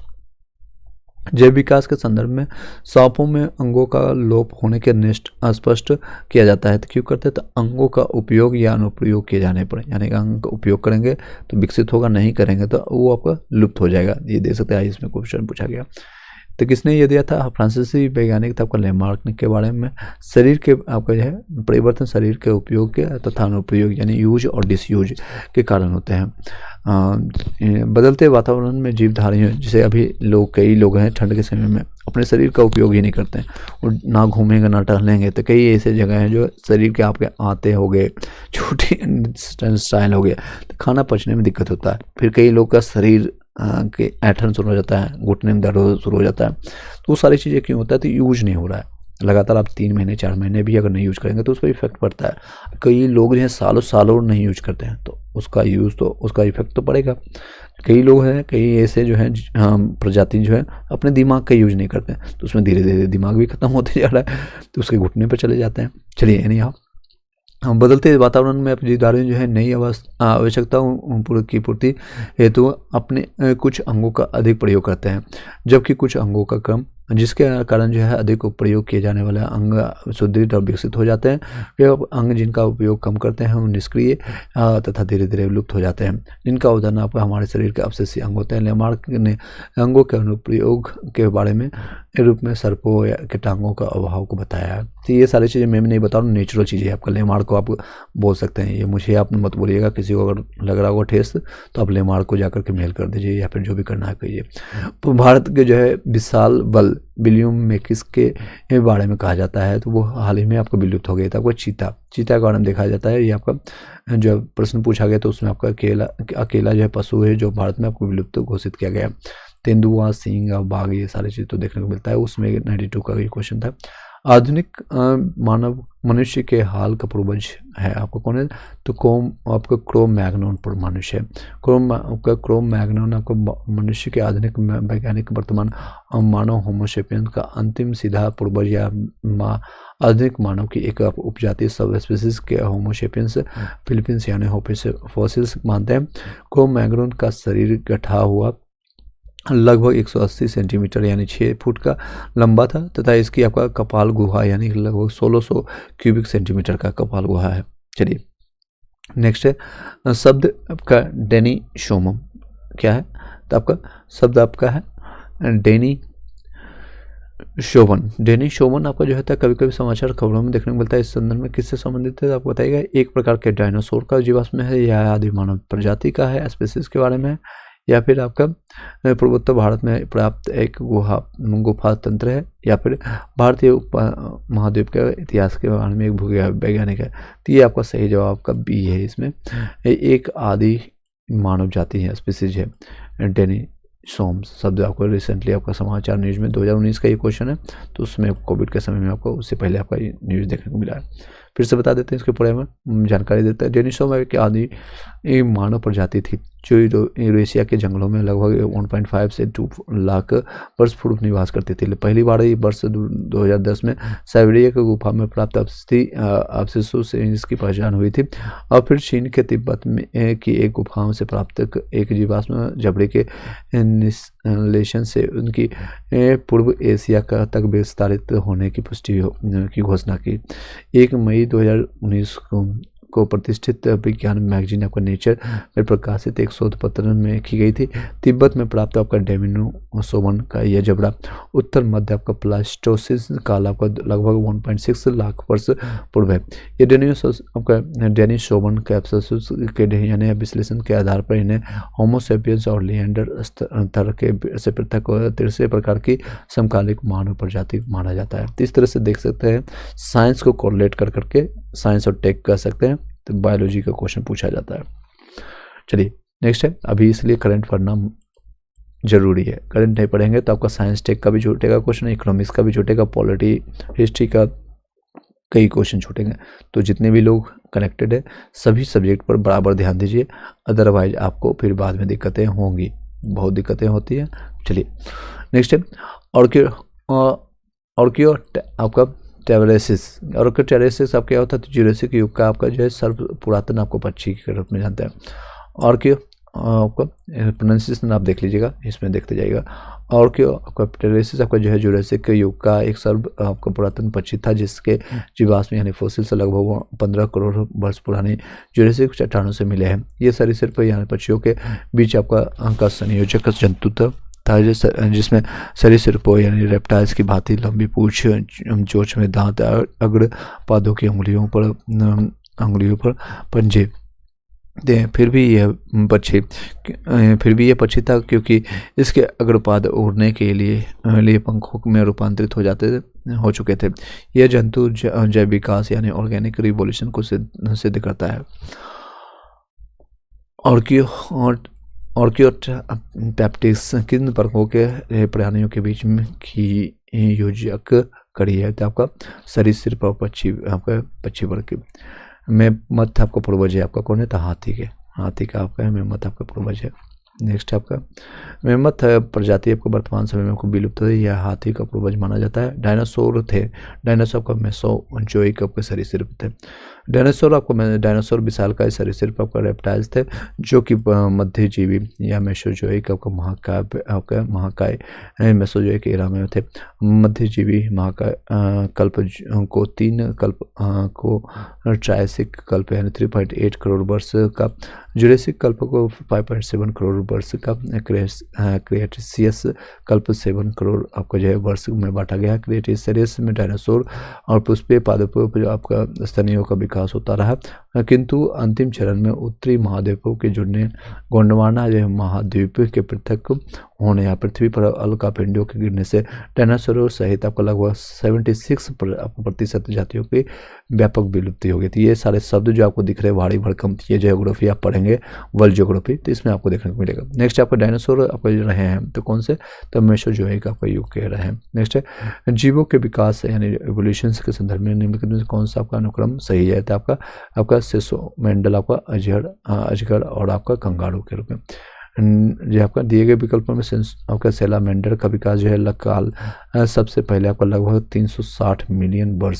जैव विकास के संदर्भ में सांपों में अंगों का लोप होने के निष्ठ स्पष्ट किया जाता है। तो क्यों करते हैं? तो अंगों का उपयोग या अनुप्रयोग किए जाने पर, यानी कि अंग का उपयोग करेंगे तो विकसित होगा, नहीं करेंगे तो वो आपका लुप्त हो जाएगा। ये देख सकते हैं, इसमें क्वेश्चन पूछा गया। तो किसने ये दिया था? फ्रांसीसी वैज्ञानिक था आपका लेमार्क के बारे में। शरीर के आपका जो है परिवर्तन शरीर के उपयोग के तथा अनुप्रयोग यानी यूज और डिसयूज के कारण होते हैं। बदलते वातावरण में जीवधारियों, जैसे अभी कई लोग हैं ठंड के समय में अपने शरीर का उपयोग ही नहीं करते हैं, और ना घूमेंगे ना टहलेंगे। तो कई ऐसे जगह हैं जो शरीर के आपके आते हो गए, छोटे स्टाइल हो गया, तो खाना पचने में दिक्कत होता है। फिर कई लोग का शरीर के ऐंठन शुरू हो जाता है, घुटने में दर्द शुरू हो जाता है। तो वो सारी चीज़ें क्यों होता है? तो यूज नहीं हो रहा है लगातार। आप 3 महीने 4 महीने भी अगर नहीं यूज करेंगे तो उस पर इफेक्ट पड़ता है। कई लोग जो है सालों सालों नहीं यूज करते हैं, तो उसका इफेक्ट तो पड़ेगा। कई लोग हैं, कई ऐसे जो हैं प्रजाति जो है अपने दिमाग का यूज नहीं करते हैं, तो उसमें धीरे धीरे दिमाग भी खत्म होते जा रहा है, तो उसके घुटने पर चले जाते हैं। चलिए, यानी हम बदलते वातावरण में अपनी जीवधारियों जो है नई आवश्यकताओं की पूर्ति हेतु अपने कुछ अंगों का अधिक प्रयोग करते हैं, जबकि कुछ अंगों का कम, जिसके कारण जो है अधिक प्रयोग किए जाने वाले अंग सुदृढ़ और विकसित हो जाते हैं। वे अंग जिनका उपयोग कम करते हैं वो निष्क्रिय तथा धीरे धीरे विलुप्त हो जाते हैं। जिनका उदाहरण आपका हमारे शरीर के अवशेषीय अंग होते हैं। लेमार्क ने अंगों के अनुप्रयोग के बारे में रूप में सर्पों या कीटाणुओं का अभाव को बताया है। तो ये सारी चीज़ें मैं नहीं बता रहा हूँ, नेचुरल चीज़ें आपका लेमार्क को आप बोल सकते हैं। ये मुझे आप मत बोलिएगा, किसी को अगर लग रहा होगा ठेस तो आप लेमार्क को जाकर के मेल कर दीजिए या फिर जो भी करना है कहिए। तो भारत के जो है विशाल बल विलियम मेकिस के बारे में कहा जाता है, तो वो हाल ही में आपको विलुप्त हो गया था। आपको चीता के बारे में देखा जाता है। ये आपका जो प्रश्न पूछा गया तो उसमें आपका अकेला जो है पशु है जो भारत में आपको विलुप्त घोषित किया गया। तेंदुआ, सिंह और बाघ, ये सारी चीज़ तो देखने को मिलता है। उसमें 92 का ये क्वेश्चन था। आधुनिक मानव मनुष्य के हाल का पूर्वज है आपको कौन है? तो क्रो मैग्नन मनुष्य है। क्रो मैग्नन आपको मनुष्य के आधुनिक वैज्ञानिक वर्तमान मानव होमोसेपियंस का अंतिम सीधा पूर्वज या आधुनिक मानव की एक उपजाति सब स्पीसीज के होमोसेपियंस फिलीपींस यानी होमोसेपियंस मानते हैं। क्रो मैग्नन का शरीर गठा हुआ लगभग 180 सेंटीमीटर यानी 6 फुट का लंबा था, तथा इसकी आपका कपाल गुहा यानी लगभग 1600 क्यूबिक सेंटीमीटर का कपाल गुहा है। चलिए, नेक्स्ट है शब्द आपका डेनिसोमम क्या है? तो आपका शब्द आपका है डेनिसोमन आपका जो है कभी कभी समाचार खबरों में देखने को मिलता है। इस संदर्भ में किससे संबंधित है आपको बताइएगा? एक प्रकार के डायनासोर का जीवाश्म है, या आदि मानव प्रजाति का है, स्पीसीज के बारे में है, या फिर आपका पूर्वोत्तर भारत में प्राप्त एक गुफा तंत्र है, या फिर भारतीय महाद्वीप के इतिहास के बारे में एक भूवैज्ञानिक है। तो ये आपका सही जवाब आपका बी है। इसमें एक आदि मानव जाति है, स्पीसीज है डेनिसोम्स। शब्द आपको रिसेंटली आपका समाचार न्यूज़ में 2019 का ये क्वेश्चन है, तो उसमें कोविड के समय में आपको उससे पहले आपका न्यूज़ देखने को मिला है। फिर से बता देते हैं इसके बारे में जानकारी देते हैं। डेनिसोम एक आदि मानव प्रजाति थी जो यूरेशिया के जंगलों में लगभग 1.5 से 2 लाख वर्ष पूर्व निवास करती थी। पहली बार ये वर्ष 2010 में साइबेरिया की गुफा में प्राप्त अवशेषों से इसकी पहचान हुई थी, और फिर चीन के तिब्बत में की एक गुफाओं से प्राप्त एक जीवाश्म जबड़े के निश्लेषण से उनकी पूर्व एशिया का तक विस्तारित होने की पुष्टि की घोषणा की। 1 मई 2019 को प्रतिष्ठित विज्ञान मैगजीन आपका नेचर में प्रकाशित एक शोध पत्र में की गई थी। तिब्बत में प्राप्त आपका डेनिसोमन का यह जबड़ा उत्तर मध्य आपका प्लास्टोसिस काल आपका लगभग 1.6 लाख वर्ष पूर्व है। ये डेनिसोमन के अवशेषों के यानी विश्लेषण के आधार पर इन्हें होमोसेपियंस और लिएंडर स्तर के से पृथक तीसरे प्रकार की समकालिक मानव प्रजाति माना जाता है। तो इस तरह से देख सकते हैं साइंस को कोरिलेट कर करके साइंस और टेक कर सकते हैं, तो बायोलॉजी का क्वेश्चन पूछा जाता है। चलिए नेक्स्ट है, अभी इसलिए करंट पढ़ना जरूरी है। करंट नहीं पढ़ेंगे तो आपका साइंस टेक का भी छूटेगा क्वेश्चन, इकोनॉमिक्स का भी छूटेगा, पॉलिटी हिस्ट्री का कई क्वेश्चन छूटेंगे। तो जितने भी लोग कनेक्टेड है सभी सब्जेक्ट पर बराबर ध्यान दीजिए, अदरवाइज आपको फिर बाद में दिक्कतें होंगी, बहुत दिक्कतें होती हैं। चलिए नेक्स्ट है ऑर्कियो आपका टेरेसिस आपका क्या होता है? तो जुरासिक युग का आपका जो है सर्व पुरातन आपको पक्षी के रूप में जानते हैं। आपका प्रोनाउंसिएशन आप देख लीजिएगा, इसमें देखते जाइएगा। और क्यों आपका प्टेरोसिस आपका जो है जुरासिक युग का एक सर्व आपका पुरातन पक्षी था, जिसके जीवाश्म यानी फोसिल से लगभग 15 करोड़ वर्ष पुराने जुरासिक चट्टानों से मिले हैं। ये सरीसृप यानी पक्षियों के बीच आपका संयोजक जंतु था जिसमें सरीसृपों यानी रेप्टाइल्स की भांति लंबी पूंछ, चोंच में दांत, अग्र पादों की अंगुलियों पर पंजे थे। फिर भी यह पक्षी था, क्योंकि इसके अग्रपाद उड़ने के लिए पंखों में रूपांतरित हो चुके थे। यह जंतु जैव विकास यानी ऑर्गेनिक रिवोल्यूशन को सिद्ध करता है। ऑर्कियोटैप्टिक्स किन प्रकों के प्राणियों के बीच में की योजक कड़ी है? तो आपका सरीसृप और पक्षी वर्ग की में मत आपका पूर्वज है, आपका कौन है? तो हाथी का आपका है मेमथ आपका पूर्वज है। नेक्स्ट आपका मेमथ प्रजाति आपको वर्तमान समय में आपको विलुप्त है, यह हाथी का पूर्वज माना जाता है। डायनासोर आपका मेसोजोइक आपके सरीसृप थे। डायनासोर विशालकाय सरीसृप आपका रेप्टाइल्स थे, जो कि मध्यजीवी या मेसोजोइक आपका महाकाय मेसोजोइक एरा में थे। मध्यजीवी महाकाय कल्प को 3 कल्प को ट्रायसिक कल्प यानी 3.8 करोड़ वर्ष का, जुरासिक कल्प को 5.7 करोड़ वर्ष का, क्रिएटेशियस कल्प 7 करोड़ आपका जो है वर्ष में बांटा गया। क्रिएटेशियस में डायनासोर और पुष्पीय पादपों पर आपका स्तनियों का विकास होता रहा, किंतु अंतिम चरण में उत्तरी महाद्वीपों के जुड़ने, गोंडवाना जो महाद्वीप के पृथक होने या पृथ्वी पर उल्कापिंडों के गिरने से डायनासोर सहित आपको लगभग 76% जातियों की व्यापक विलुप्ति हो गई थी। ये सारे शब्द जो आपको दिख रहे हैं भारी भरकम, ये ज्योग्राफी आप पढ़ेंगे वर्ल्ड ज्योग्राफी, तो इसमें आपको देखने को मिलेगा। नेक्स्ट आपका डायनासोर आपको जो रहे हैं तो कौन से? तो मेसोजोइक आपका युग के रहे हैं। नेक्स्ट है जीवों के विकास यानी एवोल्यूशन के संदर्भ में निम्नलिखित में कौन सा आपका अनुक्रम सही है? तो आपका सेसोमेंडल आपका अजगर और आपका कंगारू के रूप में। जो आपका दिए गए विकल्पों में आपका सैलामेंडर का विकास जो है काल सबसे पहले आपका लगभग 360 मिलियन वर्ष